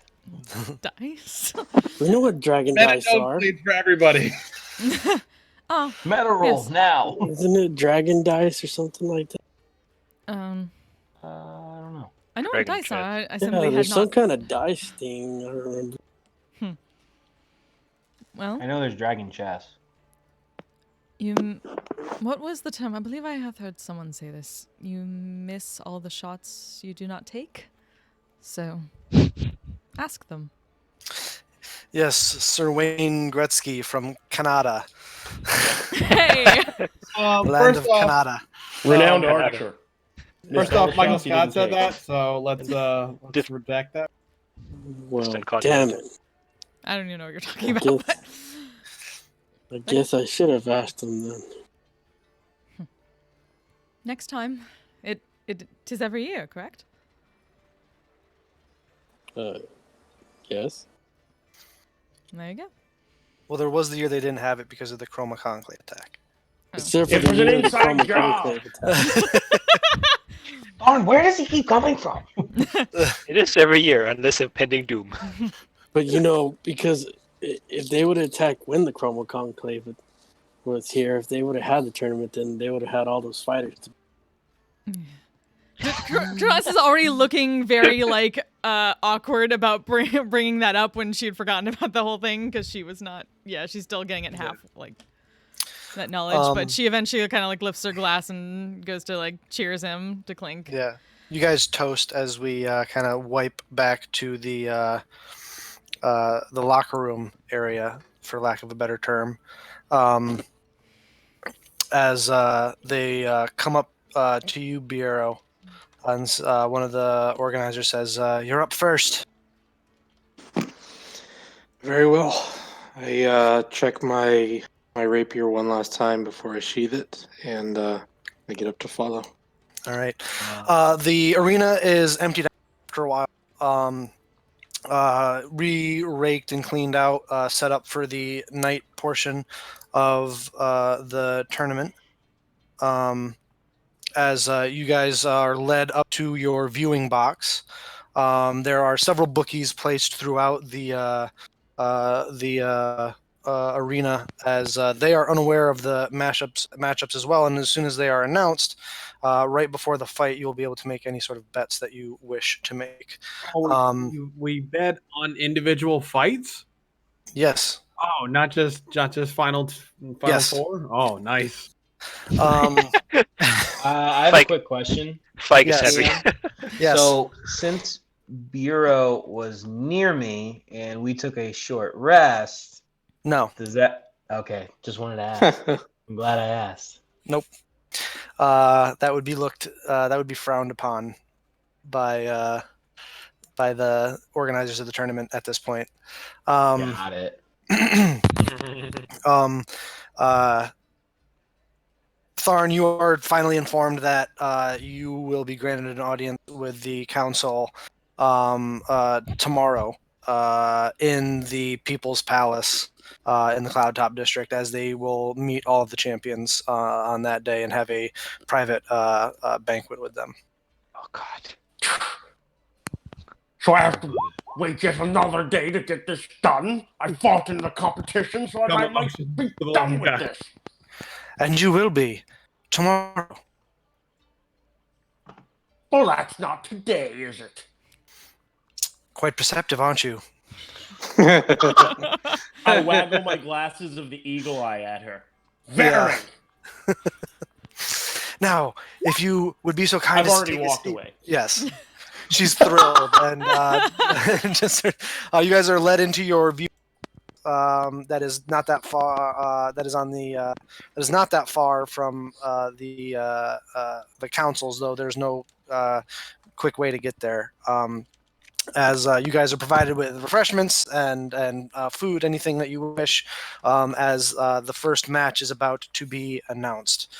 Dice? We know what dragon dice are. Please for everybody. Oh. Meta roll yes. now. Isn't it dragon dice or something like that? I don't know. I know Dragon what dice chess. are. I Yeah, simply had there's some not... kind of dice thing. I don't remember. Well, I know there's dragon chess. what was the term? I believe I have heard someone say this. You miss all the shots you do not take. So, ask them. Yes, Sir Wayne Gretzky from Canada. Hey! Land of Canada. Renowned archer. First off, Michael Scott said that, so let's reject that. Well, Distant continent. damn it. I don't even know what you're talking about. But... I guess I should have asked him then. Next time. Tis every year, correct? Yes. There you go. Well, there was the year they didn't have it because of the Chroma Conclave attack. Except for It the was an year the inside Chroma job. Conclave attack. Darn, where does he keep coming from? It is every year, unless impending doom. But because if they would have attacked when the Chroma Conclave was here, if they would have had the tournament, then they would have had all those fighters. Dross is already looking very awkward about bringing that up when she had forgotten about the whole thing because she was not. Yeah, she's still getting it half that knowledge, but she eventually kind of lifts her glass and goes to cheers him to clink. Yeah, you guys toast as we kind of wipe back to the locker room area, for lack of a better term, as they come up to you, Biero. And one of the organizers says, "You're up first." Very well. I check my rapier one last time before I sheath it, and I get up to follow. All right. The arena is emptied out after a while. Re-raked and cleaned out, set up for the night portion of the tournament. As you guys are led up to your viewing box, there are several bookies placed throughout the arena, as they are unaware of the matchups as well. And as soon as they are announced, right before the fight, you will be able to make any sort of bets that you wish to make. We bet on individual fights. Yes. Oh, not just final Yes. four. Oh, nice. I have a quick question. Fike Yes. is happy. Yes. So since Bureau was near me and we took a short rest, No. does that okay? Just wanted to ask. I'm glad I asked. Nope. That would be that would be frowned upon by the organizers of the tournament at this point. Got it. Tharn, you are finally informed that you will be granted an audience with the council tomorrow in the People's Palace in the Cloudtop District, as they will meet all of the champions on that day and have a private banquet with them. Oh God. So I have to wait yet another day to get this done. I fought in the competition, so I might be done with this. And you will be tomorrow. Well, that's not today, is it? Quite perceptive, aren't you? I waggle my glasses of the eagle eye at her. Very. Yeah. Now, if you would be so kind I've as already to take walked a seat. away. Yes. She's thrilled, and just you guys are led into your view. That is not that far. That is on the. That is not that far from the councils, though. There's no quick way to get there. As you guys are provided with refreshments and food, anything that you wish, as the first match is about to be announced.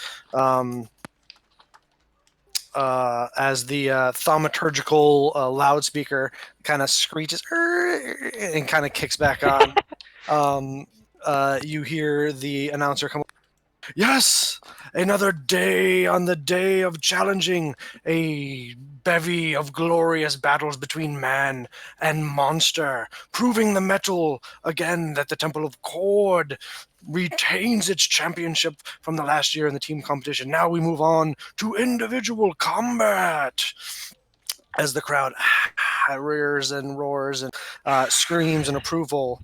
As the thaumaturgical loudspeaker kind of screeches and kind of kicks back on, you hear the announcer come. Yes, another day on the day of challenging, a bevy of glorious battles between man and monster, proving the metal again that the Temple of Cord retains its championship from the last year in the team competition. Now we move on to individual combat. As the crowd rears and roars and screams in approval.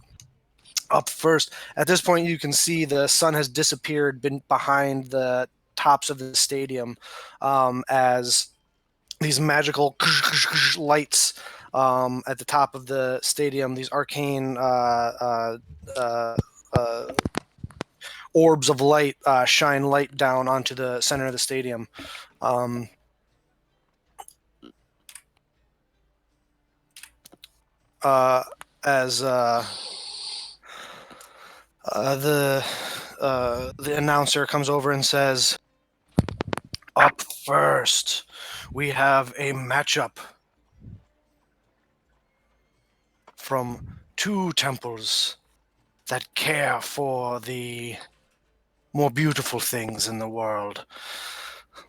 Up first, at this point, you can see the sun has disappeared behind the tops of the stadium, as these magical lights at the top of the stadium, these arcane orbs of light shine light down onto the center of the stadium. As the announcer comes over and says, "Up first, we have a matchup from two temples that care for the more beautiful things in the world,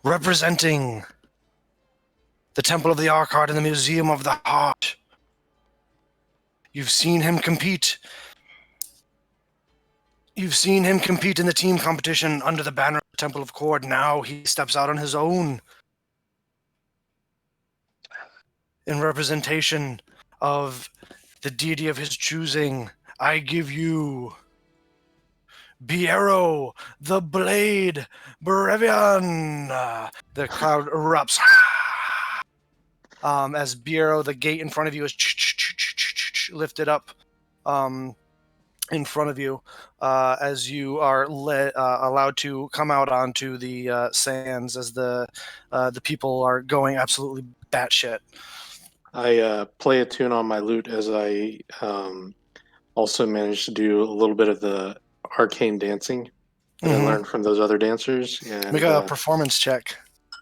representing the Temple of the Archeart and the Museum of the Heart. You've seen him compete. You've seen him compete in the team competition under the banner of the Temple of Cord. Now he steps out on his own in representation of the deity of his choosing. I give you Biero, the Blade, Brevian." The crowd erupts. As Biero, the gate in front of you, is lifted up. in front of you as you are allowed to come out onto the sands as the people are going absolutely batshit. I play a tune on my lute as I also manage to do a little bit of the arcane dancing that I learned from those other dancers. And Make a performance check.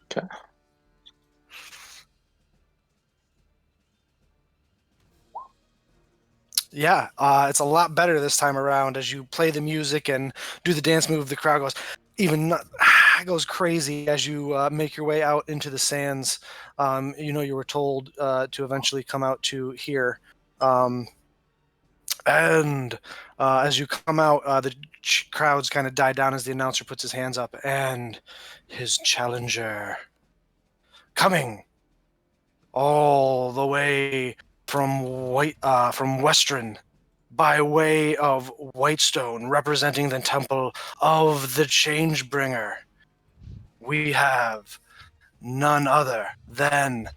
Okay. Yeah, it's a lot better this time around as you play the music and do the dance move. The crowd goes goes crazy as you make your way out into the sands. You were told to eventually come out to here. And as you come out, the crowds kind of die down as the announcer puts his hands up. And his challenger coming all the way from Western by way of Whitestone, representing the temple of the Changebringer. We have none other than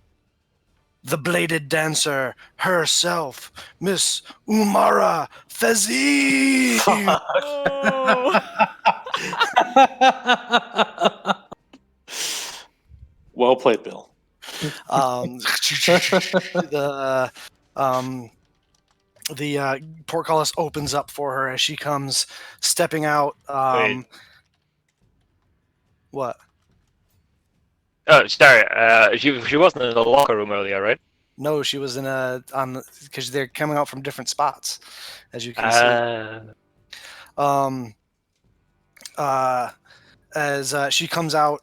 the bladed dancer herself, Miss Umara Fezzi. Well played, Bill. The portcullis opens up for her as she comes stepping out. What? Oh, sorry. She wasn't in the locker room earlier, right? No, she was because they're coming out from different spots, as you can see. As she comes out,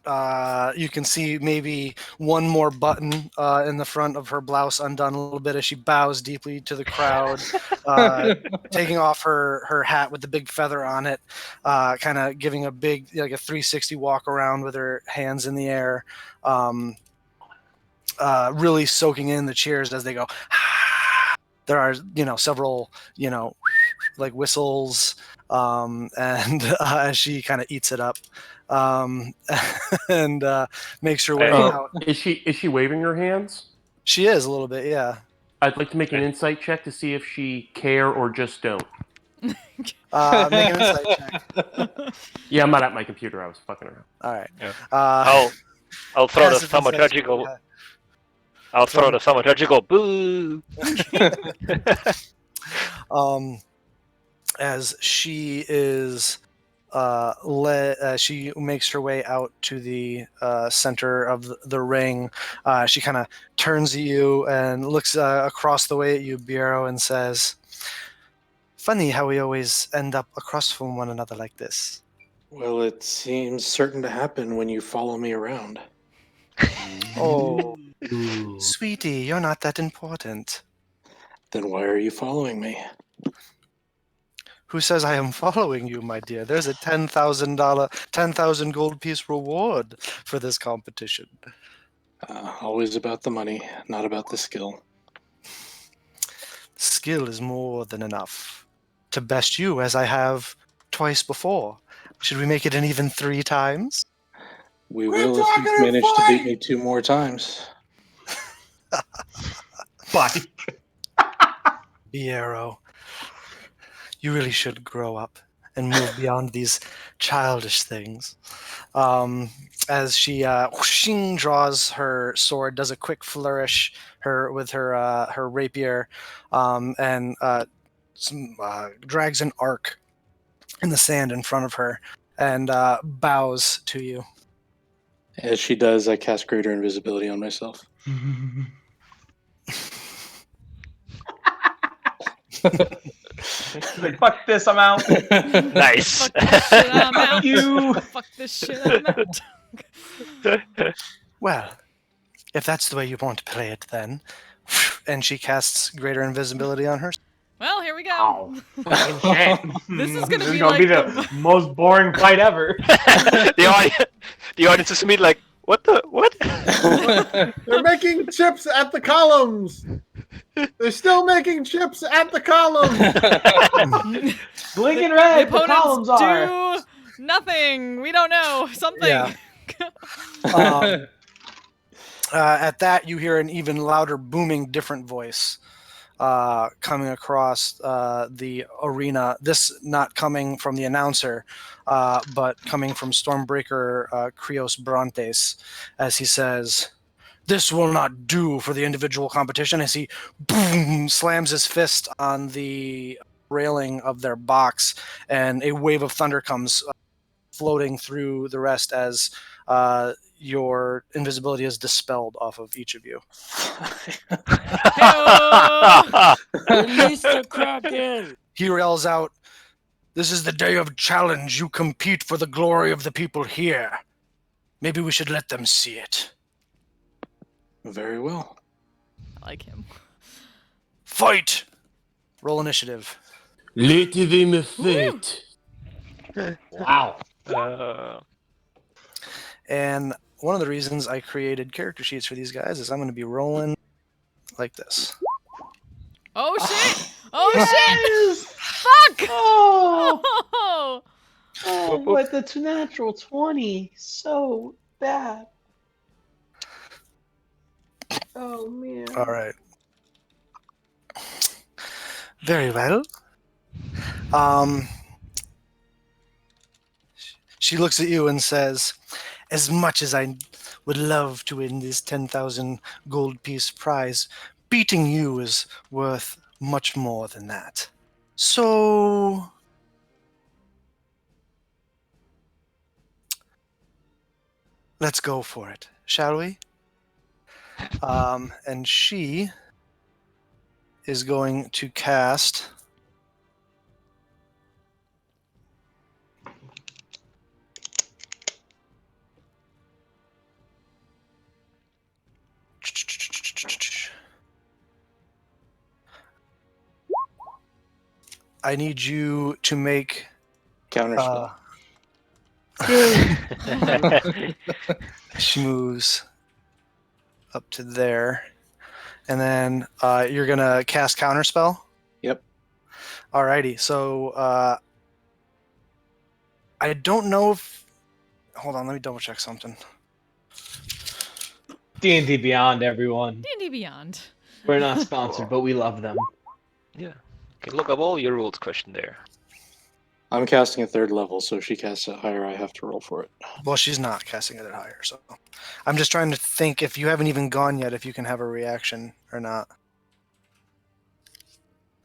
you can see maybe one more button in the front of her blouse undone a little bit as she bows deeply to the crowd, taking off her hat with the big feather on it, kind of giving a big, like a 360 walk around with her hands in the air, really soaking in the cheers as they go. There are, several, like whistles, and as she kind of eats it up, and makes her way out. Is she waving her hands? She is a little bit, yeah. I'd like to make an insight check to see if she care or just don't. Make an insight check. Yeah, I'm not at my computer. I was fucking around. All right. Yeah. I'll throw the thaumaturgical. I'll throw the thaumaturgical boo. As she is she makes her way out to the center of the ring. She kind of turns to you and looks across the way at you, Bureau, and says, "Funny how we always end up across from one another like this." Well, it seems certain to happen when you follow me around. Oh, sweetie, you're not that important. Then why are you following me? Who says I am following you, my dear? There's a $10,000 gold piece reward for this competition. Always about the money, not about the skill. Skill is more than enough to best you, as I have twice before. Should we make it an even 3 times? We will if you manage to beat me 2 more times. Bye. Biero, you really should grow up and move beyond these childish things. As she draws her sword, does a quick flourish with her rapier, and drags an arc in the sand in front of her and bows to you. As she does, I cast Greater Invisibility on myself. Like, fuck this, I'm out. Nice. Fuck this shit, I'm out. You. Fuck this shit, I'm out. Well, if that's the way you want to play it, then. And she casts Greater Invisibility on her. Well, here we go. Oh, fucking shit. This is gonna This be is gonna like be the most boring fight ever. the audience is immediately like, what the what? They're making chips at the columns. They're still making chips at the columns. Blinking The red, the opponents columns are. do nothing. We don't know. Something. Yeah. At that, you hear an even louder, booming, different voice. coming across the arena. This not coming from the announcer, but coming from Stormbreaker Krios Brontes, as he says, "This will not do for the individual competition," as he boom slams his fist on the railing of their box, and a wave of thunder comes floating through the rest as your invisibility is dispelled off of each of you. Release the Kraken! He yells out, "This is the day of challenge. You compete for the glory of the people here. Maybe we should let them see it." Very well. I like him. Fight! Roll initiative. Laissez me fight. Wow. And one of the reasons I created character sheets for these guys is I'm going to be rolling like this. Oh shit! Oh shit! Fuck! Oh, what the natural 20. So bad. Oh, man. All right. Very well. She looks at you and says, "As much as I would love to win this 10,000 gold piece prize, beating you is worth much more than that. So let's go for it, shall we?" And she is going to cast I need you to make Counterspell. She moves up to there, and then you're gonna cast Counterspell. Yep. Alrighty. So I don't know if. Hold on, let me double check something. D&D Beyond, everyone. D&D Beyond. We're not sponsored, but we love them. Yeah. Okay, look up all your rules question there. I'm casting a 3rd level, so if she casts it higher, I have to roll for it. Well, she's not casting it at higher, so I'm just trying to think if you haven't even gone yet, if you can have a reaction or not. I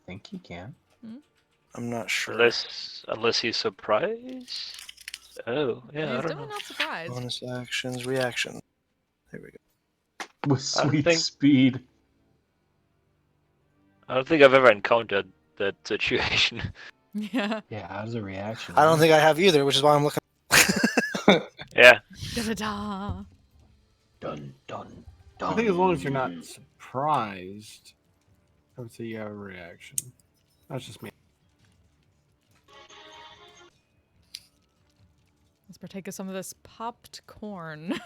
think you can. I'm not sure. Unless he's surprised. Oh, yeah, I He's don't definitely know. not surprised. Bonus actions, reaction. There we go. With I sweet think- speed. I don't think I've ever encountered that situation. Yeah. Yeah, how's a reaction? I don't think I have either, which is why I'm looking. Yeah. Da-da-da. Dun, dun, I think as long as you're not surprised, I would say you have a reaction. That's just me. Let's partake of some of this popped corn.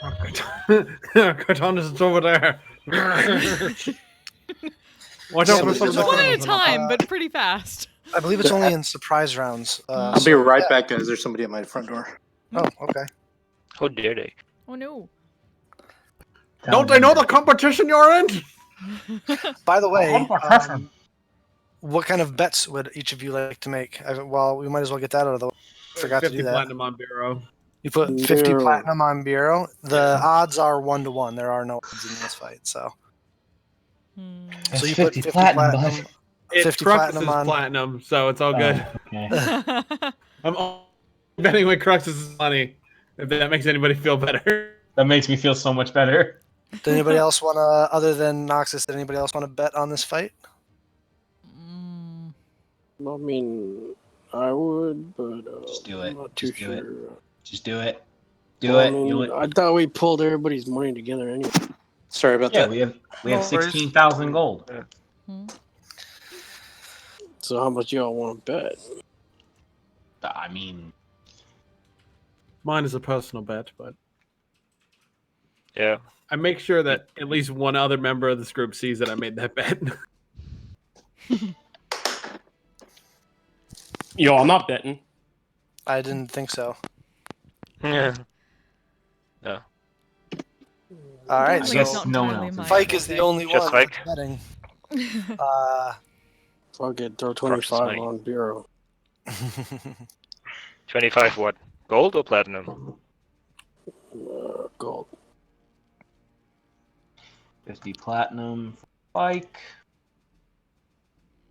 Cortanus is over there. Watch out Yeah, for but some of it's the One at a corners on the time, top. but pretty fast. I believe it's only in surprise rounds. I'll be right back, guys. There's somebody at my front door. Oh, okay. How dare they? Oh no. Don't they know the competition you're in? By the way, competition. what kind of bets would each of you like to make? Well, we might as well get that out of the way. Forgot to 50 do that. platinum on Bureau. You put 50 Bureau. platinum on Bureau. The odds are 1-to-1. There are no odds in this fight, so. Hmm. So you That's put 50 platinum, platinum. bud. It's 50 Crux's platinum on. platinum, so it's all good. Okay. I'm all betting with Crux's money. If that makes anybody feel better. That makes me feel so much better. Did anybody else want to, other than Noxus, did anybody else want to bet on this fight? Mm. I mean, I would, but Just do it. I'm not too Just do it. sure. Just do it. Do Well, it. I mean, Do it. I thought we pulled everybody's money together anyway. Sorry about Yeah, that. we have No worries. 16,000 gold. Hmm. So how much y'all want to bet? I mean, Mine is a personal bet, but Yeah. I make sure that at least one other member of this group sees that I made that bet. Yo, I'm not betting. I didn't think so. Yeah. All right, Gambling I is guess not no one entirely else my is Fike is the forte. only Just one Fike. that's betting. Fuck it, throw Crushes 25 money. on Bureau. 25 what? Gold or platinum? Gold. 50 platinum for Spike.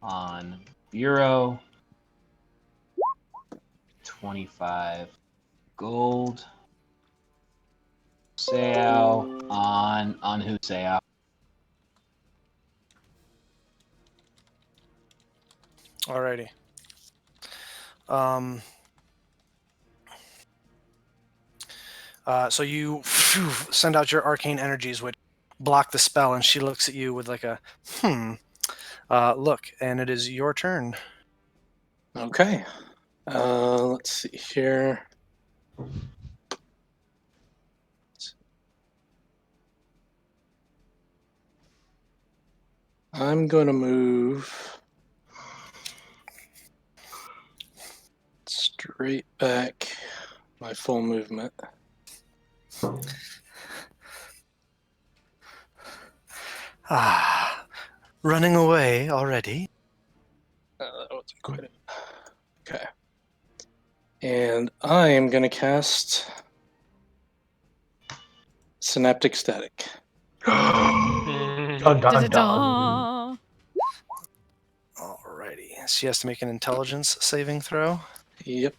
On Bureau. 25 gold. Seau on who Seau? Alrighty. So you send out your arcane energies, which block the spell, and she looks at you with like a look, and it is your turn. Okay. Let's see here. I'm going to move straight back my full movement. Running away already. That wasn't quite it. Okay. And I am going to cast Synaptic Static. Dun, dun, dun. Da-da-da. Alrighty. She has to make an intelligence saving throw. Yep.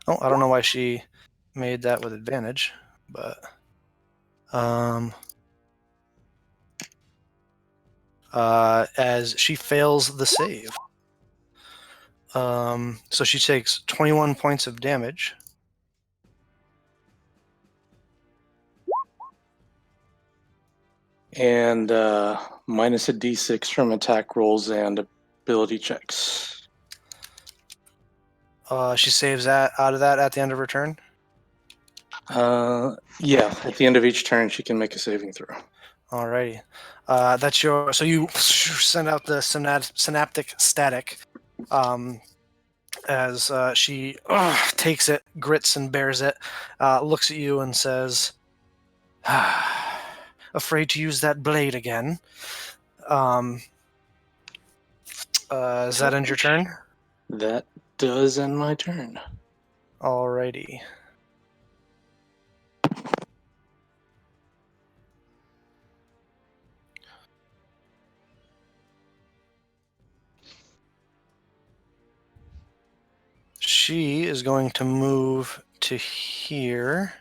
Oh, I don't know why she made that with advantage, but as she fails the save. So she takes 21 points of damage. And minus a d6 from attack rolls and ability checks. She saves that out of that at the end of her turn. Yeah, at the end of each turn, she can make a saving throw. Alrighty. That's your. So you send out the synaptic static as she takes it, grits and bears it, looks at you and says, afraid to use that blade again. Does that end your turn? That does end my turn. Alrighty. She is going to move to here.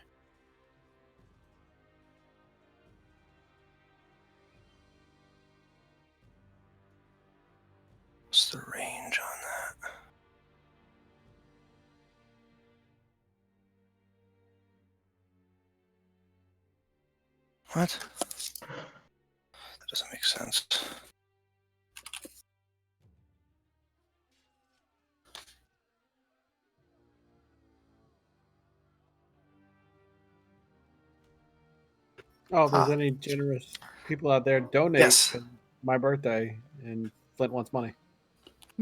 What's the range on that? What? That doesn't make sense. Oh, if there's any generous people out there, donate Yes. for my birthday, and Flint wants money.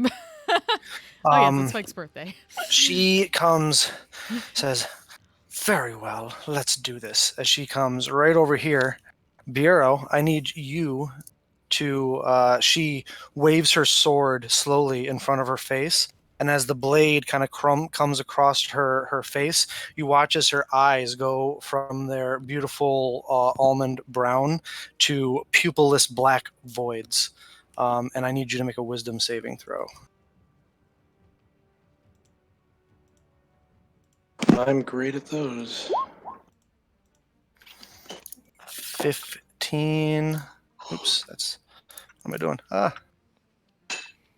Oh yes, it's Spike's birthday. She comes, says, very well, let's do this. As she comes right over here, Bureau, I need you to, she waves her sword slowly in front of her face, and as the blade kind of comes across her face, you watch as her eyes go from their beautiful almond brown to pupilless black voids. And I need you to make a wisdom saving throw. I'm great at those. 15. Oops, that's what am I doing?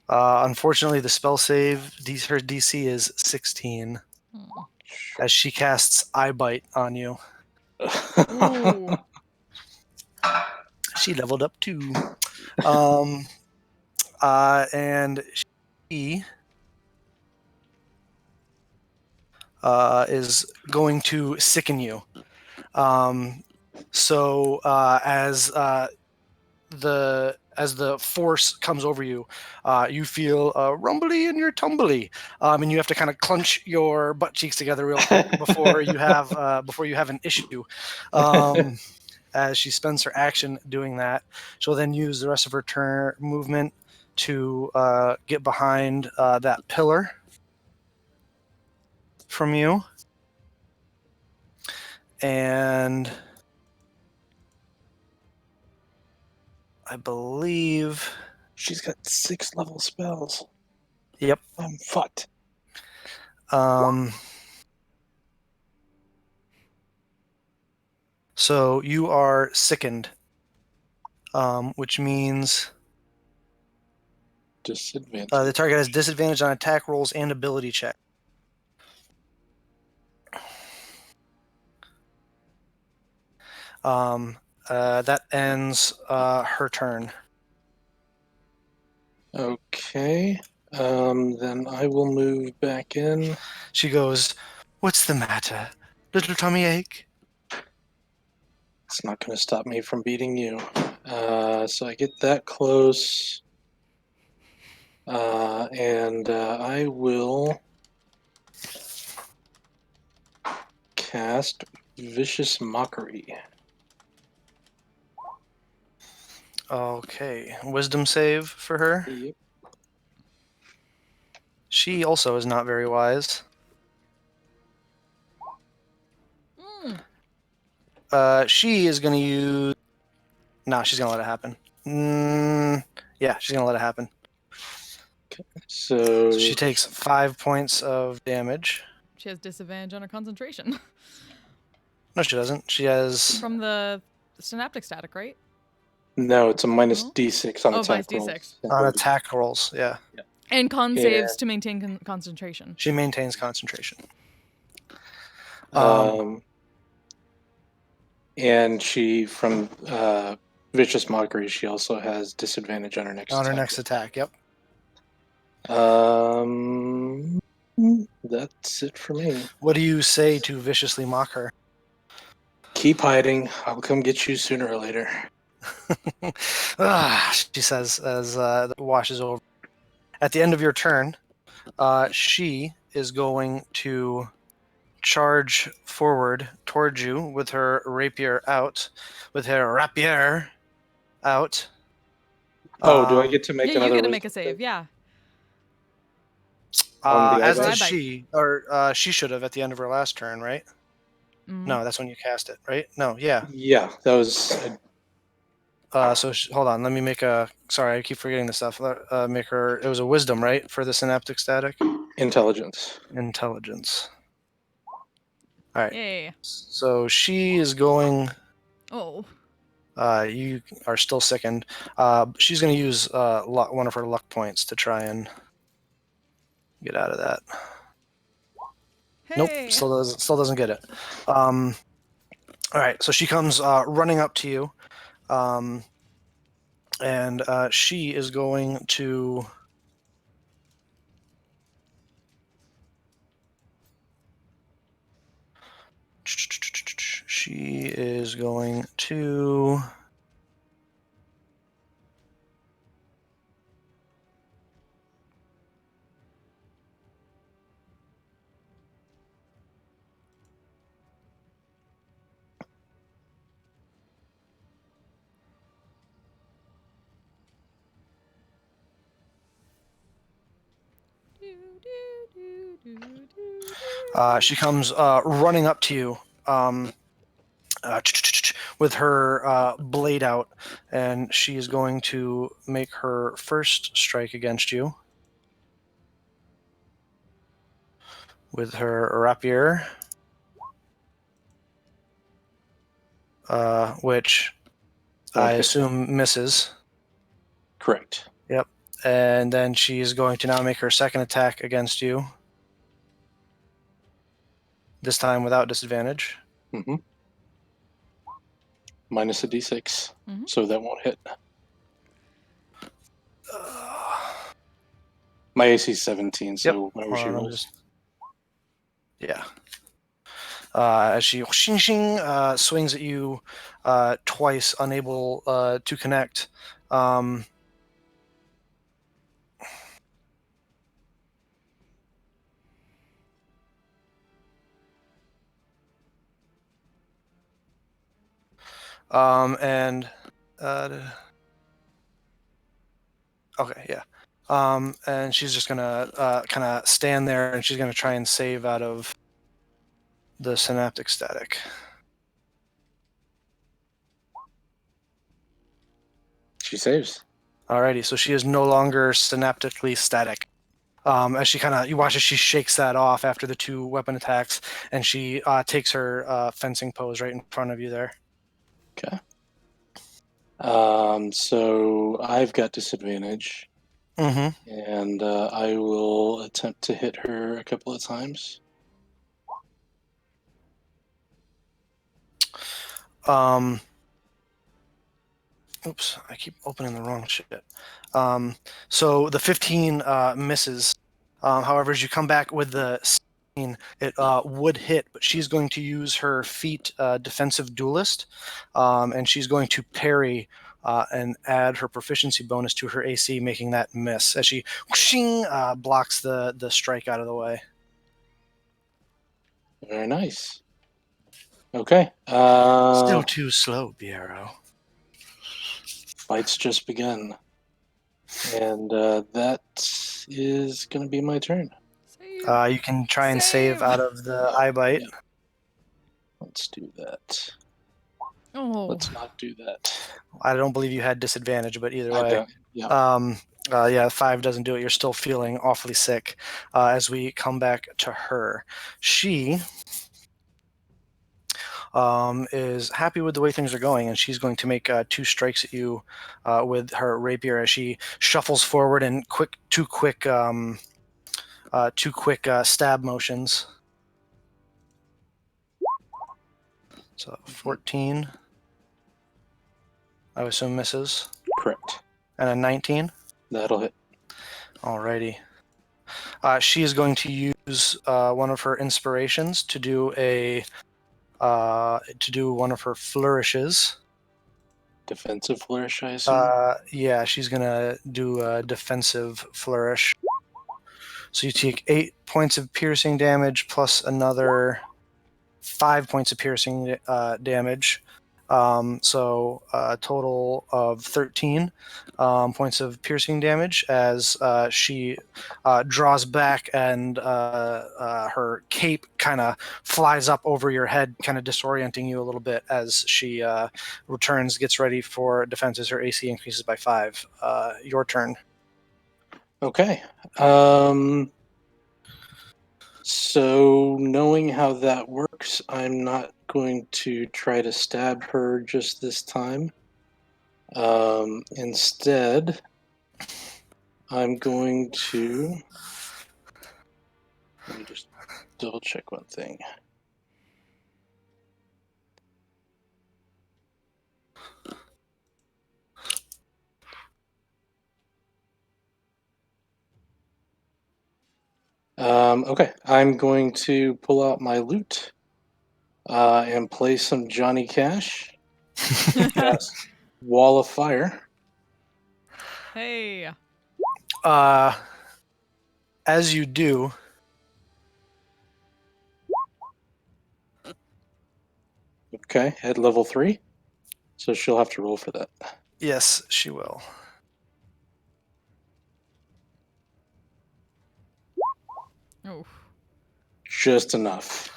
Unfortunately, the spell save, her DC is 16, as she casts Eye Bite on you. Ooh. She leveled up too. And she is going to sicken you. as the force comes over you, you feel rumbly in your tumbly, and you have to kind of clench your butt cheeks together real quick before you have an issue. As she spends her action doing that, she'll then use the rest of her turn movement to get behind that pillar from you, and I believe She's got 6 level spells. Yep. I'm fucked. So you are sickened, which means Disadvantage. the target has disadvantage on attack rolls and ability check. That ends her turn. Okay. Then I will move back in. She goes, "What's the matter? Little tummy ache?" It's not going to stop me from beating you. So I get that close. And I will cast Vicious Mockery. Okay. Wisdom save for her. Yep. She also is not very wise. She is going to use... Nah, she's going to let it happen. Yeah, she's going to let it happen. So She takes 5 points of damage. She has disadvantage on her concentration. No, she doesn't. She has... From the synaptic static, right? No, it's a minus No? D6 on Oh, attack minus rolls. D6. On attack rolls, yeah. And con Yeah. saves to maintain concentration. She maintains concentration. And she, from Vicious Mockery, she also has disadvantage on her next On her attack. next attack, yep. That's it for me. What do you say to viciously mock her? Keep hiding. I'll come get you sooner or later. She says as it washes over. At the end of your turn, she is going to charge forward towards you with her rapier out. Do I get to make Yeah, another you get to make a wisdom save, yeah. on the as eyebite? does she, or she should have at the end of her last turn, right? Mhm. No, that's when you cast it, right? No, yeah. Yeah, that was Hold on, let me make a. Sorry, I keep forgetting this stuff. Make her. It was a wisdom, right, for the synaptic static. intelligence. Intelligence. All right. Yay. So she is going. Oh. You are still sickened. She's going to use one of her luck points to try and get out of that. Hey. Nope, still doesn't get it. All right, so she comes running up to you, and she is going to. She is going to. She comes running up to you with her blade out, and she is going to make her first strike against you with her rapier, which I assume misses. Correct. Yep. And then she is going to now make her second attack against you. This time without disadvantage. Mm-hmm. Minus a D6, so that won't hit. My AC is 17, so whenever she rolls. Yeah. As she swings at you twice, unable to connect. And okay, yeah. And she's just gonna kind of stand there, and she's gonna try and save out of the synaptic static. She saves. Alrighty, so she is no longer synaptically static. As she you watch as she shakes that off after the 2 weapon attacks, and she takes her fencing pose right in front of you there. Okay. So I've got disadvantage, Mm-hmm. and I will attempt to hit her a couple of times. Oops, I keep opening the wrong shit. So the 15 misses. However, as you come back with the 16, it would hit, but she's going to use her feat defensive duelist, and she's going to parry and add her proficiency bonus to her AC, making that miss as she whooshing, blocks the strike out of the way. Very nice. Okay. Still too slow, Biero. Fight's just begun. And that is going to be my turn. You can try and save out of the eye bite. Yeah. Let's do that. Oh. Let's not do that. I don't believe you had disadvantage, but either I way. don't. Yeah. Yeah, 5 doesn't do it. You're still feeling awfully sick. As we come back to her, she is happy with the way things are going, and she's going to make 2 strikes at you with her rapier as she shuffles forward in two quick stab motions. So 14, I assume misses. Correct. And a 19. That'll hit. Alrighty. She is going to use one of her inspirations to do one of her flourishes. Defensive flourish, I assume? Yeah, she's gonna do a defensive flourish. So you take 8 points of piercing damage plus another 5 points of piercing damage. So a total of 13 points of piercing damage as she draws back, and her cape kind of flies up over your head, kind of disorienting you a little bit as she returns, gets ready for defenses. Her AC increases by 5. Your turn. Okay. So knowing how that works, I'm not going to try to stab her just this time. Instead, I'm going to... Let me just double check one thing. Okay, I'm going to pull out my loot and play some Johnny Cash. Yes. Wall of Fire. Hey. As you do, Okay, at level 3. So she'll have to roll for that. yes, she will. Oh. Just enough.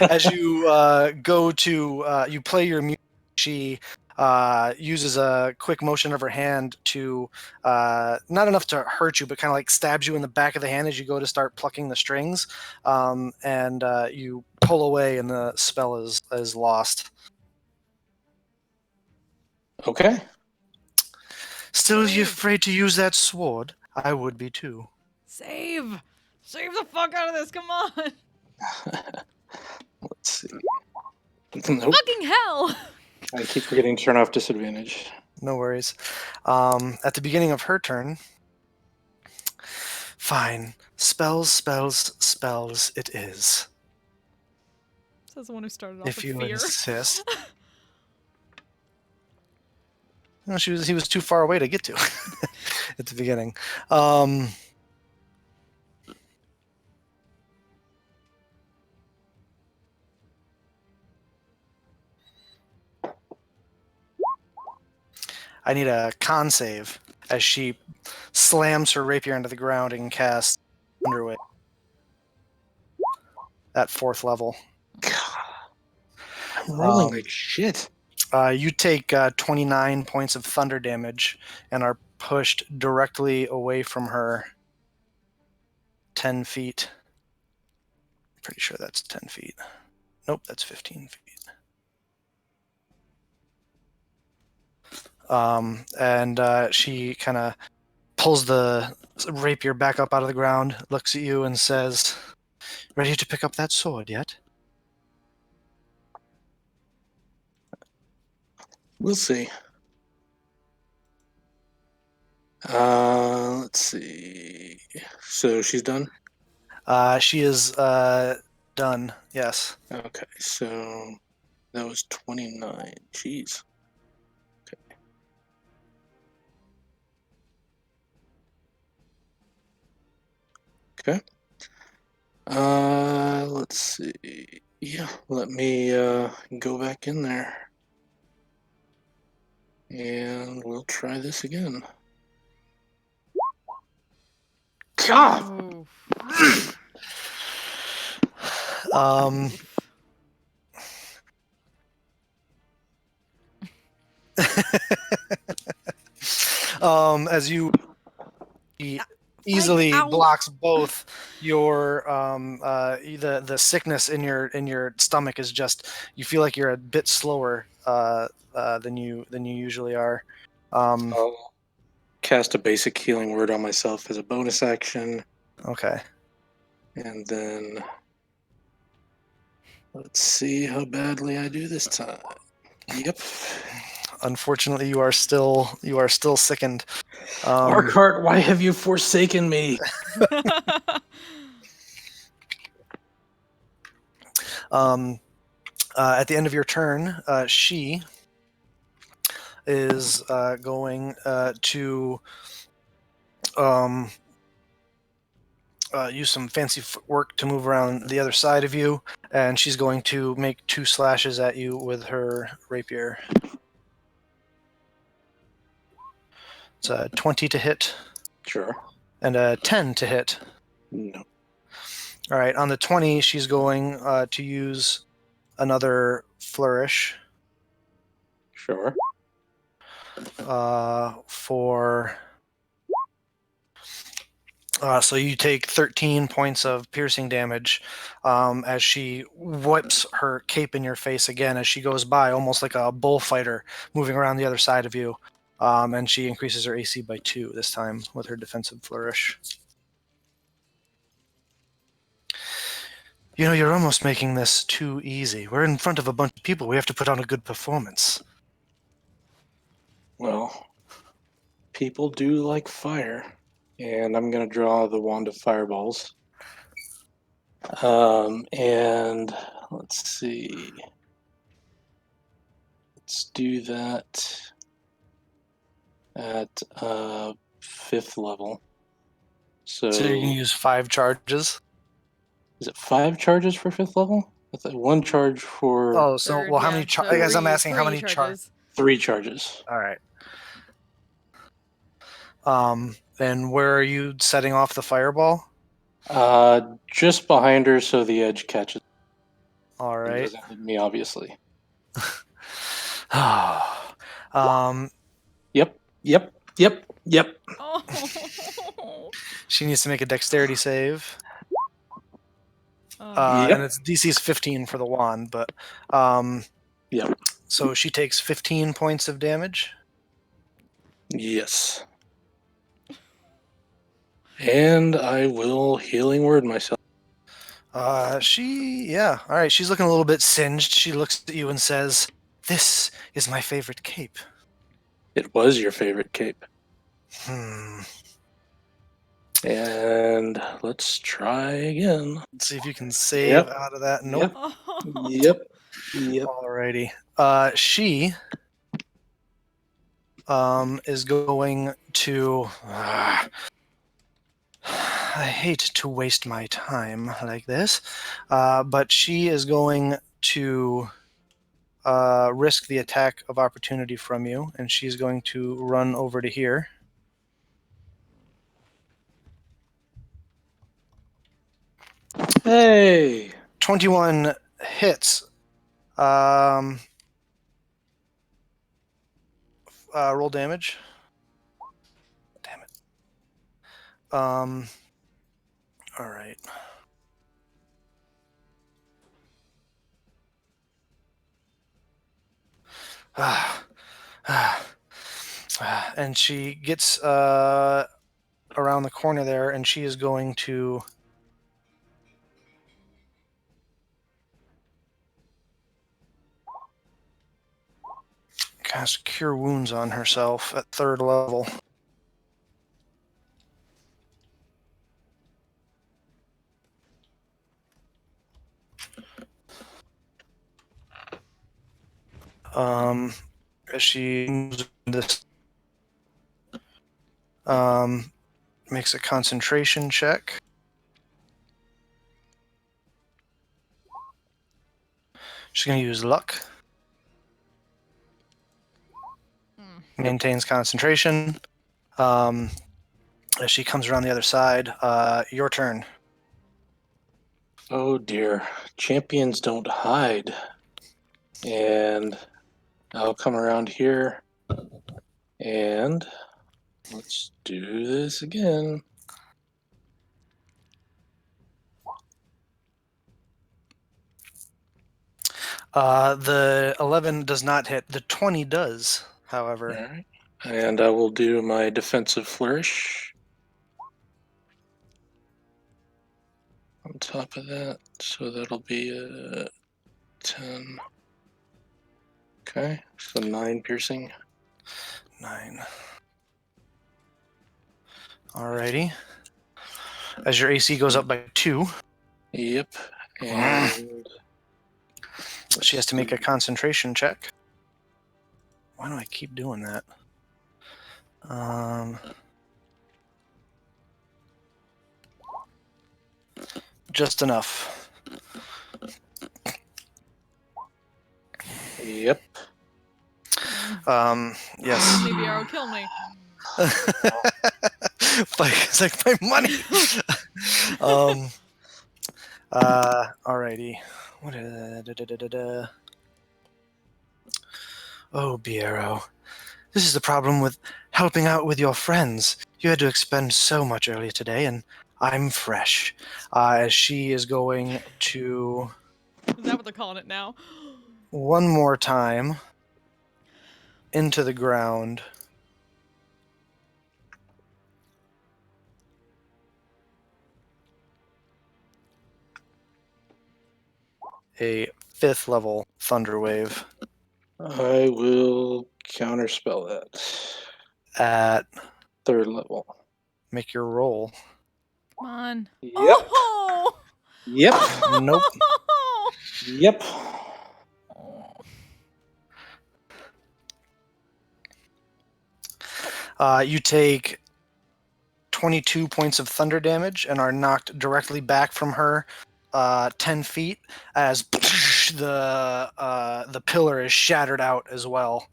As you go to you play your music, she uses a quick motion of her hand to not enough to hurt you, but kind of like stabs you in the back of the hand as you go to start plucking the strings, and you pull away, and the spell is lost. Okay. Still, you afraid to use that sword? I would be too. Save the fuck out of this. Come on. Let's see. Nope. Fucking hell. I keep forgetting to turn off disadvantage. No worries. At the beginning of her turn, fine. Spells, spells, spells it is. Says the one who started off If with you fear. insist. No, he was too far away to get to at the beginning. I need a con save as she slams her rapier into the ground and casts Underway at 4th level. I'm rolling like shit. You take 29 points of thunder damage and are pushed directly away from her 10 feet. Pretty sure that's 10 feet. Nope, that's 15 feet. And she kind of pulls the rapier back up out of the ground, looks at you, and says, "Ready to pick up that sword yet?" We'll see. Let's see. So she's done? She is done, yes. Okay, so that was 29. Jeez. Okay. Let's see. Yeah, let me go back in there. And we'll try this again. God! Um, as you easily blocks both your the sickness in your stomach is just, you feel like you're a bit slower than you usually are. I'll cast a basic healing word on myself as a bonus action. Okay. And then let's see how badly I do this time. Yep. Unfortunately, you are still sickened. Arkart, why have you forsaken me? At the end of your turn, she is going to use some fancy footwork to move around the other side of you, and she's going to make 2 slashes at you with her rapier. It's a 20 to hit. Sure. And a 10 to hit. No. All right, on the 20, she's going to use another flourish. Sure. So you take 13 points of piercing damage as she whips her cape in your face again as she goes by, almost like a bullfighter moving around the other side of you. And she increases her AC by 2 this time with her defensive flourish. You know, you're almost making this too easy. We're in front of a bunch of people. We have to put on a good performance. Well, people do like fire. And I'm going to draw the wand of fireballs. And let's see. Let's do that at 5th level. So you can use 5 charges. Is it 5 charges for 5th level? I thought 1 charge for. Oh, so well, how many? I guess I'm asking how many charges. 3 charges. All right. And where are you setting off the fireball? Just behind her, so the edge catches. All right. It doesn't hit me, obviously. Yep. Oh. She needs to make a dexterity save. Yep. And it's DC's 15 for the wand, but yep. So she takes 15 points of damage. Yes. And I will healing word myself. All right. She's looking a little bit singed. She looks at you and says, "This is my favorite cape." It was your favorite cape. And let's try again. Let's see if you can save out of that. Nope. Yep. Alrighty. She is going to. I hate to waste my time like this, but she is going to risk the attack of opportunity from you, and she's going to run over to here. Hey. 21 hits. Roll damage. Damn it. All right. And she gets around the corner there, and she is going to cast Cure Wounds on herself at 3rd level. As she moves this, makes a concentration check. She's going to use luck. Maintains concentration. As she comes around the other side, your turn. Oh dear. Champions don't hide. And I'll come around here. And let's do this again. The 11 does not hit. The 20 does, however. All right. And I will do my defensive flourish. On top of that, so that'll be a 10. Okay, so 9 piercing. 9. Alrighty. As your AC goes up by 2. Yep. And she has to make a concentration check. Why do I keep doing that? Just enough. Yep. Yes. Maybe Arrow, kill me. It's like my money. Alrighty. What? Oh, Biero. This is the problem with helping out with your friends. You had to expend so much earlier today, and I'm fresh. As she is going to... Is that what they're calling it now? One more time. Into the ground. A 5th level Thunder Wave. I will counterspell that. At 3rd level. Make your roll. Come on. Yep. Oh! Yep. Nope. Yep. You take 22 points of thunder damage and are knocked directly back from her 10 feet as the pillar is shattered out as well.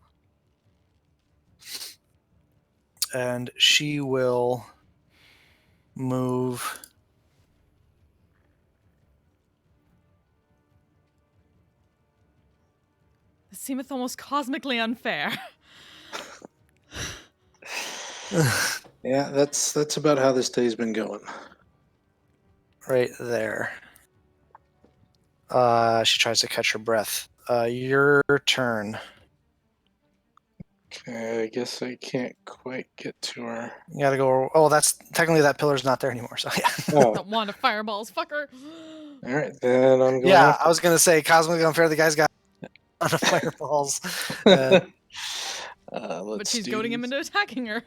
And she will move... This seemeth almost cosmically unfair. Yeah, that's about how this day's been going. Right there. She tries to catch her breath. Your turn. Okay, I guess I can't quite get to her. You gotta go... Oh, that's... Technically that pillar's not there anymore, so yeah. Don't want to fireballs, fucker. Alright, then I'm going Yeah, after. I was gonna say, cosmically unfair, the guy's got on the fireballs. Let's But she's goading him into attacking her.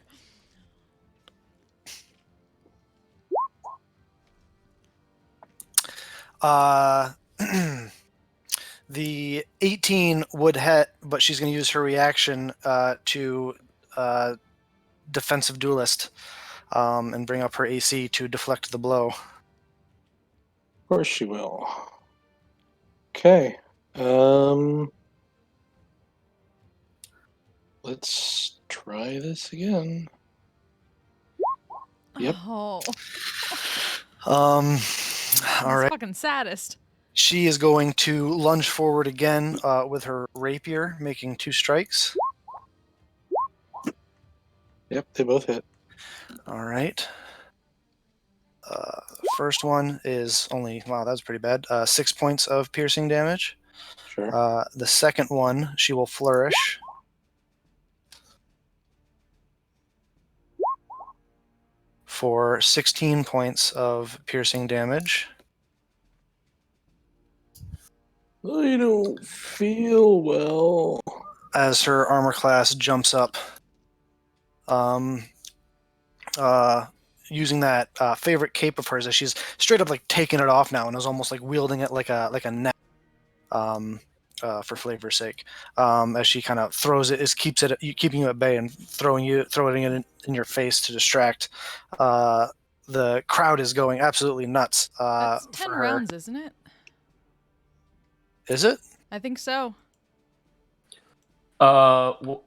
The 18 would hit, but she's going to use her reaction to defensive duelist and bring up her AC to deflect the blow. Of course she will. Okay. let's try this again. Yep. Oh. All He's right. fucking saddest. She is going to lunge forward again with her rapier, making 2 strikes. Yep, they both hit. All right. First one is only, wow, that was pretty bad. 6 points of piercing damage. Sure. The second one, she will flourish. For 16 points of piercing damage. I don't feel well. As her armor class jumps up. Using that favorite cape of hers, as she's straight up like taking it off now and is almost like wielding it like a net. For flavor's sake, as she kind of throws it, keeping you at bay and throwing it in your face to distract. The crowd is going absolutely nuts. That's 10 for her. rounds, isn't it? Is it? I think so. Well,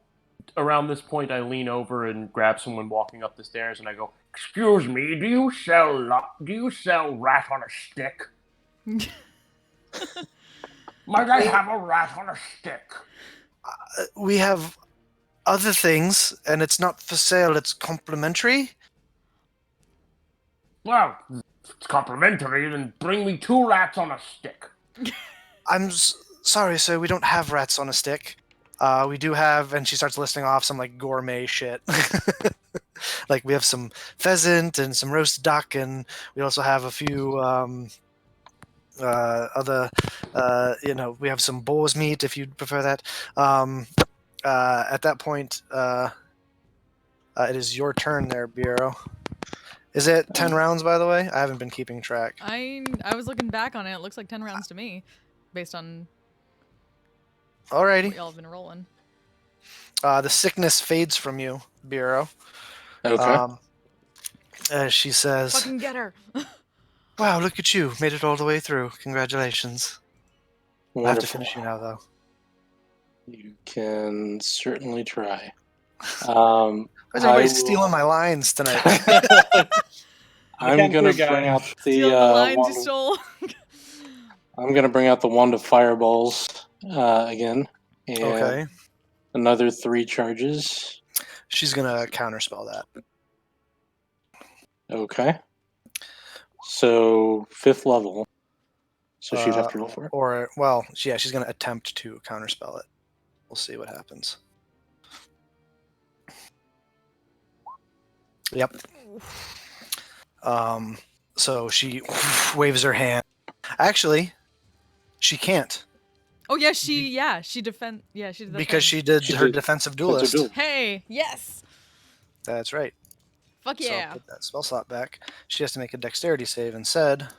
around this point, I lean over and grab someone walking up the stairs, and I go, Excuse me, do you sell rat on a stick? Might I have a rat on a stick? We have other things, and it's not for sale. It's complimentary. Well, if it's complimentary, then bring me 2 rats on a stick. I'm sorry, sir. We don't have rats on a stick. We do have, and she starts listing off some like gourmet shit. Like we have some pheasant and some roast duck, and we also have a few other, we have some boar's meat if you'd prefer that. At that point, it is your turn there, Bureau. Is it 10 rounds, by the way? I haven't been keeping track. I was looking back on it. It looks like 10 rounds to me, based on Alrighty. what y'all have been rolling. The sickness fades from you, Bureau. Okay. As she says, Fucking get her. "Wow, look at you! Made it all the way through. Congratulations." Wonderful. I have to finish you now, though. You can certainly try. Why is everybody stealing my lines tonight? I'm gonna bring out Stealing the lines you wand. stole. I'm gonna bring out the wand of fireballs again, and Okay. another 3 charges. She's gonna counterspell that. Okay. So 5th level. So she'd have to roll for it. Or, well, yeah, she's gonna attempt to counterspell it. We'll see what happens. Yep. So she waves her hand. Actually, she can't. Oh yeah, she defend. Yeah, she did that Because thing. she did She her did defensive defensive duelist. duel. Hey, yes. That's right. Fuck So I'll yeah. put that spell slot back. She has to make a dexterity save instead.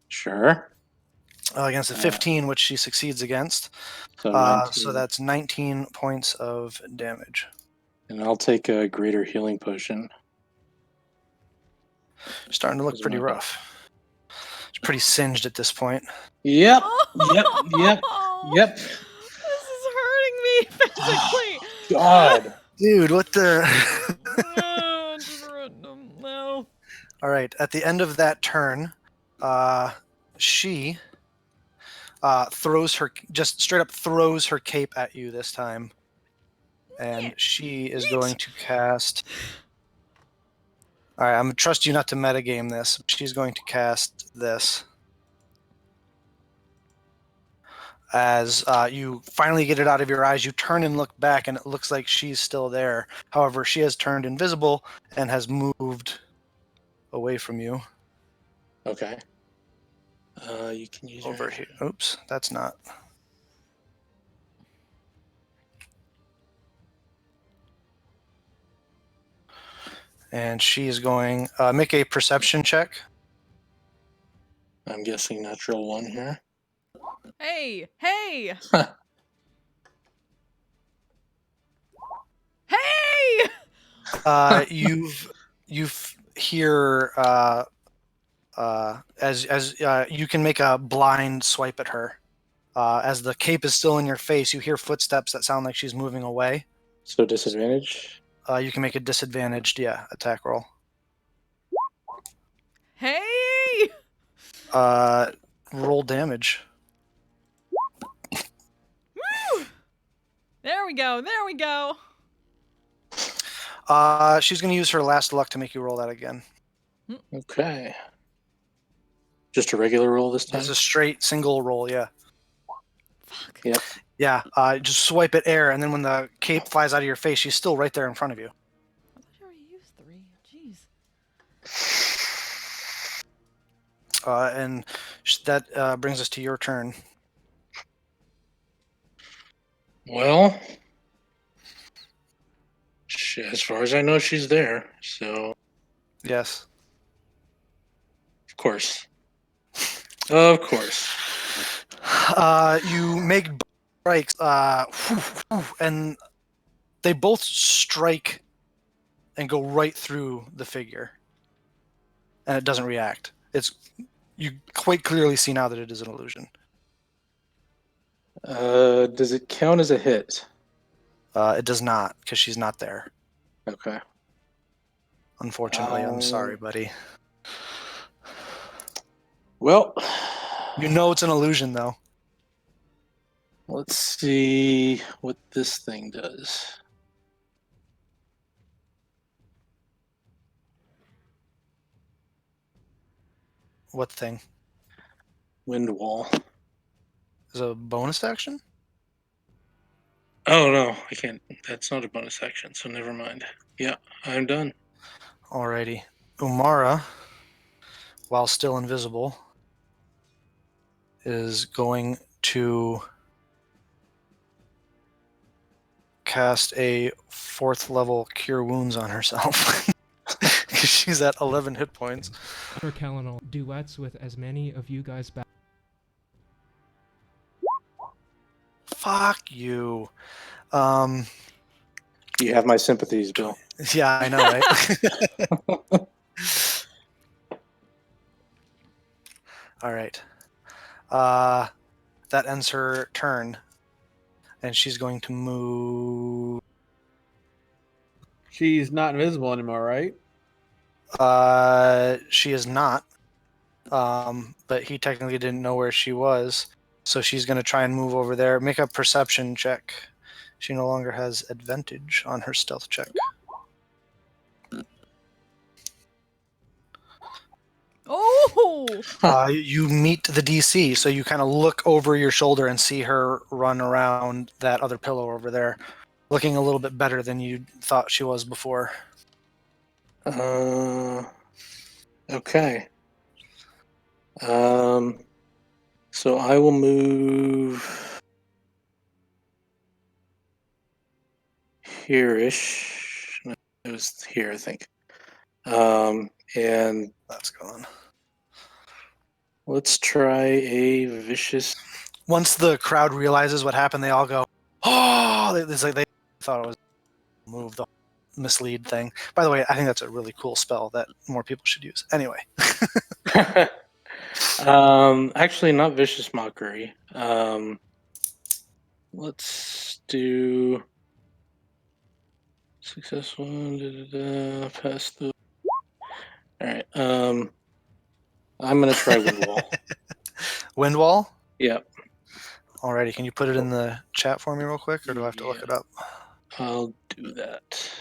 Sure. Against a 15, which she succeeds against. So, So 19. that's 19 points of damage. And I'll take a greater healing potion. Starting to look Doesn't pretty matter. rough. She's pretty singed at this point. Yep. Yep. Yep. This is hurting me physically. God. Dude, what the... No. All right, at the end of that turn, she just straight up throws her cape at you this time. And she is going to cast... All right, I'm going to trust you not to metagame this. She's going to cast this. As you finally get it out of your eyes, you turn and look back, and it looks like she's still there. However, she has turned invisible and has moved away from you. Okay. You can use Over here. Oops, that's not. And she is going make a perception check. I'm guessing natural 1 here. Hey. Hey. You hear as you can make a blind swipe at her. As the cape is still in your face, you hear footsteps that sound like she's moving away. So disadvantage. You can make a disadvantaged, attack roll. Hey! Roll damage. Woo! There we go. There we go. She's going to use her last luck to make you roll that again. Okay. Just a regular roll this time? It's a straight single roll, yeah. Fuck. Yep. Yeah, just swipe at air, and then when the cape flies out of your face, she's still right there in front of you. I thought you already used 3. Jeez. And that brings us to your turn. Well, as far as I know, she's there. So, Yes. of course. Of course. You make strikes, and they both strike and go right through the figure, and it doesn't react. You quite clearly see now that it is an illusion. Does it count as a hit? It does not, because she's not there. Okay. Unfortunately, I'm sorry, buddy. Well, you know it's an illusion, though. Let's see what this thing does. What thing? Wind wall. Is it a bonus action? Oh, no, I can't. That's not a bonus action, so never mind. Yeah, I'm done. Alrighty. Umara, while still invisible, is going to cast a 4th level Cure Wounds on herself. Because she's at 11 hit points. For Kalinal, duets with as many of you guys back. Fuck you. You have my sympathies, Bill. Yeah, I know, right? All right. That ends her turn. And she's going to move. She's not invisible anymore, right? She is not. But he technically didn't know where she was. So she's going to try and move over there. Make a perception check. She no longer has advantage on her stealth check. Oh! You meet the DC, so you kind of look over your shoulder and see her run around that other pillow over there, looking a little bit better than you thought she was before. Okay. So I will move here-ish. No, it was here, I think. And that's gone. Let's try a vicious. Once the crowd realizes what happened, they all go, "Oh!" It's like they thought it was move the mislead thing. By the way, I think that's a really cool spell that more people should use. Anyway. Actually, not vicious mockery. Let's do success one. Pass the. All right. I'm gonna try wind wall. Wind wall? Yep. Alrighty, can you put it in the chat for me real quick, or do I have to look it up? I'll do that.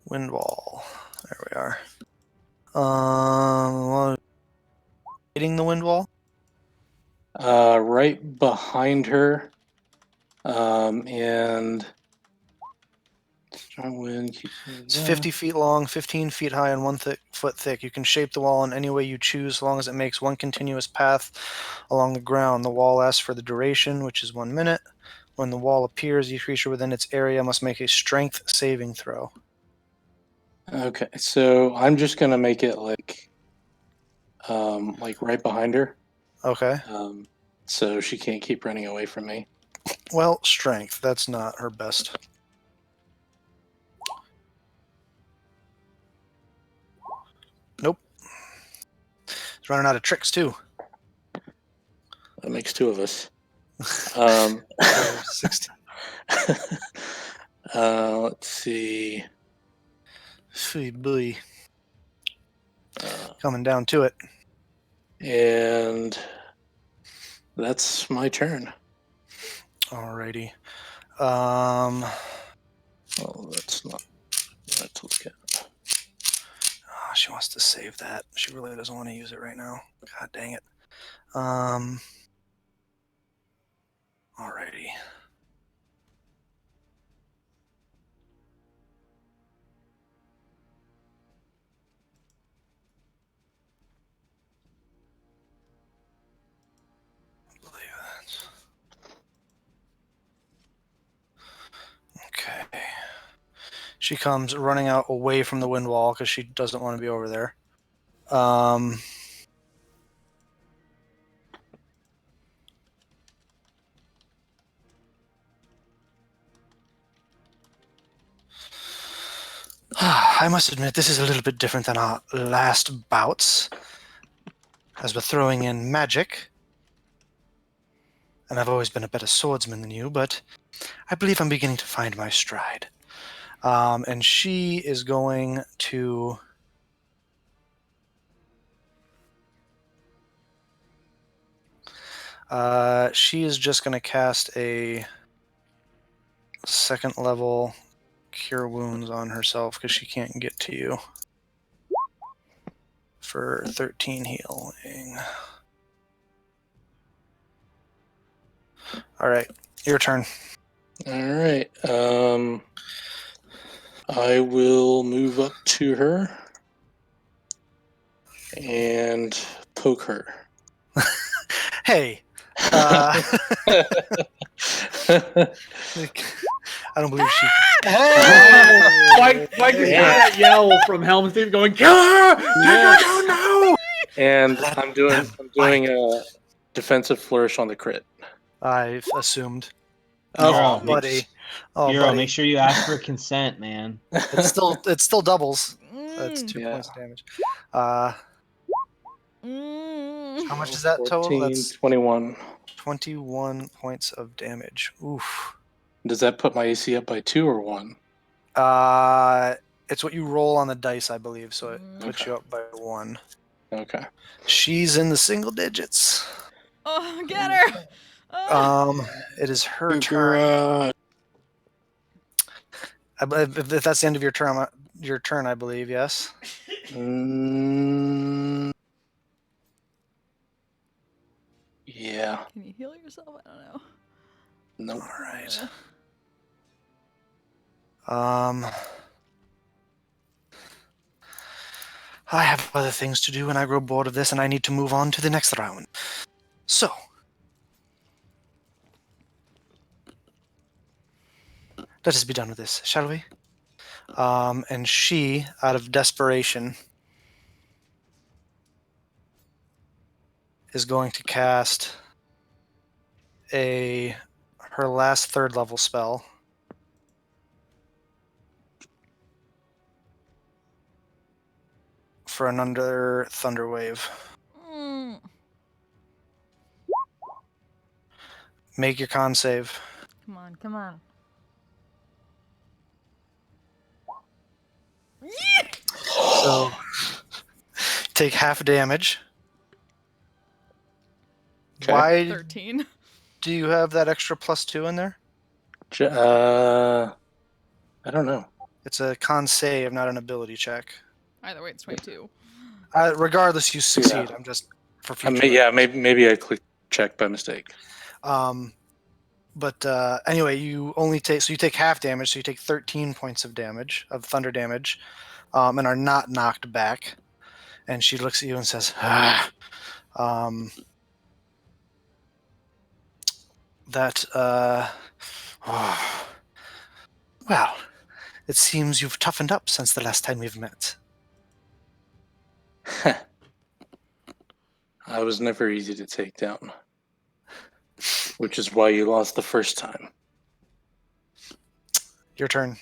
Wind wall. There we are. Hitting the wind wall? Right behind her. And strong wind. It's 50 feet long, 15 feet high, and 1 foot thick. You can shape the wall in any way you choose, so long as it makes one continuous path along the ground. The wall lasts for the duration, which is 1 minute. When the wall appears, each creature within its area must make a strength saving throw. Okay, so I'm just gonna make it like right behind her. Okay. So she can't keep running away from me. Well, strength. That's not her best. Nope. He's running out of tricks, too. That makes 2 of us. 16. Let's see. Sweet boy. Coming down to it. And that's my turn. Alrighty. Oh, that's not what to look at. She wants to save that. She really doesn't want to use it right now. God dang it. Alrighty. Okay. She comes running out away from the wind wall because she doesn't want to be over there. I must admit, this is a little bit different than our last bouts, as we're throwing in magic. And I've always been a better swordsman than you, but I believe I'm beginning to find my stride. And she is going to... she is just going to cast a second level Cure Wounds on herself because she can't get to you for 13 healing. All right, your turn. All right. I will move up to her and poke her. Hey. I don't believe she. Mike is hearing that yell from Helm's Deep going, "Kill her! No!" And I'm doing a defensive flourish on the crit. I've assumed. Hero, buddy. Hero, Buddy. make sure you ask for consent, man. It's still doubles. That's 2 points of damage. How much is that total? 14, That's 21. 21 points of damage. Oof. Does that put my AC up by 2 or 1? It's what you roll on the dice, I believe, so it puts you up by 1. Okay. She's in the single digits. Oh, get her! Oh. It is her turn. I believe if that's the end of your turn, I believe, yes. Yeah. Can you heal yourself? I don't know. No. All right. I have other things to do and I grow bored of this and I need to move on to the next round. So. Let us be done with this, shall we? And she, out of desperation, is going to cast her last 3rd level spell. For another Thunder Wave. Make your con save. Come on, come on. So, take half damage. Okay. Why 13. do you have that extra +2 in there? I don't know. It's a con save, not an ability check. Either way, it's 22. Regardless, you succeed. Yeah. I'm just for future. Maybe I clicked check by mistake. But anyway, you take half damage, so you take 13 points of damage, of thunder damage, and are not knocked back. And she looks at you and says, well, it seems you've toughened up since the last time we've met. I was never easy to take down. Which is why you lost the first time. Your turn.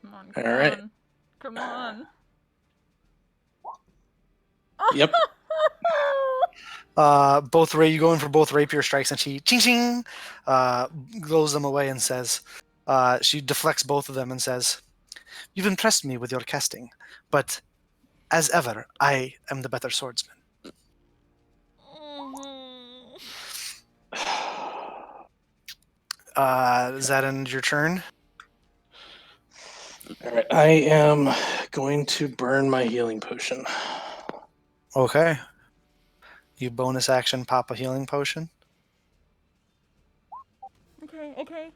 Come on, All right. Come on. Yep. You go in for both rapier strikes, and she ching ching, blows them away and says, she deflects both of them and says, "You've impressed me with your casting, but as ever, I am the better swordsman." Does that end your turn? All right, I am going to burn my healing potion. Okay. You bonus action pop a healing potion. Okay.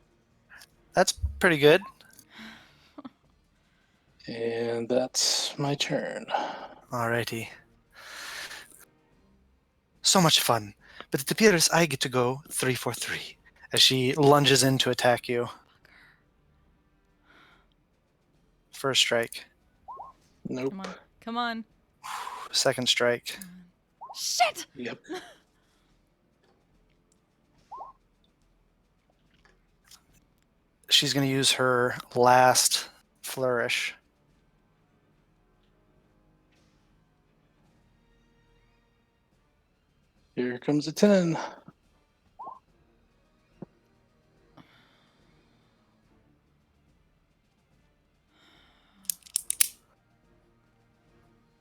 That's pretty good. And that's my turn. Alrighty. So much fun. But it appears I get to go 3 for 3 as she lunges in to attack you. First strike. Nope. Come on. Second strike. Shit! Yep. She's going to use her last flourish. Here comes a 10.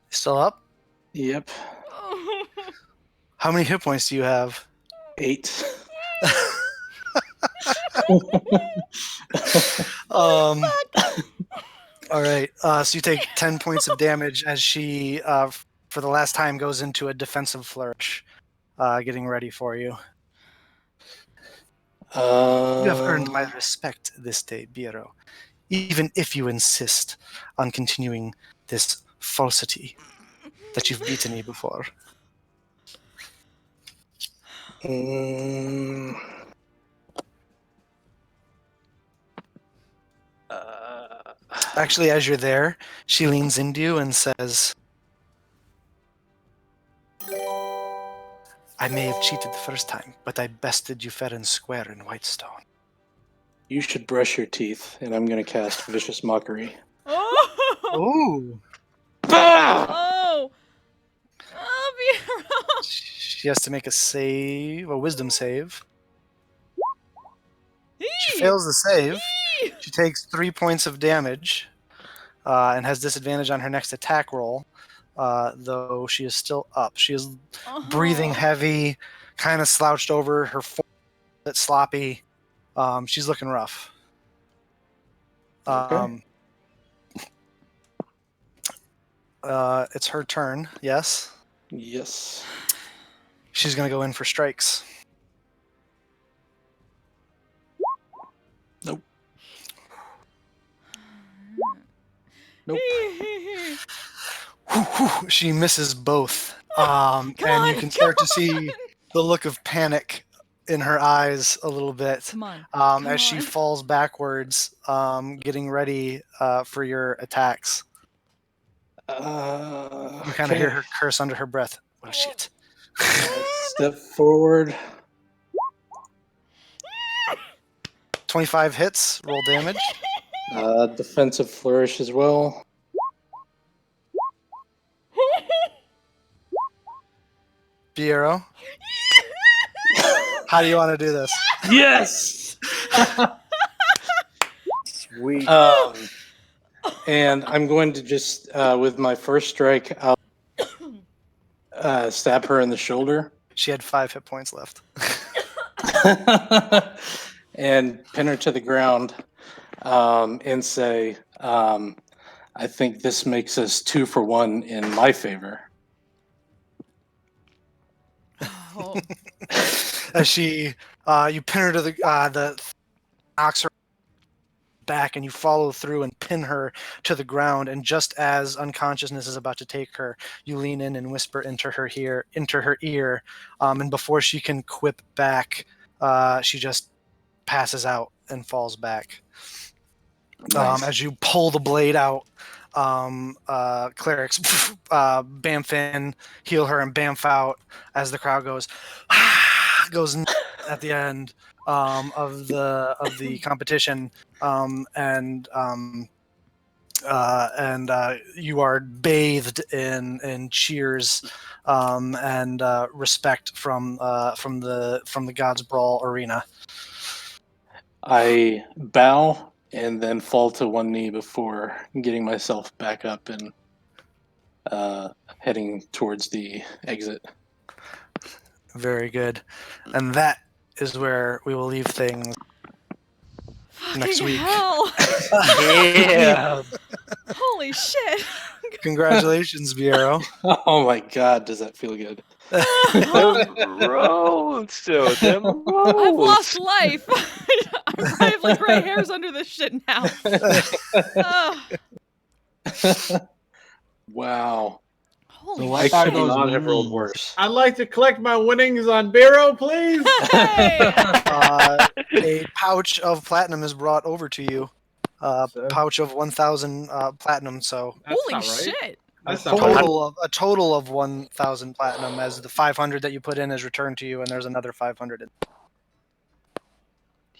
Still up? Yep. How many hit points do you have? 8. All right. So you take 10 points of damage as she, for the last time, goes into a defensive flourish, getting ready for you. You have earned my respect this day, Biro, even if you insist on continuing this falsity that you've beaten me before. Actually, as you're there, she leans into you and says, "I may have cheated the first time, but I bested you fair and square in Whitestone." You should brush your teeth, and I'm going to cast Vicious Mockery. Ooh. Oh! Oh, Biro! She has to make a wisdom save. She fails the save. She takes 3 points of damage and has disadvantage on her next attack roll, though she is still up. She is breathing heavy, kind of slouched over, her form a bit sloppy. She's looking rough. Okay. It's her turn, yes? Yes. She's going to go in for strikes. Nope. Nope. She misses both. And you can start to see the look of panic in her eyes a little bit as she falls backwards, getting ready for your attacks. You kind of hear her curse under her breath. Well, shit. Step forward. 25 hits. Roll damage. Defensive flourish as well. Piero. How do you want to do this? Yes! Sweet. And I'm going to just, with my first strike, I'll stab her in the shoulder. She had 5 hit points left. And pin her to the ground and say, I think this makes us 2 for 1 in my favor. As she, you pin her to the knocks her back, and you follow through and pin her to the ground. And just as unconsciousness is about to take her, you lean in and whisper into her ear, and before she can quip back, she just passes out and falls back. Nice. As you pull the blade out, clerics bamf in, heal her, and bamf out as the crowd goes at the end of the competition, and and you are bathed in cheers and respect from the God's Brawl arena. I bow and then fall to one knee before getting myself back up and heading towards the exit. Very good. And that is where we will leave things next Fucking week. hell. Yeah. Holy shit. Congratulations, Biero. Oh my god, does that feel good? Rolls, so them I've lost rolls. life. I have like gray hairs under this shit now. Ugh. Wow. Holy So I what are could those not have rolled memes? worse. I'd like to collect my winnings on Biro, please. Hey! A pouch of platinum is brought over to you. Pouch of 1,000 platinum. So That's Holy not right. shit. That's a not right. total of 1,000 platinum, as the 500 that you put in is returned to you, and there's another 500.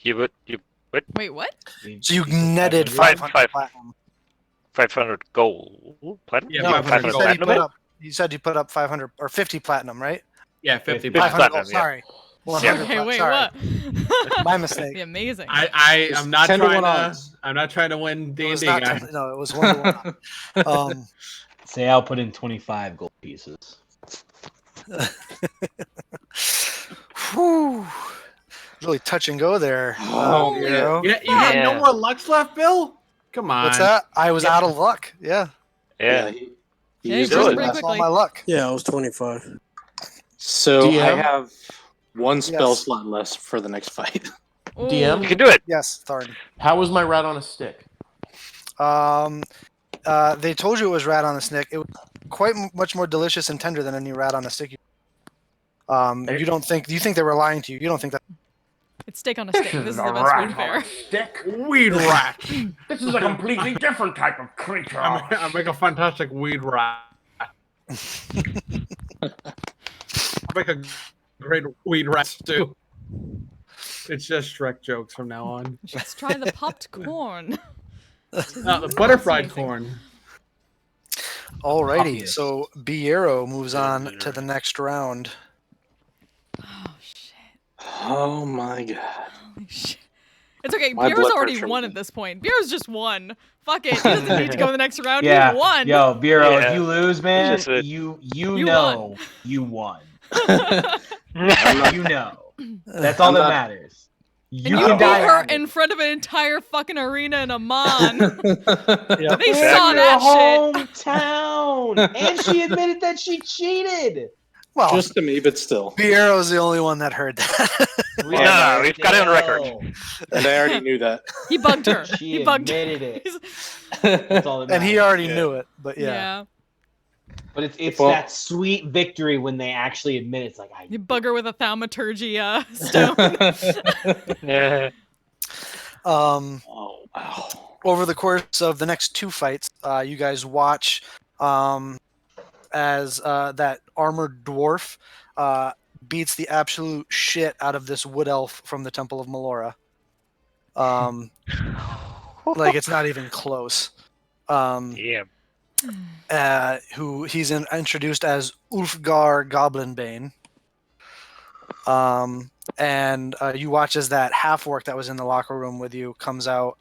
You Wait, what? So you netted 500 platinum. 500 gold platinum? Yeah, No, 500 you gold. said you said you put up 500 or 50 platinum, right? Yeah, 50 50 bucks. 500 platinum, gold. yeah. Sorry. 100 Okay, wait, sorry. what? My mistake. Be amazing. I'm not 10 to trying 1 to. odds. I'm not trying to win It D&D, was not guys. 10, no, it was 1 to 1. Say I'll put in 25 gold pieces. Whew. Really touch and go there. Oh, Biero. You got no Yeah. more Lux left, Bill? Come on. What's that? I was out of luck. Yeah. Yeah. he Yeah, used you his did last- pretty That's all quickly. my luck. Yeah, I was 25. So I DM? have one spell Yes. slot less for the next fight. Ooh. DM? You can do it. Yes, Thorn. How was my rat on a stick? They told you it was rat on a stick. It was quite much more delicious and tender than any rat on a stick. You don't think? You think they were lying to you? You don't think that? It's steak on a stick. This is the a best rat food on fair. a stick. Weed rat. This is a completely different type of creature. I make a fantastic weed rat. I make a great weed rat stew. It's just Shrek jokes from now on. Let's try the popped corn. The butterfried corn. Alrighty. Obvious. So Biero moves on to the next round. Oh shit. Oh my god. Holy shit. It's okay. My Beer's blood already pressure won went- at this point. Beer's just won. Fuck it. He doesn't need to go to the next round. Yeah. He won. Yo, Bureau, Yeah. if you lose, man, just a- you You know won. you won. I'm You know. That's all I'm that not- matters. And You you can beat die her happy. in front of an entire fucking arena in Amman. Yep. They saw that shit. hometown, and she admitted that she cheated. Well, Just to me, but still. Biero's the only one that heard that. No, we've got it on record. And I already knew that. He bugged her. She He bugged her. admitted it. He's- That's all that and he matters. already Yeah. knew it. But yeah. yeah. But it's Well- that sweet victory when they actually admit it's like You bug her with a thaumaturgy stone. Yeah. Oh, wow. Over the course of the next two fights, you guys watch as that armored dwarf beats the absolute shit out of this wood elf from the Temple of Melora. Like it's not even close. Yeah. Who he's introduced as Ulfgar Goblinbane. And you watch as that half orc that was in the locker room with you comes out,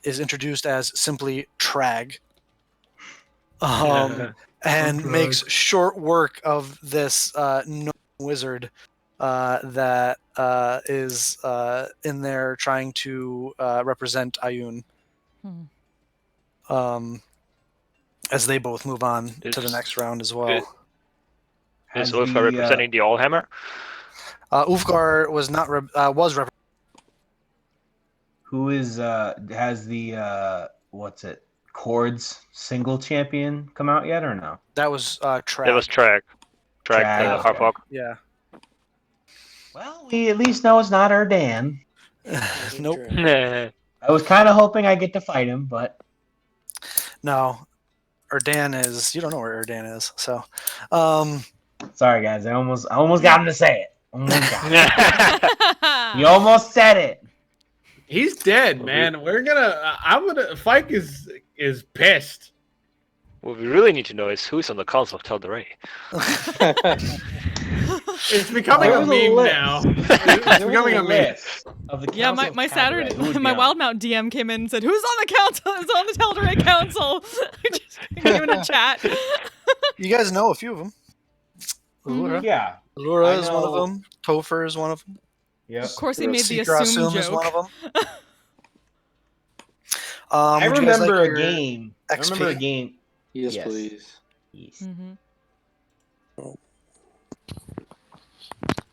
is introduced as simply Trag. And makes short work of this gnome wizard that is in there trying to represent Ayun. As they both move on to the next round as well. Is Has Ulfgar the, representing the Allhammer? Ulfgar was not who is has the what's it chords single champion come out yet or no? that was Trag. That was Trag. Trag, Trag, the Harpog. Yeah. Well, we at least know it's not Erdan. Nope. Nah. I was kind of hoping I get to fight him, but No. Erdan is. You don't know where Erdan is, so. sorry guys, I almost got him to say it. Almost got him. You almost said it. He's dead, man. We're gonna. I'm gonna. Fike is pissed. What we really need to know is who's on the Council of Tal'Darai. It's becoming a meme now. It's becoming a meme. Of the Yeah, Council my of Saturday, Tal'Darai. Who would my be on? Wildmount DM came in and said, "Who's on the council? Who's on the Tal'Darai council?" I just came in a chat. You guys know a few of them. Mhm. Yeah. Allura I is one of know- them. Topher is one of them. Yep. Of course, he made the Seeker assume Assume is one of joke. them. I Would you guys like remember a your game. I XP? remember a game. Yes, Yes. please. Yes. Mhm.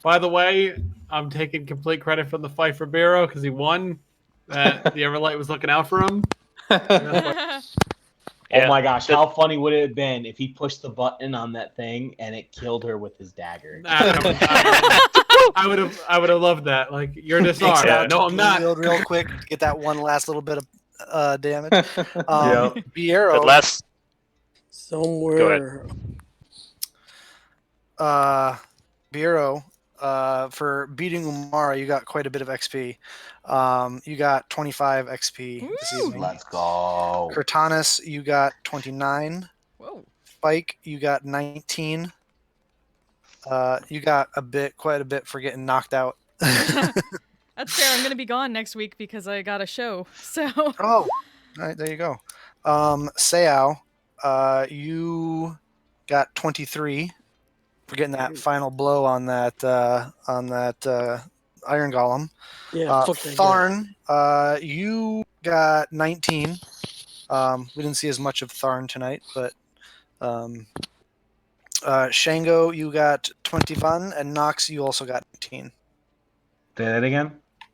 By the way, I'm taking complete credit for the fight for Biro because he won. The Everlight was looking out for him. Oh my gosh, how funny would it have been if he pushed the button on that thing and it killed her with his dagger? I would have loved that. Like, you're disarmed. Takes it out No, to I'm not. Blue real quick to get that one last little bit of damage. Yep. Biero, But last, Somewhere. Biero, for beating Umara, you got quite a bit of XP. You got 25 XP this evening. Let's go. Cortanis, you got 29. Whoa. Spike, you got 19. You got quite a bit for getting knocked out. That's fair. I'm gonna be gone next week because I got a show. So. Oh, all right, there you go. Seao, you got 23 for getting that final blow on that Iron Golem. Yeah, fuck that guy. Tharn, you got 19. We didn't see as much of Tharn tonight, but Shango, you got 21, and Nox, you also got 19. Say that again.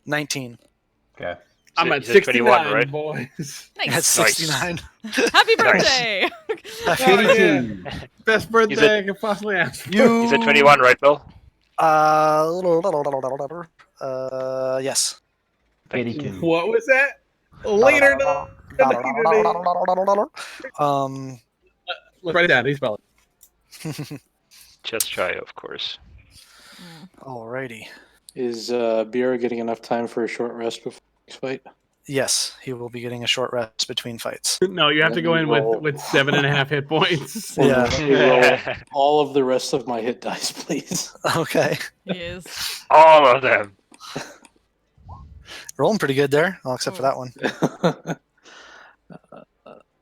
19. Okay. I'm you at said 69, 21, right? boys. At Nice. 69. Happy birthday. Yeah. Best birthday I could possibly ask for. You You said 21, right, Bill? Yes. 82. What was that? Later. Let's write it down. He's spelling. Just shy, of course. Alrighty. Is Biera getting enough time for a short rest before next fight? Yes, he will be getting a short rest between fights. No, you have to go in with 7.5 hit points. Yeah. Let me roll all of the rest of my hit dice, please. Okay. He is. All of them. Rolling pretty good there, all except for that one.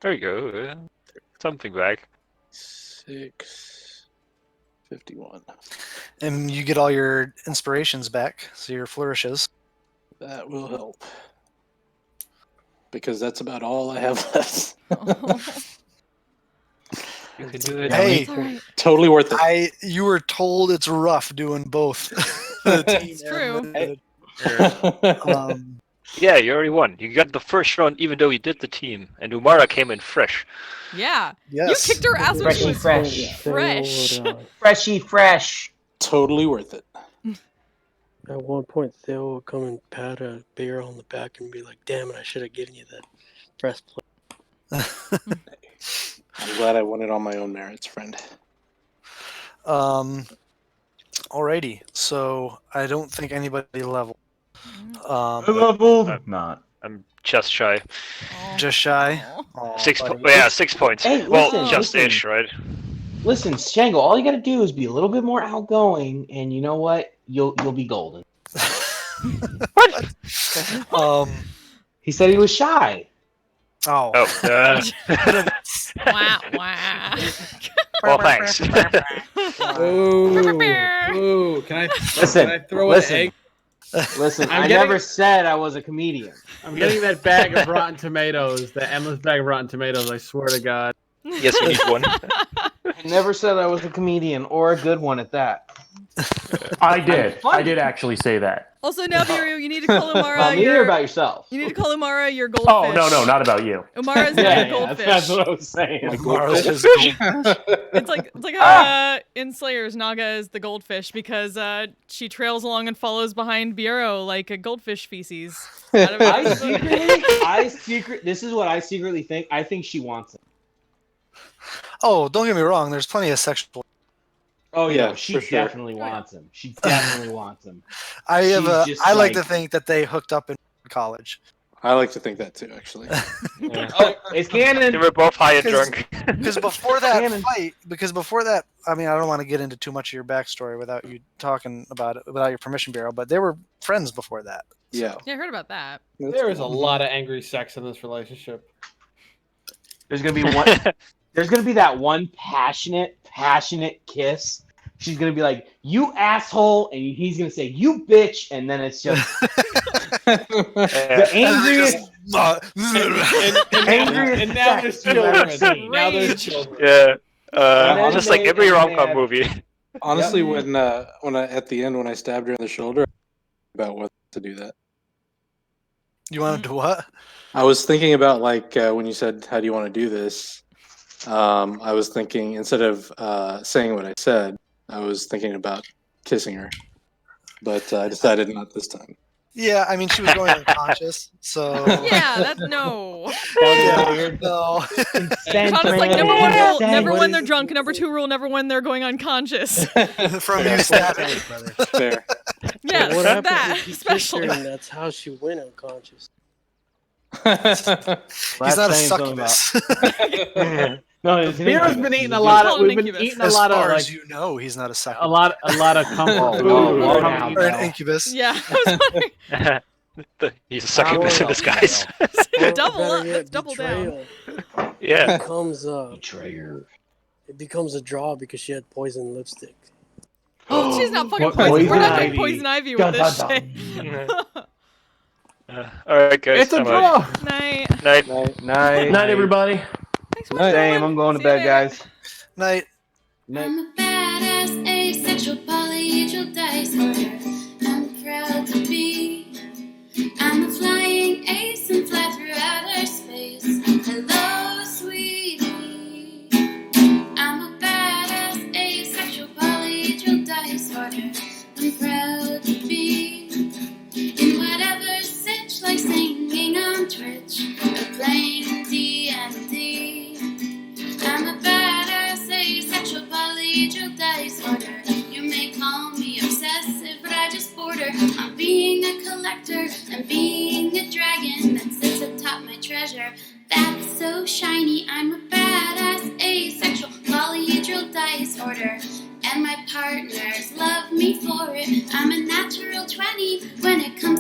There you go. Something back. 651. And you get all your inspirations back, so your flourishes. That will help. Because that's about all I have left. You can do it. Hey, It's all right. Totally worth it. You were told it's rough doing both. The team It's and true. limited. Yeah, you already won. You got the first round even though you did the team. And Umara came in fresh. Yeah. Yes. You kicked her ass when she was Freshie fresh. Freshy fresh. Totally worth it. At one point, Theo will come and pat a bear on the back and be like, "Damn it, I should have given you that breastplate." I'm glad I won it on my own merits, friend. Alrighty, so I don't think anybody leveled. Leveled. Not. I'm just shy. Just shy. Aw. Aw, 6 buddy. yeah, 6 points. Hey, well, listen, just listen. ish, right? Listen, Shango, all you gotta do is be a little bit more outgoing, and you know what? You'll be golden. He said he was shy. Oh. Wow, wow. Well, thanks. Ooh, can I throw listen. an egg? Listen, I'm I getting- never said I was a comedian. I'm getting that bag of rotten tomatoes, the endless bag of rotten tomatoes, I swear to God. Yes, we need one. I never said I was a comedian, or a good one at that. I did. I'm funny. I did actually say that. Also, now, Biru, you need to call About Umara me or your... about yourself? You need to call Umara your goldfish. Oh, no, not about you. Umara's now Yeah, your goldfish. that's what I was saying. It's like how in Slayers, Naga is the goldfish because she trails along and follows behind Bureau like a goldfish feces. Out of This is what I secretly think. I think she wants him. Oh, don't get me wrong. There's plenty of sexual. Oh yeah, Yeah, she for sure. definitely wants him. She definitely wants him. I She's just like to like- think that they hooked up in college. I like to think that too, actually. Oh, it's canon. They were both high and drunk. Because before that Cannon. fight, I mean, I don't want to get into too much of your backstory without you talking about it, without your permission, Bureau, but they were friends before that. So. Yeah. Yeah, I heard about that. There is a lot of angry sex in this relationship. There's gonna be one. There's gonna be that one passionate kiss. She's gonna be like, "You asshole," and he's gonna say, "You bitch," and then it's just the angriest. And now there's children. Now there's children. Yeah. Just like every rom-com movie. Honestly, when I at the end when I stabbed her in the shoulder, about what to do that. You wanted to what? I was thinking about like when you said, "How do you want to do this?" I was thinking instead of saying what I said, I was thinking about kissing her, but I decided not this time. Yeah, I mean, she was going unconscious, so. Yeah, that's no. Weird. No. Connor's like, number one rule, never when they're drunk. Number two rule, never when they're going unconscious. From you stabbing. Fair. Yeah, What happened that, if you kissed especially. her and that's how she went unconscious? He's not a succubus. No, Beer's been eating a lot of. We've been eating a As lot of far like as you know, he's not a succubus. a lot of comfort food. Or an incubus. Yeah, I was wondering. He's a succubus in disguise. Double up. Better yet, Let's double down. betrayal. Yeah. It becomes a draw because she had poison lipstick. She's not fucking What- poison. We're Poison not doing Ivy. poison ivy Dun, with this dun, shit. All right, guys. It's a I'm draw. Night. Night. Night, everybody. Thanks for watching. Damn, I'm going to See you bed, later. guys. Night. I'm a badass, asexual, polyhedral dice holder. I'm proud to be. I'm a flying ace and fly through outer space. Hello, sweetie. I'm a badass, asexual, polyhedral dice holder. I'm proud to be in whatever sitch, like singing on Twitch or playing D&D. I'm a badass, asexual, polyhedral dice holder. You may call me obsessive, but I just border on being a collector and being a dragon that sits atop my treasure. That's so shiny. I'm a badass, asexual, polyhedral dice holder. And my partners love me for it. I'm a natural 20 when it comes